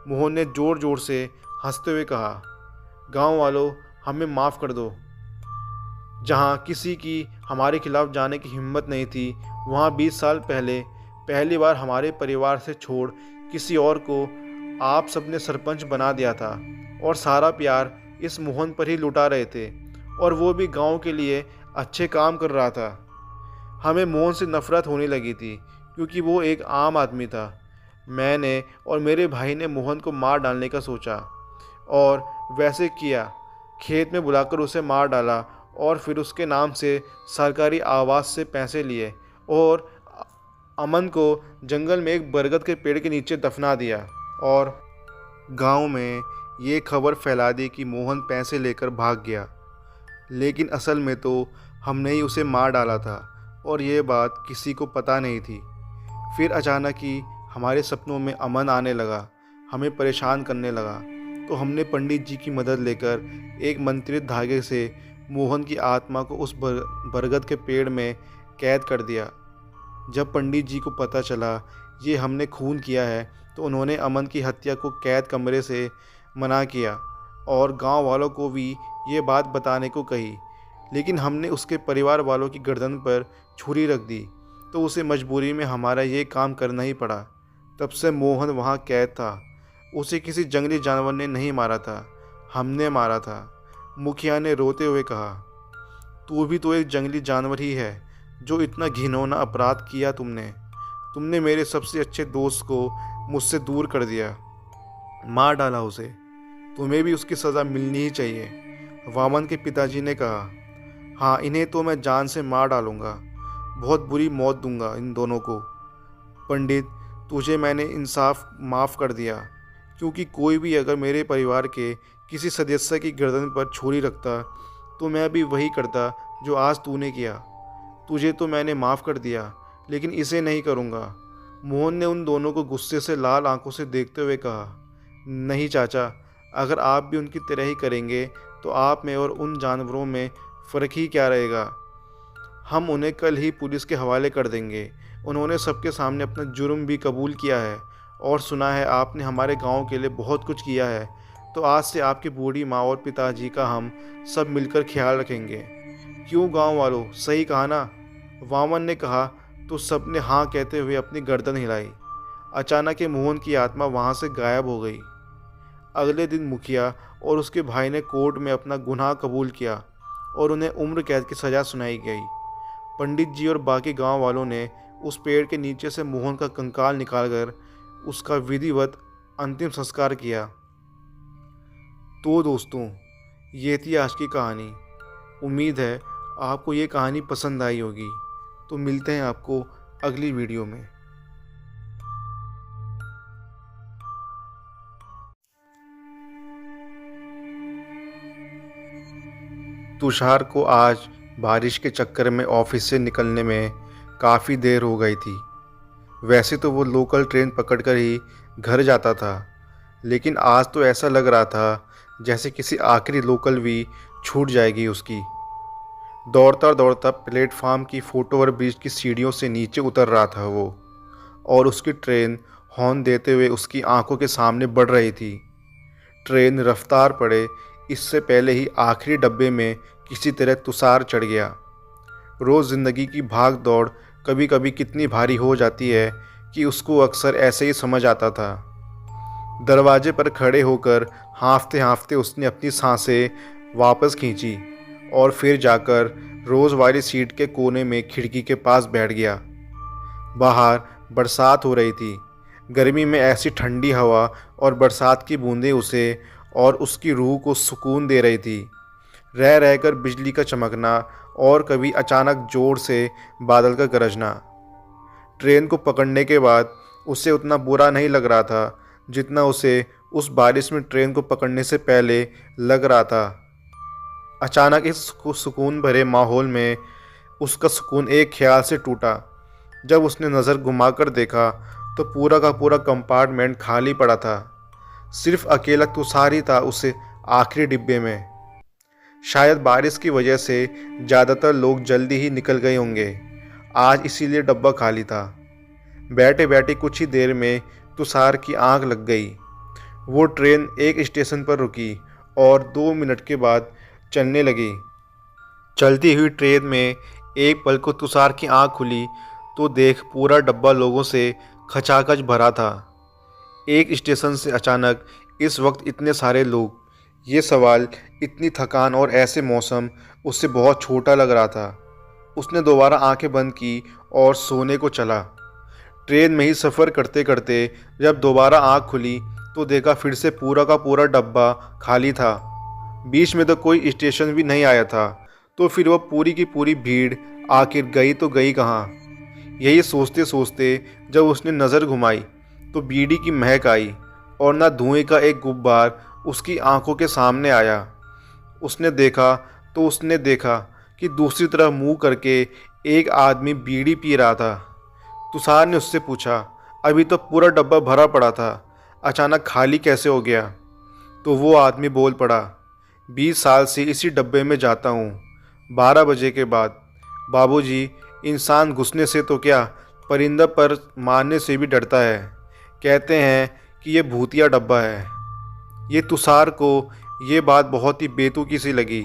मोहन ने ज़ोर ज़ोर से हंसते हुए कहा। गांव वालों, हमें माफ़ कर दो। जहां किसी की हमारे खिलाफ जाने की हिम्मत नहीं थी, वहां 20 साल पहले पहली बार हमारे परिवार से छोड़ किसी और को आप सबने सरपंच बना दिया था, और सारा प्यार इस मोहन पर ही लुटा रहे थे, और वो भी गांव के लिए अच्छे काम कर रहा था। हमें मोहन से नफरत होने लगी थी, क्योंकि वो एक आम आदमी था। मैंने और मेरे भाई ने मोहन को मार डालने का सोचा, और वैसे किया। खेत में बुलाकर उसे मार डाला, और फिर उसके नाम से सरकारी आवास से पैसे लिए, और अमन को जंगल में एक बरगद के पेड़ के नीचे दफना दिया, और गांव में ये खबर फैला दी कि मोहन पैसे लेकर भाग गया। लेकिन असल में तो हमने ही उसे मार डाला था, और ये बात किसी को पता नहीं थी। फिर अचानक ही हमारे सपनों में अमन आने लगा, हमें परेशान करने लगा। तो हमने पंडित जी की मदद लेकर एक मंत्रित धागे से मोहन की आत्मा को उस बरगद के पेड़ में कैद कर दिया। जब पंडित जी को पता चला ये हमने खून किया है, तो उन्होंने अमन की हत्या को कैद कमरे से मना किया, और गांव वालों को भी ये बात बताने को कही। लेकिन हमने उसके परिवार वालों की गर्दन पर छुरी रख दी, तो उसे मजबूरी में हमारा ये काम करना ही पड़ा। तब से मोहन वहाँ कैद था। उसे किसी जंगली जानवर ने नहीं मारा था, हमने मारा था, मुखिया ने रोते हुए कहा। तू भी तो एक जंगली जानवर ही है, जो इतना घिनौना अपराध किया तुमने मेरे सबसे अच्छे दोस्त को मुझसे दूर कर दिया, मार डाला उसे। तुम्हें भी उसकी सज़ा मिलनी ही चाहिए, वामन के पिताजी ने कहा। हाँ, इन्हें तो मैं जान से मार डालूंगा, बहुत बुरी मौत दूंगा इन दोनों को। पंडित, तुझे मैंने इंसाफ माफ़ कर दिया, क्योंकि कोई भी अगर मेरे परिवार के किसी सदस्य की गर्दन पर छुरी रखता, तो मैं भी वही करता जो आज तूने किया। तुझे तो मैंने माफ़ कर दिया, लेकिन इसे नहीं करूँगा। मोहन ने उन दोनों को गुस्से से लाल आंखों से देखते हुए कहा। नहीं चाचा, अगर आप भी उनकी तरह ही करेंगे, तो आप में और उन जानवरों में फ़र्क ही क्या रहेगा। हम उन्हें कल ही पुलिस के हवाले कर देंगे। उन्होंने सबके सामने अपना जुर्म भी कबूल किया है, और सुना है आपने हमारे गांव के लिए बहुत कुछ किया है। तो आज से आपकी बूढ़ी माँ और पिताजी का हम सब मिलकर ख्याल रखेंगे। क्यों गांव वालों, सही कहा ना? वामन ने कहा, तो सबने हाँ कहते हुए अपनी गर्दन हिलाई। अचानक ही मोहन की आत्मा वहाँ से गायब हो गई। अगले दिन मुखिया और उसके भाई ने कोर्ट में अपना गुनाह कबूल किया, और उन्हें उम्र कैद की सज़ा सुनाई गई। पंडित जी और बाकी गांव वालों ने उस पेड़ के नीचे से मोहन का कंकाल निकालकर उसका विधिवत अंतिम संस्कार किया। तो दोस्तों, ये थी आज की कहानी। उम्मीद है आपको ये कहानी पसंद आई होगी। तो मिलते हैं आपको अगली वीडियो में। तुषार को आज बारिश के चक्कर में ऑफिस से निकलने में काफ़ी देर हो गई थी। वैसे तो वो लोकल ट्रेन पकड़कर ही घर जाता था, लेकिन आज तो ऐसा लग रहा था जैसे किसी आखिरी लोकल भी छूट जाएगी उसकी। दौड़ता दौड़ता प्लेटफार्म की फुटओवर ब्रिज की सीढ़ियों से नीचे उतर रहा था वो, और उसकी ट्रेन हॉर्न देते हुए उसकी आंखों के सामने बढ़ रही थी। ट्रेन रफ्तार पड़े इससे पहले ही आखिरी डब्बे में किसी तरह तुषार चढ़ गया। रोज़ ज़िंदगी की भाग दौड़ कभी कभी कितनी भारी हो जाती है कि उसको अक्सर ऐसे ही समझ आता था। दरवाजे पर खड़े होकर हाँफते हाँफते उसने अपनी सांसें वापस खींची, और फिर जाकर रोज़ वाली सीट के कोने में खिड़की के पास बैठ गया। बाहर बरसात हो रही थी। गर्मी में ऐसी ठंडी हवा और बरसात की बूंदें उसे और उसकी रूह को सुकून दे रही थी। रह रहकर बिजली का चमकना और कभी अचानक ज़ोर से बादल का गरजना। ट्रेन को पकड़ने के बाद उसे उतना बुरा नहीं लग रहा था जितना उसे उस बारिश में ट्रेन को पकड़ने से पहले लग रहा था। अचानक इस सुकून भरे माहौल में उसका सुकून एक ख्याल से टूटा। जब उसने नज़र घुमाकर देखा तो पूरा का पूरा कंपार्टमेंट खाली पड़ा था। सिर्फ अकेला तुषार ही था उस आखिरी डिब्बे में। शायद बारिश की वजह से ज़्यादातर लोग जल्दी ही निकल गए होंगे। आज इसीलिए डब्बा खाली था। बैठे बैठे कुछ ही देर में तुषार की आंख लग गई। वो ट्रेन एक स्टेशन पर रुकी और 2 मिनट के बाद चलने लगी। चलती हुई ट्रेन में एक पल को तुषार की आंख खुली तो देख पूरा डब्बा लोगों से खचाखच भरा था। एक स्टेशन से अचानक इस वक्त इतने सारे लोग, ये सवाल, इतनी थकान और ऐसे मौसम उससे बहुत छोटा लग रहा था। उसने दोबारा आंखें बंद की और सोने को चला। ट्रेन में ही सफ़र करते करते जब दोबारा आंख खुली तो देखा फिर से पूरा का पूरा डब्बा खाली था। बीच में तो कोई स्टेशन भी नहीं आया था, तो फिर वह पूरी की पूरी भीड़ आखिर गई तो गई कहाँ। यही सोचते सोचते जब उसने नज़र घुमाई तो बीड़ी की महक आई और ना धुएं का एक गुब्बार उसकी आंखों के सामने आया। उसने देखा कि दूसरी तरफ मुंह करके एक आदमी बीड़ी पी रहा था। तुषार ने उससे पूछा, अभी तो पूरा डब्बा भरा पड़ा था, अचानक खाली कैसे हो गया? तो वो आदमी बोल पड़ा, 20 साल से इसी डब्बे में जाता हूँ, 12 बजे के बाद। बाबूजी, इंसान घुसने से तो क्या, परिंदा पर मारने से भी डरता है। कहते हैं कि ये भूतिया डब्बा है। ये तुषार को ये बात बहुत ही बेतुकी सी लगी।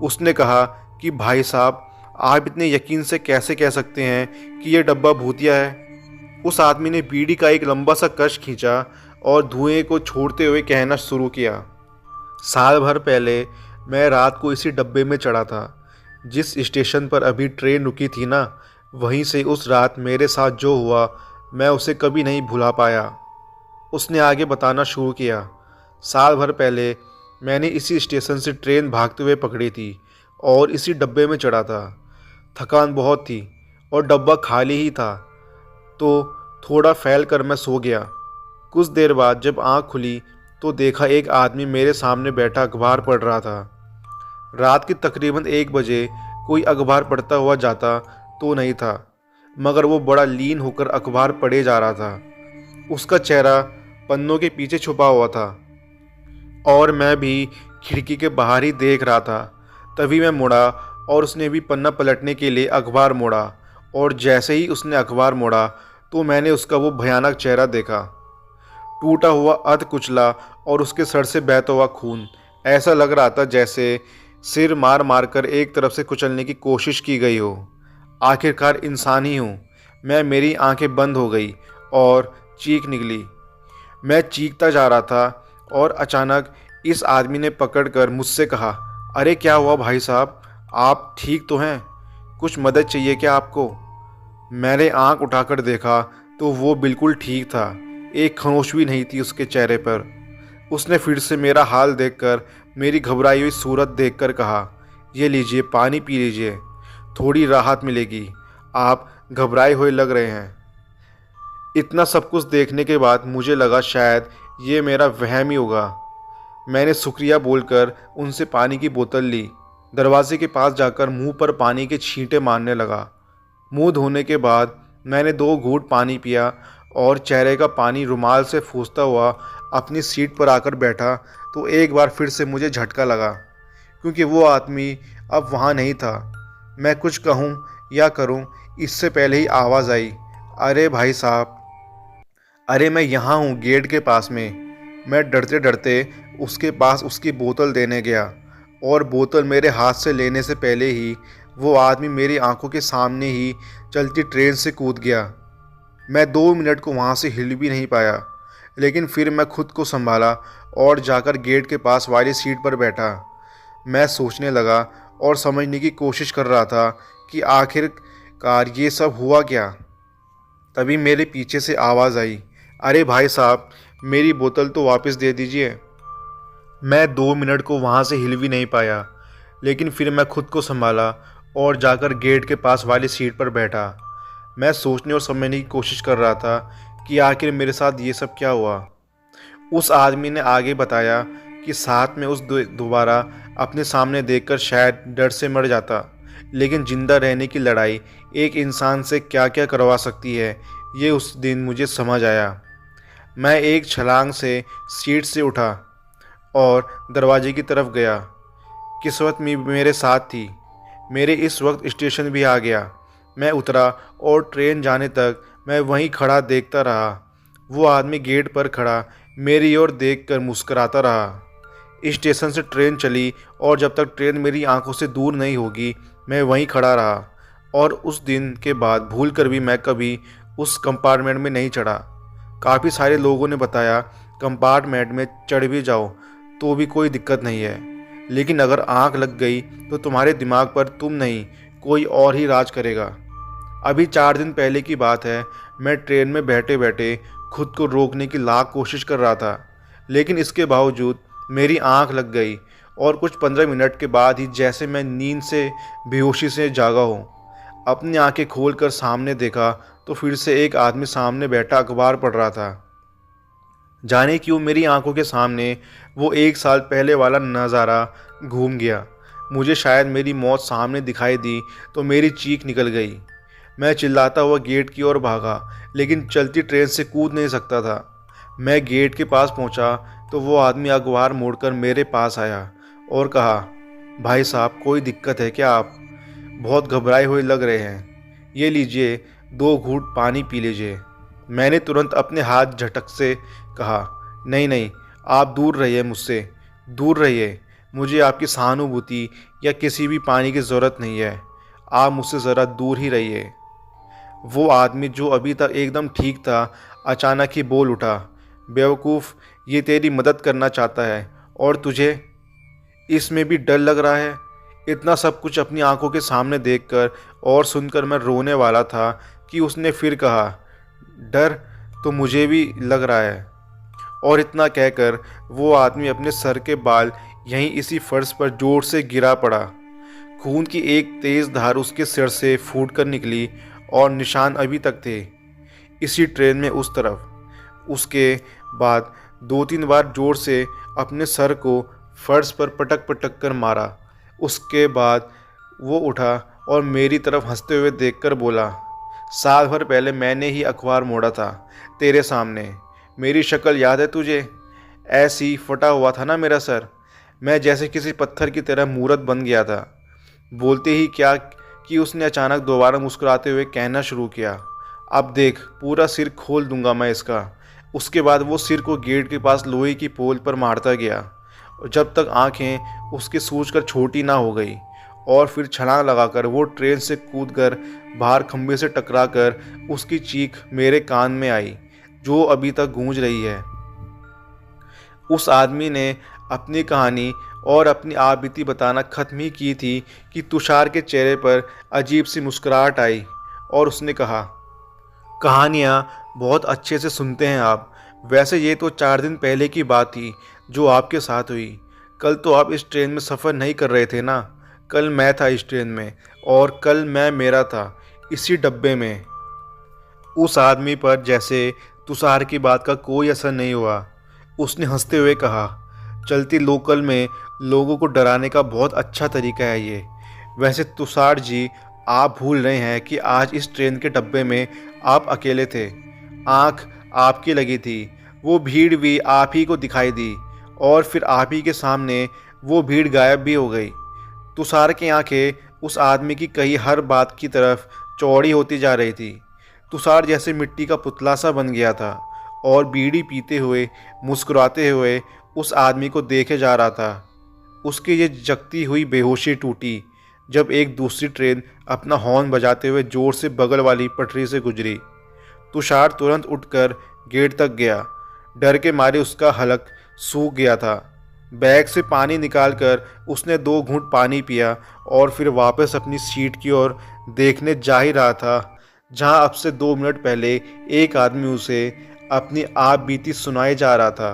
उसने कहा कि भाई साहब, आप इतने यकीन से कैसे कह सकते हैं कि ये डब्बा भूतिया है? उस आदमी ने बीड़ी का एक लंबा सा कश खींचा और धुएं को छोड़ते हुए कहना शुरू किया, साल भर पहले मैं रात को इसी डब्बे में चढ़ा था। जिस स्टेशन पर अभी ट्रेन रुकी थी ना, वहीं से उस रात मेरे साथ जो हुआ मैं उसे कभी नहीं भुला पाया। उसने आगे बताना शुरू किया, साल भर पहले मैंने इसी स्टेशन से ट्रेन भागते हुए पकड़ी थी और इसी डब्बे में चढ़ा था। थकान बहुत थी और डब्बा खाली ही था, तो थोड़ा फैल कर मैं सो गया। कुछ देर बाद जब आँख खुली तो देखा एक आदमी मेरे सामने बैठा अखबार पढ़ रहा था। रात के तकरीबन 1 बजे कोई अखबार पढ़ता हुआ जाता तो नहीं था, मगर वो बड़ा लीन होकर अखबार पढ़े जा रहा था। उसका चेहरा पन्नों के पीछे छुपा हुआ था और मैं भी खिड़की के बाहर ही देख रहा था। तभी मैं मुड़ा और उसने भी पन्ना पलटने के लिए अखबार मोड़ा, और जैसे ही उसने अखबार मोड़ा तो मैंने उसका वो भयानक चेहरा देखा। टूटा हुआ अर्ध कुचला और उसके सर से बहता हुआ खून। ऐसा लग रहा था जैसे सिर मार मार कर एक तरफ से कुचलने की कोशिश की गई हो। आखिरकार इंसान ही हूँ मैं। मेरी आंखें बंद हो गई और चीख निकली। मैं चीखता जा रहा था और अचानक इस आदमी ने पकड़कर मुझसे कहा, अरे क्या हुआ भाई साहब, आप ठीक तो हैं? कुछ मदद चाहिए क्या आपको? मैंने आंख उठाकर देखा तो वो बिल्कुल ठीक था। एक खरोंच भी नहीं थी उसके चेहरे पर। उसने फिर से मेरा हाल देखकर, मेरी घबराई हुई सूरत देखकर कहा, ये लीजिए, पानी पी लीजिए, थोड़ी राहत मिलेगी। आप घबराए हुए लग रहे हैं। इतना सब कुछ देखने के बाद मुझे लगा शायद ये मेरा वहम ही होगा। मैंने शुक्रिया बोलकर उनसे पानी की बोतल ली। दरवाजे के पास जाकर मुंह पर पानी के छींटे मारने लगा। मुंह धोने के बाद मैंने 2 घूंट पानी पिया और चेहरे का पानी रुमाल से पूंछता हुआ अपनी सीट पर आकर बैठा तो एक बार फिर से मुझे झटका लगा, क्योंकि वो आदमी अब वहाँ नहीं था। मैं कुछ कहूँ या करूँ इससे पहले ही आवाज़ आई, अरे भाई साहब, अरे मैं यहाँ हूँ, गेट के पास में। मैं डरते डरते उसके पास उसकी बोतल देने गया और बोतल मेरे हाथ से लेने से पहले ही वो आदमी मेरी आंखों के सामने ही चलती ट्रेन से कूद गया। मैं 2 मिनट को वहाँ से हिल भी नहीं पाया, लेकिन फिर मैं खुद को संभाला और जाकर गेट के पास वाली सीट पर बैठा। मैं सोचने लगा और समझने की कोशिश कर रहा था कि आखिरकार ये सब हुआ क्या। तभी मेरे पीछे से आवाज़ आई, अरे भाई साहब, मेरी बोतल तो वापस दे दीजिए। मैं 2 मिनट को वहाँ से हिल भी नहीं पाया, लेकिन फिर मैं खुद को संभाला और जाकर गेट के पास वाली सीट पर बैठा। मैं सोचने और समझने की कोशिश कर रहा था कि आखिर मेरे साथ ये सब क्या हुआ। उस आदमी ने आगे बताया कि साथ में उस दोबारा अपने सामने देखकर शायद डर से मर जाता, लेकिन जिंदा रहने की लड़ाई एक इंसान से क्या क्या करवा सकती है, ये उस दिन मुझे समझ आया। मैं एक छलांग से सीट से उठा और दरवाजे की तरफ गया। किस्मत भी मेरे साथ थी। मेरे इस वक्त स्टेशन भी आ गया। मैं उतरा और ट्रेन जाने तक मैं वहीं खड़ा देखता रहा। वो आदमी गेट पर खड़ा मेरी ओर देखकर मुस्कुराता रहा। स्टेशन से ट्रेन चली और जब तक ट्रेन मेरी आंखों से दूर नहीं होगी मैं वहीं खड़ा रहा। और उस दिन के बाद भूल कर भी मैं कभी उस कंपार्टमेंट में नहीं चढ़ा। काफ़ी सारे लोगों ने बताया कंपार्टमेंट में चढ़ भी जाओ तो भी कोई दिक्कत नहीं है, लेकिन अगर आंख लग गई तो तुम्हारे दिमाग पर तुम नहीं कोई और ही राज करेगा। अभी 4 दिन पहले की बात है। मैं ट्रेन में बैठे बैठे खुद को रोकने की लाख कोशिश कर रहा था, लेकिन इसके बावजूद मेरी आंख लग गई और कुछ 15 मिनट के बाद ही जैसे मैं नींद से बेहोशी से जागा हूँ। अपनी आंखें खोलकर सामने देखा तो फिर से एक आदमी सामने बैठा अखबार पढ़ रहा था। जाने क्यों मेरी आंखों के सामने वो 1 साल पहले वाला नज़ारा घूम गया। मुझे शायद मेरी मौत सामने दिखाई दी तो मेरी चीख निकल गई। मैं चिल्लाता हुआ गेट की ओर भागा, लेकिन चलती ट्रेन से कूद नहीं सकता था। मैं गेट के पास पहुंचा तो वो आदमी अखबार मोड़कर मेरे पास आया और कहा, भाई साहब कोई दिक्कत है क्या? आप बहुत घबराए हुए लग रहे हैं। ये लीजिए 2 घूंट पानी पी लीजिए। मैंने तुरंत अपने हाथ झटक से कहा, नहीं नहीं, आप दूर रहिए मुझसे, दूर रहिए। मुझे आपकी सहानुभूति या किसी भी पानी की ज़रूरत नहीं है। आप मुझसे ज़रा दूर ही रहिए। वो आदमी जो अभी तक एकदम ठीक था अचानक ही बोल उठा, बेवकूफ़, ये तेरी मदद करना चाहता है और तुझे इसमें भी डर लग रहा है। इतना सब कुछ अपनी आंखों के सामने देखकर और सुनकर मैं रोने वाला था कि उसने फिर कहा, डर तो मुझे भी लग रहा है। और इतना कहकर वो आदमी अपने सर के बाल यहीं इसी फर्श पर जोर से गिरा पड़ा। खून की एक तेज़ धार उसके सिर से फूटकर निकली और निशान अभी तक थे इसी ट्रेन में उस तरफ। उसके बाद 2-3 बार जोर से अपने सर को फर्श पर पटक पटक कर मारा। उसके बाद वो उठा और मेरी तरफ हंसते हुए देखकर बोला, साल भर पहले मैंने ही अखबार मोड़ा था तेरे सामने। मेरी शक्ल याद है तुझे? ऐसी फटा हुआ था ना मेरा सर। मैं जैसे किसी पत्थर की तरह मूरत बन गया था। बोलते ही क्या कि उसने अचानक दोबारा मुस्कुराते हुए कहना शुरू किया, अब देख, पूरा सिर खोल दूंगा मैं इसका। उसके बाद वो सिर को गेट के पास लोहे की पोल पर मारता गया और जब तक आंखें उसके सूझकर छोटी ना हो गई। और फिर छलांग लगाकर वो ट्रेन से कूदकर बाहर खंभे से टकराकर उसकी चीख मेरे कान में आई, जो अभी तक गूंज रही है। उस आदमी ने अपनी कहानी और अपनी आपबीती बताना ख़त्म ही की थी कि तुषार के चेहरे पर अजीब सी मुस्कुराहट आई और उसने कहा, कहानियाँ बहुत अच्छे से सुनते हैं आप। वैसे ये तो 4 दिन पहले की बात थी जो आपके साथ हुई। कल तो आप इस ट्रेन में सफ़र नहीं कर रहे थे ना? कल मैं था इस ट्रेन में और कल मैं मेरा था इसी डब्बे में। उस आदमी पर जैसे तुषार की बात का कोई असर नहीं हुआ। उसने हंसते हुए कहा, चलती लोकल में लोगों को डराने का बहुत अच्छा तरीका है ये। वैसे तुषार जी, आप भूल रहे हैं कि आज इस ट्रेन के डब्बे में आप अकेले थे। आँख आपकी लगी थी, वो भीड़ भी आप ही को दिखाई दी और फिर आप ही के सामने वो भीड़ गायब भी हो गई। तुषार की आंखें उस आदमी की कही हर बात की तरफ चौड़ी होती जा रही थी। तुषार जैसे मिट्टी का पुतला सा बन गया था और बीड़ी पीते हुए मुस्कुराते हुए उस आदमी को देखे जा रहा था। उसकी ये जगती हुई बेहोशी टूटी जब एक दूसरी ट्रेन अपना हॉर्न बजाते हुए जोर से बगल वाली पटरी से गुजरी। तुषार तुरंत उठकर गेट तक गया। डर के मारे उसका हलक सूख गया था। बैग से पानी निकालकर उसने 2 घूंट पानी पिया और फिर वापस अपनी सीट की ओर देखने जा ही रहा था जहां अब से 2 मिनट पहले एक आदमी उसे अपनी आप बीती सुनाए जा रहा था।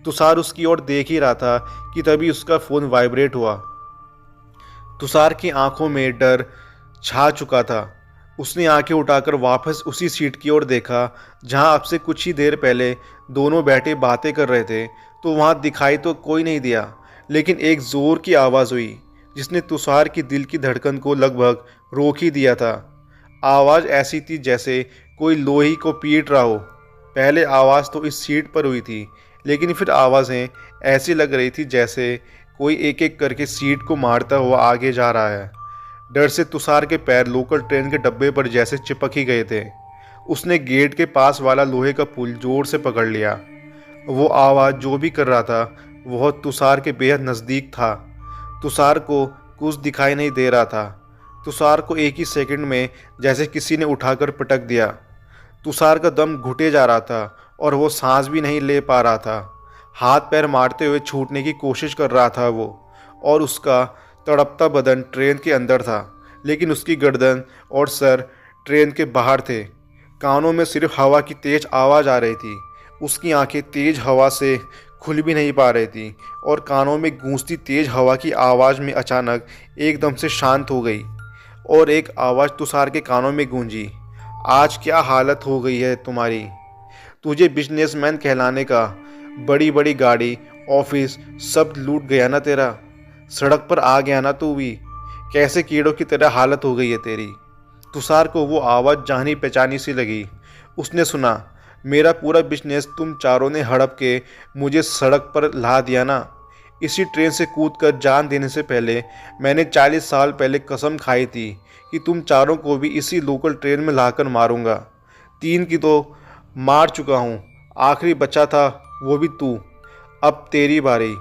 तुषार उसकी ओर देख ही रहा था कि तभी उसका फ़ोन वाइब्रेट हुआ। तुषार की आंखों में डर छा चुका था। उसने आंखें उठाकर वापस उसी सीट की ओर देखा जहां अब से कुछ ही देर पहले दोनों बैठे बातें कर रहे थे। तो वहां दिखाई तो कोई नहीं दिया, लेकिन एक ज़ोर की आवाज़ हुई जिसने तुषार की दिल की धड़कन को लगभग रोक ही दिया था। आवाज़ ऐसी थी जैसे कोई लोही को पीट रहा हो। पहले आवाज़ तो इस सीट पर हुई थी, लेकिन फिर आवाज़ें ऐसी लग रही थी जैसे कोई एक एक करके सीट को मारता हुआ आगे जा रहा है। डर से तुषार के पैर लोकल ट्रेन के डब्बे पर जैसे चिपक ही गए थे। उसने गेट के पास वाला लोहे का पुल जोर से पकड़ लिया। वो आवाज़ जो भी कर रहा था वह तुषार के बेहद नज़दीक था। तुषार को कुछ दिखाई नहीं दे रहा था। तुषार को एक ही सेकंड में जैसे किसी ने उठाकर पटक दिया। तुषार का दम घुटे जा रहा था और वो सांस भी नहीं ले पा रहा था। हाथ पैर मारते हुए छूटने की कोशिश कर रहा था वो, और उसका तड़पता बदन ट्रेन के अंदर था, लेकिन उसकी गर्दन और सर ट्रेन के बाहर थे। कानों में सिर्फ हवा की तेज आवाज़ आ रही थी। उसकी आंखें तेज हवा से खुल भी नहीं पा रही थी और कानों में गूंजती तेज हवा की आवाज़ में अचानक एकदम से शांत हो गई। और एक आवाज़ तुषार के कानों में गूंजी, आज क्या हालत हो गई है तुम्हारी। तुझे बिजनेसमैन कहलाने का, बड़ी बड़ी गाड़ी, ऑफिस सब लूट गया ना तेरा। सड़क पर आ गया ना तू भी। कैसे कीड़ों की तरह हालत हो गई है तेरी। तुषार को वो आवाज़ जानी पहचानी सी लगी। उसने सुना, मेरा पूरा बिजनेस तुम चारों ने हड़प के मुझे सड़क पर ला दिया ना। इसी ट्रेन से कूदकर जान देने से पहले मैंने 40 साल पहले कसम खाई थी कि तुम चारों को भी इसी लोकल ट्रेन में लाकर मारूंगा। 3 की तो मार चुका हूँ, आखिरी बचा था वो भी तू। अब तेरी बारी।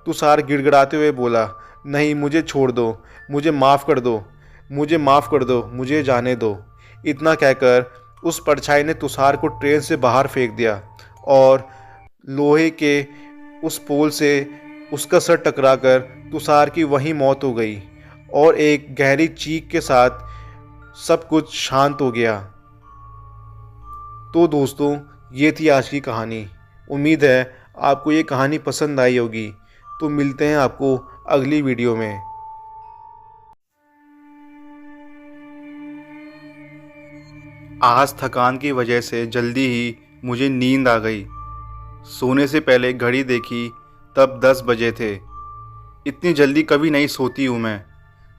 तुषार गिड़गिड़ाते हुए बोला, नहीं मुझे छोड़ दो, मुझे माफ़ कर दो, मुझे माफ़ कर दो, मुझे जाने दो। इतना कहकर उस परछाई ने तुषार को ट्रेन से बाहर फेंक दिया और लोहे के उस पोल से उसका सर टकराकर तुषार की वहीं मौत हो गई। और एक गहरी चीख के साथ सब कुछ शांत हो गया। तो दोस्तों, ये थी आज की कहानी। उम्मीद है आपको ये कहानी पसंद आई होगी। तो मिलते हैं आपको अगली वीडियो में। आज थकान की वजह से जल्दी ही मुझे नींद आ गई। सोने से पहले घड़ी देखी तब 10 बजे थे। इतनी जल्दी कभी नहीं सोती हूँ मैं,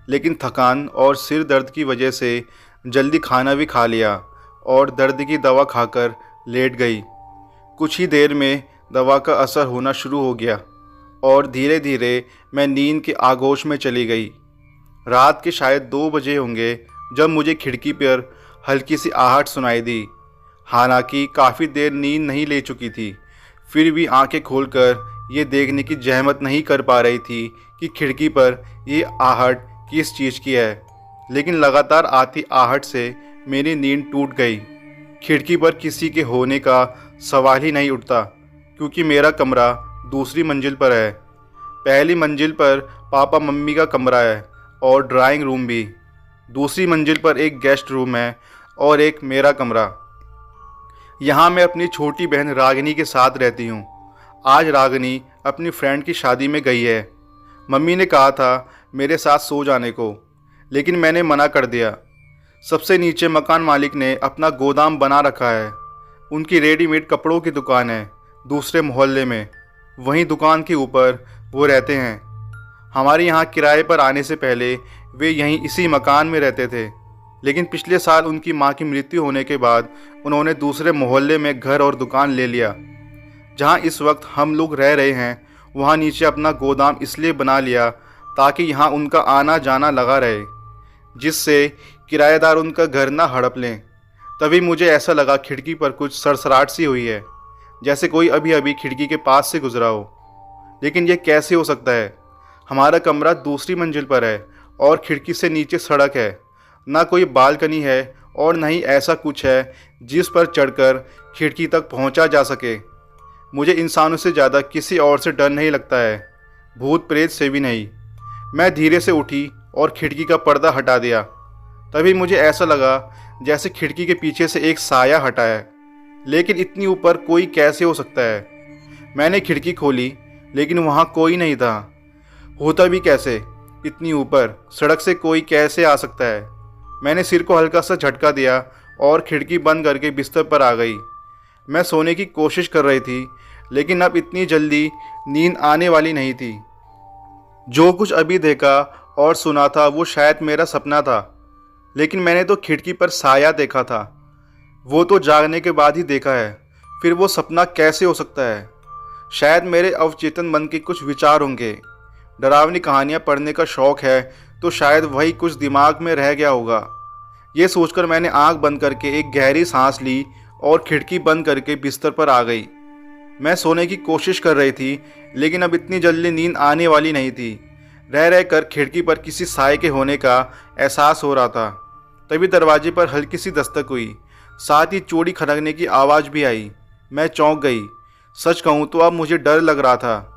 लेकिन थकान और सिर दर्द की वजह से जल्दी खाना भी खा लिया और दर्द की दवा खाकर लेट गई। कुछ ही देर में दवा का असर होना शुरू हो गया और धीरे धीरे मैं नींद के आगोश में चली गई। रात के शायद 2 बजे होंगे जब मुझे खिड़की पर हल्की सी आहट सुनाई दी। हालांकि काफ़ी देर नींद नहीं ले चुकी थी, फिर भी आंखें खोलकर ये देखने की जहमत नहीं कर पा रही थी कि खिड़की पर ये आहट किस चीज़ की है। लेकिन लगातार आती आहट से मेरी नींद टूट गई। खिड़की पर किसी के होने का सवाल ही नहीं उठता, क्योंकि मेरा कमरा दूसरी मंजिल पर है। पहली मंजिल पर पापा मम्मी का कमरा है और ड्राइंग रूम भी। दूसरी मंजिल पर एक गेस्ट रूम है और एक मेरा कमरा। यहाँ मैं अपनी छोटी बहन रागिनी के साथ रहती हूँ। आज रागिनी अपनी फ्रेंड की शादी में गई है। मम्मी ने कहा था मेरे साथ सो जाने को, लेकिन मैंने मना कर दिया। सबसे नीचे मकान मालिक ने अपना गोदाम बना रखा है। उनकी रेडीमेड कपड़ों की दुकान है दूसरे मोहल्ले में। वहीं दुकान के ऊपर वो रहते हैं। हमारे यहाँ किराए पर आने से पहले वे यहीं इसी मकान में रहते थे, लेकिन पिछले साल उनकी माँ की मृत्यु होने के बाद उन्होंने दूसरे मोहल्ले में घर और दुकान ले लिया। जहाँ इस वक्त हम लोग रह रहे हैं वहाँ नीचे अपना गोदाम इसलिए बना लिया ताकि यहाँ उनका आना जाना लगा रहे, जिससे किराएदार उनका घर ना हड़प लें। तभी मुझे ऐसा लगा खिड़की पर कुछ सरसराहट सी हुई है, जैसे कोई अभी अभी खिड़की के पास से गुजरा हो। लेकिन यह कैसे हो सकता है? हमारा कमरा दूसरी मंजिल पर है और खिड़की से नीचे सड़क है। ना कोई बालकनी है और न ही ऐसा कुछ है जिस पर चढ़कर खिड़की तक पहुंचा जा सके। मुझे इंसानों से ज़्यादा किसी और से डर नहीं लगता है, भूत प्रेत से भी नहीं। मैं धीरे से उठी और खिड़की का पर्दा हटा दिया। तभी मुझे ऐसा लगा जैसे खिड़की के पीछे से एक साया हटा है, लेकिन इतनी ऊपर कोई कैसे हो सकता है। मैंने खिड़की खोली, लेकिन वहाँ कोई नहीं था। होता भी कैसे, इतनी ऊपर सड़क से कोई कैसे आ सकता है। मैंने सिर को हल्का सा झटका दिया और खिड़की बंद करके बिस्तर पर आ गई। मैं सोने की कोशिश कर रही थी, लेकिन अब इतनी जल्दी नींद आने वाली नहीं थी। जो कुछ अभी देखा और सुना था वो शायद मेरा सपना था, लेकिन मैंने तो खिड़की पर साया देखा था। वो तो जागने के बाद ही देखा है, फिर वो सपना कैसे हो सकता है। शायद मेरे अवचेतन मन के कुछ विचार होंगे। डरावनी कहानियाँ पढ़ने का शौक़ है तो शायद वही कुछ दिमाग में रह गया होगा। ये सोचकर मैंने आंख बंद करके एक गहरी सांस ली और खिड़की बंद करके बिस्तर पर आ गई। मैं सोने की कोशिश कर रही थी, लेकिन अब इतनी जल्दी नींद आने वाली नहीं थी। रह रह कर खिड़की पर किसी साए के होने का एहसास हो रहा था। तभी दरवाजे पर हल्की सी दस्तक हुई, साथ ही चोरी खनकने की आवाज़ भी आई। मैं चौंक गई। सच कहूँ तो अब मुझे डर लग रहा था।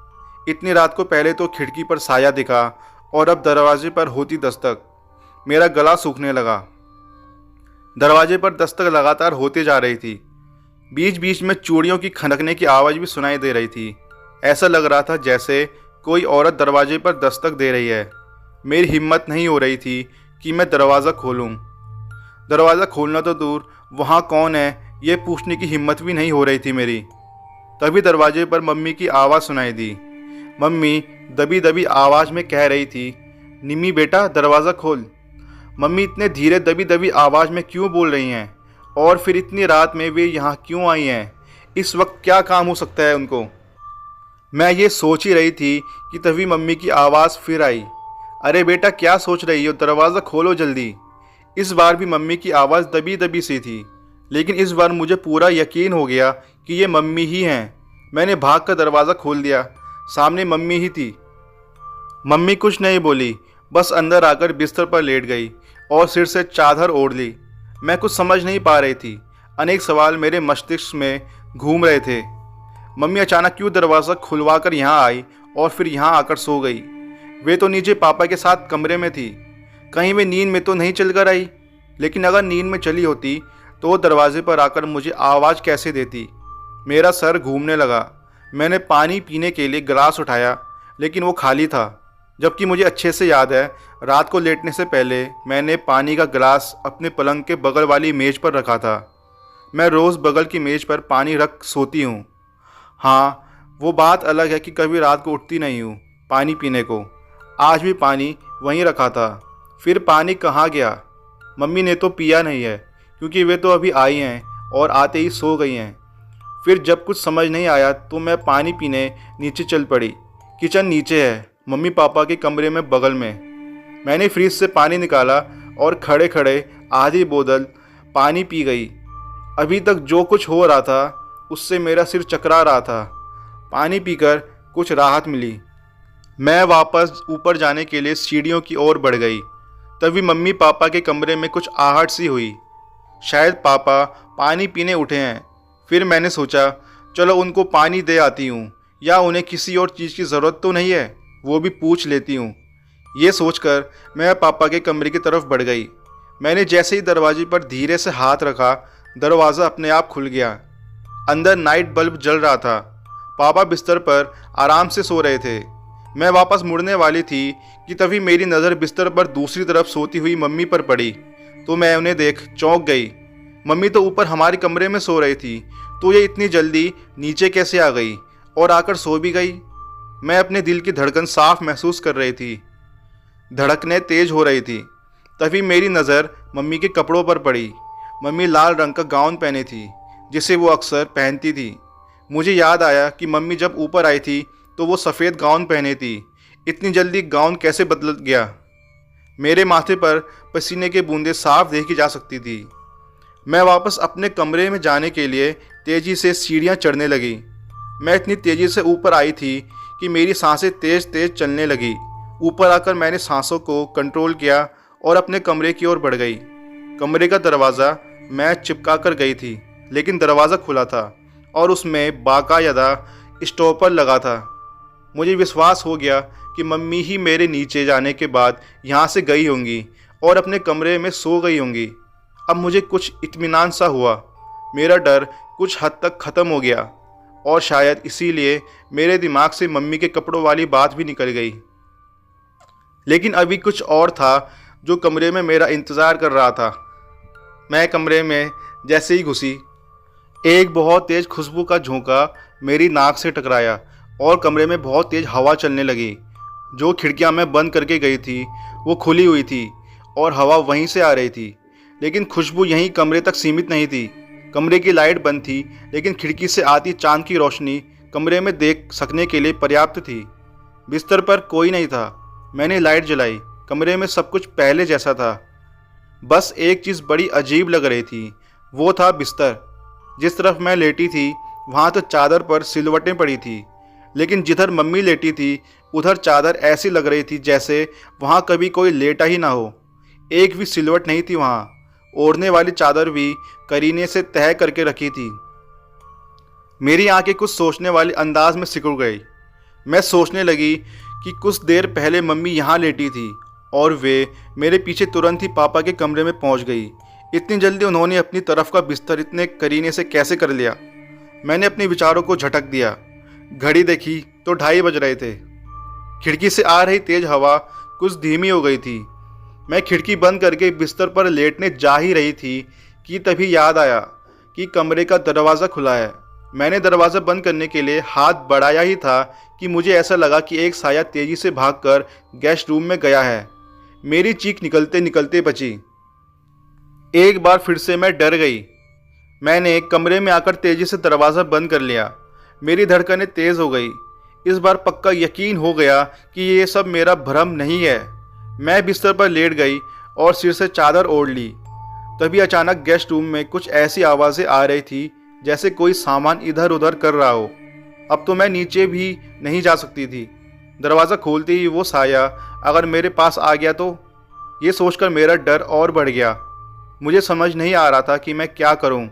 इतनी रात को पहले तो खिड़की पर साया दिखा और अब दरवाजे पर होती दस्तक। मेरा गला सूखने लगा। दरवाजे पर दस्तक लगातार होते जा रही थी। बीच बीच में चूड़ियों की खनकने की आवाज़ भी सुनाई दे रही थी। ऐसा लग रहा था जैसे कोई औरत दरवाजे पर दस्तक दे रही है। मेरी हिम्मत नहीं हो रही थी कि मैं दरवाज़ा खोलूं। दरवाज़ा खोलना तो दूर, वहाँ कौन है ये पूछने की हिम्मत भी नहीं हो रही थी मेरी। तभी दरवाजे पर मम्मी की आवाज़ सुनाई दी। मम्मी दबी दबी आवाज़ में कह रही थी, निमी बेटा दरवाज़ा खोल। मम्मी इतने धीरे दबी दबी आवाज़ में क्यों बोल रही हैं, और फिर इतनी रात में वे यहाँ क्यों आई हैं? इस वक्त क्या काम हो सकता है उनको? मैं ये सोच ही रही थी कि तभी मम्मी की आवाज़ फिर आई, अरे बेटा क्या सोच रही हो, दरवाज़ा खोलो जल्दी। इस बार भी मम्मी की आवाज़ दबी दबी सी थी, लेकिन इस बार मुझे पूरा यकीन हो गया कि ये मम्मी ही हैं। मैंने भाग कर दरवाज़ा खोल दिया। सामने मम्मी ही थी। मम्मी कुछ नहीं बोली, बस अंदर आकर बिस्तर पर लेट गई और सिर से चादर ओढ़ ली। मैं कुछ समझ नहीं पा रही थी। अनेक सवाल मेरे मस्तिष्क में घूम रहे थे। मम्मी अचानक क्यों दरवाज़ा खुलवा कर यहाँ आई और फिर यहाँ आकर सो गई? वे तो नीचे पापा के साथ कमरे में थी। कहीं वे नींद में तो नहीं चल कर आई? लेकिन अगर नींद में चली होती तो दरवाजे पर आकर मुझे आवाज़ कैसे देती? मेरा सर घूमने लगा। मैंने पानी पीने के लिए गिलास उठाया, लेकिन वो खाली था। जबकि मुझे अच्छे से याद है, रात को लेटने से पहले मैंने पानी का गिलास अपने पलंग के बगल वाली मेज़ पर रखा था। मैं रोज़ बगल की मेज़ पर पानी रख सोती हूँ। हाँ, वो बात अलग है कि कभी रात को उठती नहीं हूँ पानी पीने को। आज भी पानी वहीं रखा था। फिर पानी कहाँ गया? मम्मी ने तो पिया नहीं है, क्योंकि वे तो अभी आई हैं और आते ही सो गई हैं। फिर जब कुछ समझ नहीं आया तो मैं पानी पीने नीचे चल पड़ी। किचन नीचे है, मम्मी पापा के कमरे में बगल में। मैंने फ्रिज से पानी निकाला और खड़े खड़े आधी बोतल पानी पी गई। अभी तक जो कुछ हो रहा था उससे मेरा सिर चकरा रहा था। पानी पीकर कुछ राहत मिली। मैं वापस ऊपर जाने के लिए सीढ़ियों की ओर बढ़ गई। तभी मम्मी पापा के कमरे में कुछ आहट सी हुई। शायद पापा पानी पीने उठे हैं। फिर मैंने सोचा चलो उनको पानी दे आती हूँ, या उन्हें किसी और चीज़ की ज़रूरत तो नहीं है, वो भी पूछ लेती हूँ। ये सोचकर मैं पापा के कमरे की तरफ बढ़ गई। मैंने जैसे ही दरवाजे पर धीरे से हाथ रखा, दरवाज़ा अपने आप खुल गया। अंदर नाइट बल्ब जल रहा था। पापा बिस्तर पर आराम से सो रहे थे। मैं वापस मुड़ने वाली थी कि तभी मेरी नज़र बिस्तर पर दूसरी तरफ सोती हुई मम्मी पर पड़ी, तो मैं उन्हें देख चौंक गई। मम्मी तो ऊपर हमारे कमरे में सो रही थी, तो ये इतनी जल्दी नीचे कैसे आ गई और आकर सो भी गई? मैं अपने दिल की धड़कन साफ महसूस कर रही थी। धड़कनें तेज हो रही थी। तभी मेरी नज़र मम्मी के कपड़ों पर पड़ी। मम्मी लाल रंग का गाउन पहनी थी, जिसे वो अक्सर पहनती थी। मुझे याद आया कि मम्मी जब ऊपर आई थी तो वो सफ़ेद गाउन पहने थी। इतनी जल्दी गाउन कैसे बदल गया? मेरे माथे पर पसीने के बूंदें साफ देखी जा सकती थी। मैं वापस अपने कमरे में जाने के लिए तेज़ी से सीढ़ियाँ चढ़ने लगी। मैं इतनी तेज़ी से ऊपर आई थी कि मेरी सांसें तेज़ तेज़ चलने लगी। ऊपर आकर मैंने सांसों को कंट्रोल किया और अपने कमरे की ओर बढ़ गई। कमरे का दरवाज़ा मैं चिपका कर गई थी, लेकिन दरवाज़ा खुला था और उसमें बाकायदा स्टॉपर लगा था। मुझे विश्वास हो गया कि मम्मी ही मेरे नीचे जाने के बाद यहाँ से गई होंगी और अपने कमरे में सो गई होंगी। अब मुझे कुछ इत्मीनान सा हुआ। मेरा डर कुछ हद तक ख़त्म हो गया और शायद इसीलिए मेरे दिमाग से मम्मी के कपड़ों वाली बात भी निकल गई। लेकिन अभी कुछ और था जो कमरे में मेरा इंतज़ार कर रहा था। मैं कमरे में जैसे ही घुसी, एक बहुत तेज़ खुशबू का झोंका मेरी नाक से टकराया और कमरे में बहुत तेज़ हवा चलने लगी। जो खिड़कियां मैं बंद करके गई थी वो खुली हुई थी और हवा वहीं से आ रही थी, लेकिन खुशबू यहीं कमरे तक सीमित नहीं थी। कमरे की लाइट बंद थी, लेकिन खिड़की से आती चांद की रोशनी कमरे में देख सकने के लिए पर्याप्त थी। बिस्तर पर कोई नहीं था। मैंने लाइट जलाई। कमरे में सब कुछ पहले जैसा था। बस एक चीज़ बड़ी अजीब लग रही थी, वो था बिस्तर। जिस तरफ मैं लेटी थी वहाँ तो चादर पर सिलवटें पड़ी थी, लेकिन जिधर मम्मी लेटी थी उधर चादर ऐसी लग रही थी जैसे वहाँ कभी कोई लेटा ही ना हो। एक भी सिलवट नहीं थी वहाँ। ओढ़ने वाली चादर भी करीने से तह करके रखी थी। मेरी आंखें कुछ सोचने वाले अंदाज में सिकुड़ गई। मैं सोचने लगी कि कुछ देर पहले मम्मी यहाँ लेटी थी और वे मेरे पीछे तुरंत ही पापा के कमरे में पहुँच गई। इतनी जल्दी उन्होंने अपनी तरफ का बिस्तर इतने करीने से कैसे कर लिया? मैंने अपने विचारों को झटक दिया। घड़ी देखी तो 2:30 बज रहे थे। खिड़की से आ रही तेज हवा कुछ धीमी हो गई थी। मैं खिड़की बंद करके बिस्तर पर लेटने जा ही रही थी कि तभी याद आया कि कमरे का दरवाज़ा खुला है। मैंने दरवाज़ा बंद करने के लिए हाथ बढ़ाया ही था कि मुझे ऐसा लगा कि एक साया तेजी से भागकर गेस्ट रूम में गया है। मेरी चीख निकलते निकलते बची। एक बार फिर से मैं डर गई। मैंने कमरे में आकर तेजी से दरवाज़ा बंद कर लिया। मेरी धड़कनें तेज़ हो गई। इस बार पक्का यकीन हो गया कि ये सब मेरा भ्रम नहीं है। मैं बिस्तर पर लेट गई और सिर से चादर ओढ़ ली। तभी अचानक गेस्ट रूम में कुछ ऐसी आवाज़ें आ रही थी जैसे कोई सामान इधर उधर कर रहा हो। अब तो मैं नीचे भी नहीं जा सकती थी। दरवाज़ा खोलते ही वो साया अगर मेरे पास आ गया तो? ये सोचकर मेरा डर और बढ़ गया। मुझे समझ नहीं आ रहा था कि मैं क्या करूं।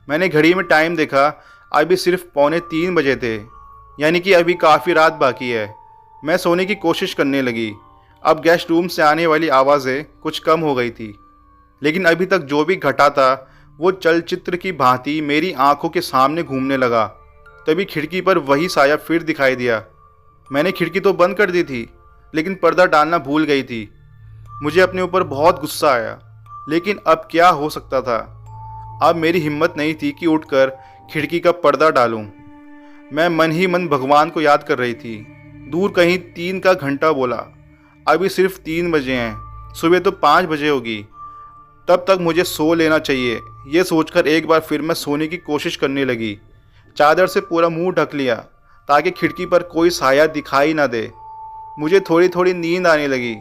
मैंने घड़ी में टाइम देखा, अभी सिर्फ 2:45 बजे थे, यानी कि अभी काफ़ी रात बाकी है। मैं सोने की कोशिश करने लगी। अब गेस्ट रूम से आने वाली आवाज़ें कुछ कम हो गई थी, लेकिन अभी तक जो भी घटा था वो चलचित्र की भांति मेरी आंखों के सामने घूमने लगा। तभी खिड़की पर वही साया फिर दिखाई दिया। मैंने खिड़की तो बंद कर दी थी, लेकिन पर्दा डालना भूल गई थी। मुझे अपने ऊपर बहुत गुस्सा आया, लेकिन अब क्या हो सकता था? अब मेरी हिम्मत नहीं थी कि उठकर खिड़की का पर्दा डालूं। मैं मन ही मन भगवान को याद कर रही थी। दूर कहीं 3 का घंटा बोला। अभी सिर्फ 3 बजे हैं, सुबह तो 5 बजे होगी। तब तक मुझे सो लेना चाहिए। ये सोचकर एक बार फिर मैं सोने की कोशिश करने लगी। चादर से पूरा मुंह ढक लिया ताकि खिड़की पर कोई साया दिखाई ना दे। मुझे थोड़ी थोड़ी नींद आने लगी।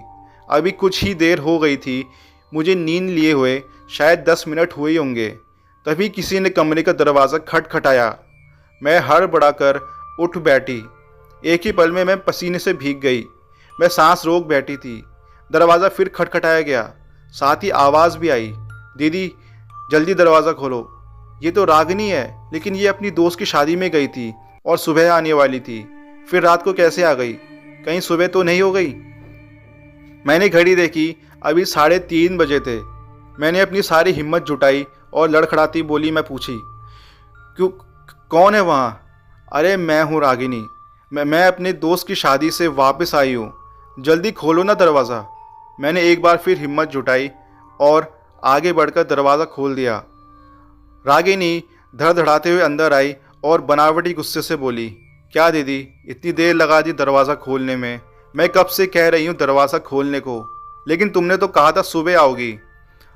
अभी कुछ ही देर हो गई थी मुझे नींद लिए हुए, शायद 10 मिनट हुए होंगे। तभी किसी ने कमरे का दरवाज़ा खटखटाया। मैं हड़बड़ाकर उठ बैठी। एक ही पल में मैं पसीने से भीग गई। मैं सांस रोक बैठी थी। दरवाज़ा फिर खटखटाया गया, साथ ही आवाज़ भी आई, दीदी जल्दी दरवाज़ा खोलो। ये तो रागिनी है, लेकिन ये अपनी दोस्त की शादी में गई थी और सुबह आने वाली थी। फिर रात को कैसे आ गई? कहीं सुबह तो नहीं हो गई? मैंने घड़ी देखी, अभी 3:30 बजे थे। मैंने अपनी सारी हिम्मत जुटाई और लड़खड़ाती बोली मैं पूछी, क्यों, कौन है वहाँ? अरे मैं हूँ रागिनी। मैं अपने दोस्त की शादी से वापस आई हूँ। जल्दी खोलो ना दरवाज़ा। मैंने एक बार फिर हिम्मत जुटाई और आगे बढ़कर दरवाज़ा खोल दिया। रागिनी धड़धड़ाते हुए अंदर आई और बनावटी गुस्से से बोली, क्या दीदी इतनी देर लगा दी दरवाज़ा खोलने में? मैं कब से कह रही हूँ दरवाज़ा खोलने को, लेकिन तुमने तो कहा था सुबह आओगी।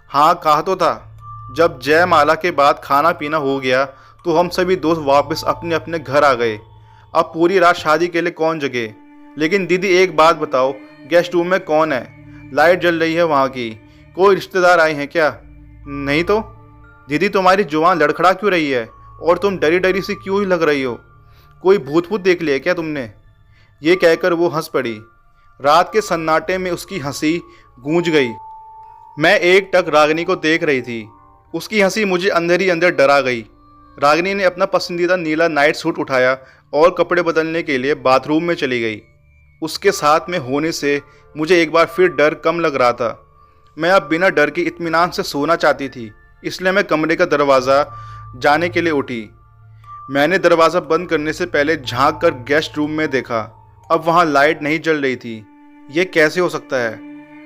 हाँ कहा तो था। जब जयमाला के बाद खाना पीना हो गया तो हम सभी दोस्त वापस अपने अपने घर आ गए। अब पूरी रात शादी के लिए कौन जगे? लेकिन दीदी एक बात बताओ, गेस्ट रूम में कौन है? लाइट जल रही है वहाँ की। कोई रिश्तेदार आए हैं क्या? नहीं तो। दीदी तुम्हारी जुबान लड़खड़ा क्यों रही है और तुम डरी डरी सी क्यों ही लग रही हो? कोई भूत भूत देख लिया क्या तुमने? ये कहकर वो हंस पड़ी। रात के सन्नाटे में उसकी हंसी गूंज गई। मैं एक टक रागिनी को देख रही थी। उसकी हंसी मुझे अंदर ही अंदर डरा गई। रागिनी ने अपना पसंदीदा नीला नाइट सूट उठाया और कपड़े बदलने के लिए बाथरूम में चली गई। उसके साथ में होने से मुझे एक बार फिर डर कम लग रहा था। मैं अब बिना डर के इत्मीनान से सोना चाहती थी, इसलिए मैं कमरे का दरवाज़ा जाने के लिए उठी। मैंने दरवाज़ा बंद करने से पहले झांक कर गेस्ट रूम में देखा। अब वहाँ लाइट नहीं जल रही थी। ये कैसे हो सकता है?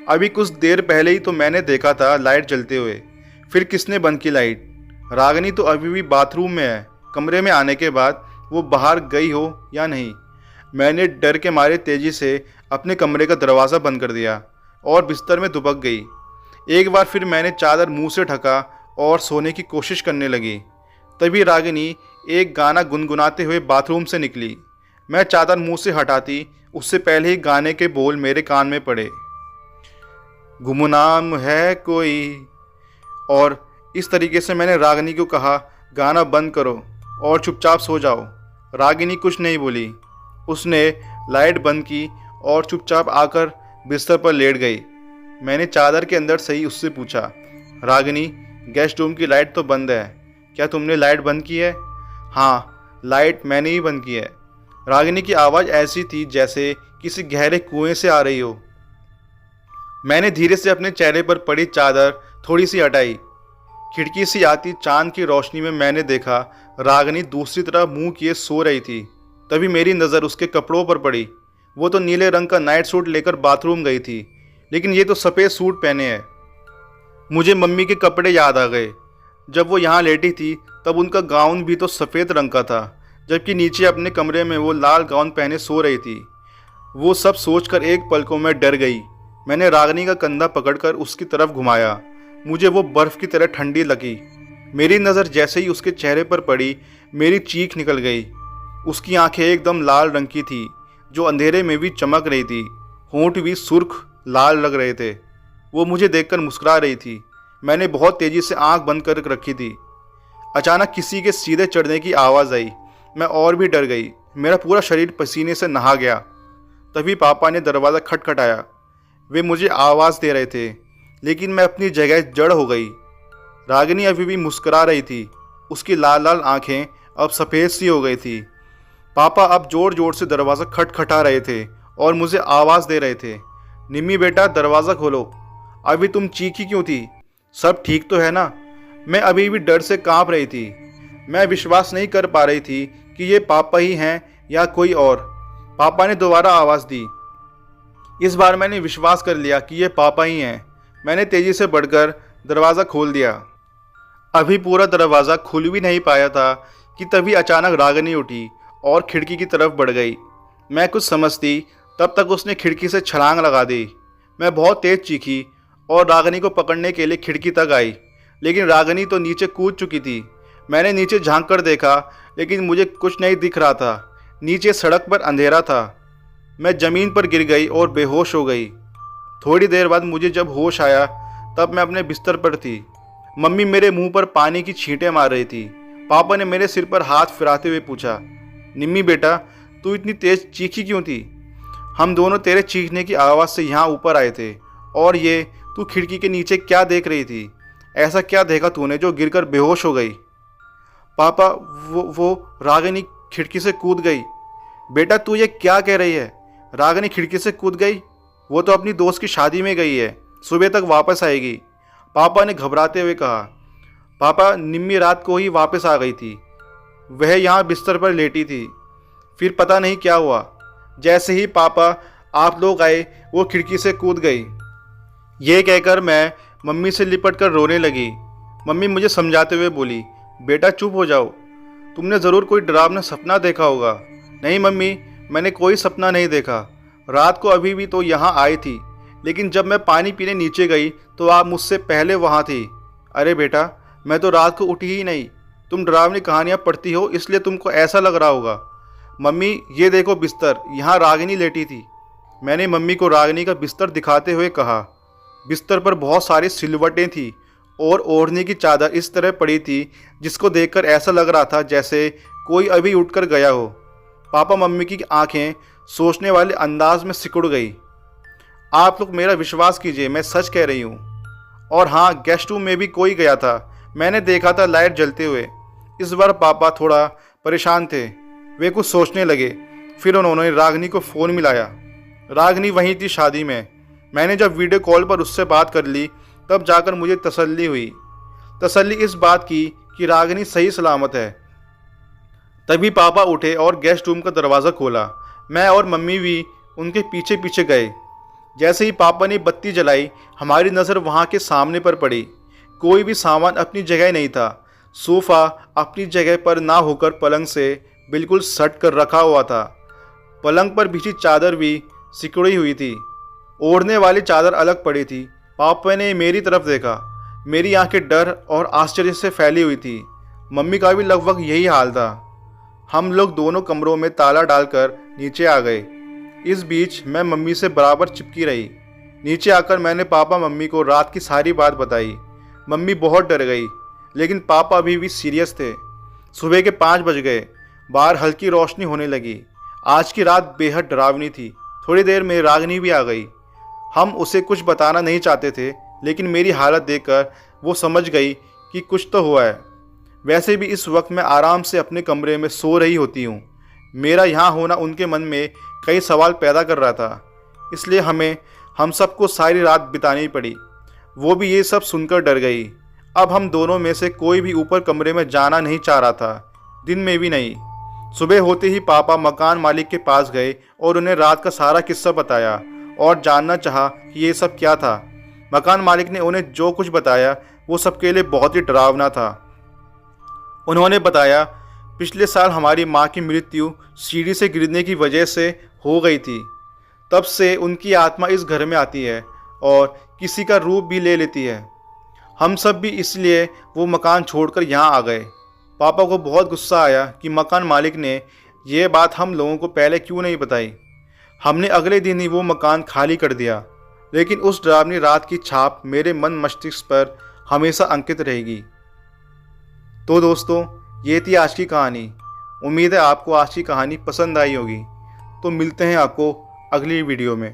अभी कुछ देर पहले ही तो मैंने देखा था लाइट जलते हुए। फिर किसने बंद की लाइट? रागिनी तो अभी भी बाथरूम में है। कमरे में आने के बाद वो बाहर गई हो या नहीं? मैंने डर के मारे तेजी से अपने कमरे का दरवाज़ा बंद कर दिया और बिस्तर में दुबक गई। एक बार फिर मैंने चादर मुंह से ढका और सोने की कोशिश करने लगी। तभी रागिनी एक गाना गुनगुनाते हुए बाथरूम से निकली। मैं चादर मुंह से हटाती उससे पहले ही गाने के बोल मेरे कान में पड़े। गुमनाम है कोई। और इस तरीके से मैंने रागिनी को कहा, गाना बंद करो और चुपचाप सो जाओ। रागिनी कुछ नहीं बोली। उसने लाइट बंद की और चुपचाप आकर बिस्तर पर लेट गई। मैंने चादर के अंदर से ही उससे पूछा, रागिनी, गेस्ट रूम की लाइट तो बंद है, क्या तुमने लाइट बंद की है? हाँ, लाइट मैंने ही बंद की है। रागिनी की आवाज़ ऐसी थी जैसे किसी गहरे कुएं से आ रही हो। मैंने धीरे से अपने चेहरे पर पड़ी चादर थोड़ी सी हटाई। खिड़की से आती चांद की रोशनी में मैंने देखा रागिनी दूसरी तरफ मुंह किए सो रही थी। तभी मेरी नज़र उसके कपड़ों पर पड़ी। वो तो नीले रंग का नाइट सूट लेकर बाथरूम गई थी, लेकिन ये तो सफ़ेद सूट पहने है। मुझे मम्मी के कपड़े याद आ गए। जब वो यहाँ लेटी थी तब उनका गाउन भी तो सफ़ेद रंग का था, जबकि नीचे अपने कमरे में वो लाल गाउन पहने सो रही थी। वो सब सोचकर एक पल को मैं डर गई। मैंने रागिनी का कंधा पकड़कर उसकी तरफ घुमाया। मुझे वो बर्फ़ की तरह ठंडी लगी। मेरी नज़र जैसे ही उसके चेहरे पर पड़ी, मेरी चीख निकल गई। उसकी आंखें एकदम लाल रंग की थी, जो अंधेरे में भी चमक रही थी। होंठ भी सुर्ख लाल लग रहे थे। वो मुझे देखकर मुस्कुरा रही थी। मैंने बहुत तेज़ी से आंख बंद कर रखी थी। अचानक किसी के सीधे चढ़ने की आवाज़ आई। मैं और भी डर गई। मेरा पूरा शरीर पसीने से नहा गया। तभी पापा ने दरवाज़ा खटखटाया। वे मुझे आवाज़ दे रहे थे, लेकिन मैं अपनी जगह जड़ हो गई। रागिनी अभी भी मुस्कुरा रही थी। उसकी लाल लाल आंखें अब सफ़ेद सी हो गई थी। पापा अब ज़ोर ज़ोर से दरवाज़ा खटखटा रहे थे और मुझे आवाज़ दे रहे थे, निम्मी बेटा, दरवाज़ा खोलो। अभी तुम चीखी क्यों थी? सब ठीक तो है ना? मैं अभी भी डर से कांप रही थी। मैं विश्वास नहीं कर पा रही थी कि ये पापा ही हैं या कोई और। पापा ने दोबारा आवाज़ दी। इस बार मैंने विश्वास कर लिया कि ये पापा ही हैं। मैंने तेज़ी से बढ़कर दरवाज़ा खोल दिया। अभी पूरा दरवाज़ा खुल भी नहीं पाया था कि तभी अचानक रागिनी उठी और खिड़की की तरफ बढ़ गई। मैं कुछ समझती तब तक उसने खिड़की से छलांग लगा दी। मैं बहुत तेज़ चीखी और रागिनी को पकड़ने के लिए खिड़की तक आई, लेकिन रागिनी तो नीचे कूद चुकी थी। मैंने नीचे झांक कर देखा, लेकिन मुझे कुछ नहीं दिख रहा था। नीचे सड़क पर अंधेरा था। मैं ज़मीन पर गिर गई और बेहोश हो गई। थोड़ी देर बाद मुझे जब होश आया तब मैं अपने बिस्तर पर थी। मम्मी मेरे मुंह पर पानी की छींटें मार रही थी। पापा ने मेरे सिर पर हाथ फिराते हुए पूछा, निम्मी बेटा, तू इतनी तेज़ चीखी क्यों थी? हम दोनों तेरे चीखने की आवाज़ से यहाँ ऊपर आए थे। और ये तू खिड़की के नीचे क्या देख रही थी? ऐसा क्या देखा तूने जो गिरकर बेहोश हो गई? पापा, वो रागिनी खिड़की से कूद गई। बेटा, तू ये क्या कह रही है? रागिनी खिड़की से कूद गई? वो तो अपनी दोस्त की शादी में गई है, सुबह तक वापस आएगी। पापा ने घबराते हुए कहा। पापा, निम्मी रात को ही वापस आ गई थी। वह यहाँ बिस्तर पर लेटी थी। फिर पता नहीं क्या हुआ। जैसे ही पापा आप लोग आए, वो खिड़की से कूद गई। ये कहकर मैं मम्मी से लिपट कर रोने लगी। मम्मी मुझे समझाते हुए बोली, बेटा चुप हो जाओ, तुमने ज़रूर कोई डरावना सपना देखा होगा। नहीं मम्मी, मैंने कोई सपना नहीं देखा। रात को अभी भी तो यहाँ आई थी, लेकिन जब मैं पानी पीने नीचे गई तो आप मुझसे पहले वहाँ थी। अरे बेटा, मैं तो रात को उठी ही नहीं। तुम डरावनी कहानियाँ पढ़ती हो, इसलिए तुमको ऐसा लग रहा होगा। मम्मी ये देखो बिस्तर, यहाँ रागिनी लेटी थी। मैंने मम्मी को रागिनी का बिस्तर दिखाते हुए कहा। बिस्तर पर बहुत सारी सिलवटें थी और ओढ़ने की चादर इस तरह पड़ी थी जिसको देखकर ऐसा लग रहा था जैसे कोई अभी उठकर गया हो। पापा मम्मी की आंखें सोचने वाले अंदाज में सिकुड़ गई। आप लोग मेरा विश्वास कीजिए, मैं सच कह रही हूँ। और हाँ, गेस्ट रूम में भी कोई गया था। मैंने देखा था लाइट जलते हुए। इस बार पापा थोड़ा परेशान थे। वे कुछ सोचने लगे। फिर उन्होंने रागिनी को फ़ोन मिलाया। रागिनी वहीं थी शादी में। मैंने जब वीडियो कॉल पर उससे बात कर ली तब जाकर मुझे तसल्ली हुई। तसल्ली इस बात की कि रागिनी सही सलामत है। तभी पापा उठे और गेस्ट रूम का दरवाज़ा खोला। मैं और मम्मी भी उनके पीछे पीछे गए। जैसे ही पापा ने बत्ती जलाई, हमारी नज़र वहाँ के सामने पर पड़ी। कोई भी सामान अपनी जगह नहीं था। सोफ़ा अपनी जगह पर ना होकर पलंग से बिल्कुल सट कर रखा हुआ था। पलंग पर बिछी चादर भी सिकुड़ी हुई थी। ओढ़ने वाली चादर अलग पड़ी थी। पापा ने मेरी तरफ देखा। मेरी आंखें डर और आश्चर्य से फैली हुई थी। मम्मी का भी लगभग यही हाल था। हम लोग दोनों कमरों में ताला डालकर नीचे आ गए। इस बीच मैं मम्मी से बराबर चिपकी रही। नीचे आकर मैंने पापा मम्मी को रात की सारी बात बताई। मम्मी बहुत डर गई, लेकिन पापा अभी भी सीरियस थे। सुबह के 5 बज गए। बाहर हल्की रोशनी होने लगी। आज की रात बेहद डरावनी थी। थोड़ी देर में रागिनी भी आ गई। हम उसे कुछ बताना नहीं चाहते थे, लेकिन मेरी हालत देखकर वो समझ गई कि कुछ तो हुआ है। वैसे भी इस वक्त मैं आराम से अपने कमरे में सो रही होती हूँ। मेरा यहाँ होना उनके मन में कई सवाल पैदा कर रहा था, इसलिए हम सबको सारी रात बितानी पड़ी। वो भी ये सब सुनकर डर गई। अब हम दोनों में से कोई भी ऊपर कमरे में जाना नहीं चाह रहा था, दिन में भी नहीं। सुबह होते ही पापा मकान मालिक के पास गए और उन्हें रात का सारा किस्सा बताया और जानना चाहा कि ये सब क्या था। मकान मालिक ने उन्हें जो कुछ बताया वो सबके लिए बहुत ही डरावना था। उन्होंने बताया, पिछले साल हमारी माँ की मृत्यु सीढ़ी से गिरने की वजह से हो गई थी। तब से उनकी आत्मा इस घर में आती है और किसी का रूप भी ले लेती है। हम सब भी इसलिए वो मकान छोड़कर यहाँ आ गए। पापा को बहुत गुस्सा आया कि मकान मालिक ने ये बात हम लोगों को पहले क्यों नहीं बताई। हमने अगले दिन ही वो मकान खाली कर दिया, लेकिन उस डरावनी रात की छाप मेरे मन मस्तिष्क पर हमेशा अंकित रहेगी। तो दोस्तों, ये थी आज की कहानी। उम्मीद है आपको आज की कहानी पसंद आई होगी। तो मिलते हैं आपको अगली वीडियो में।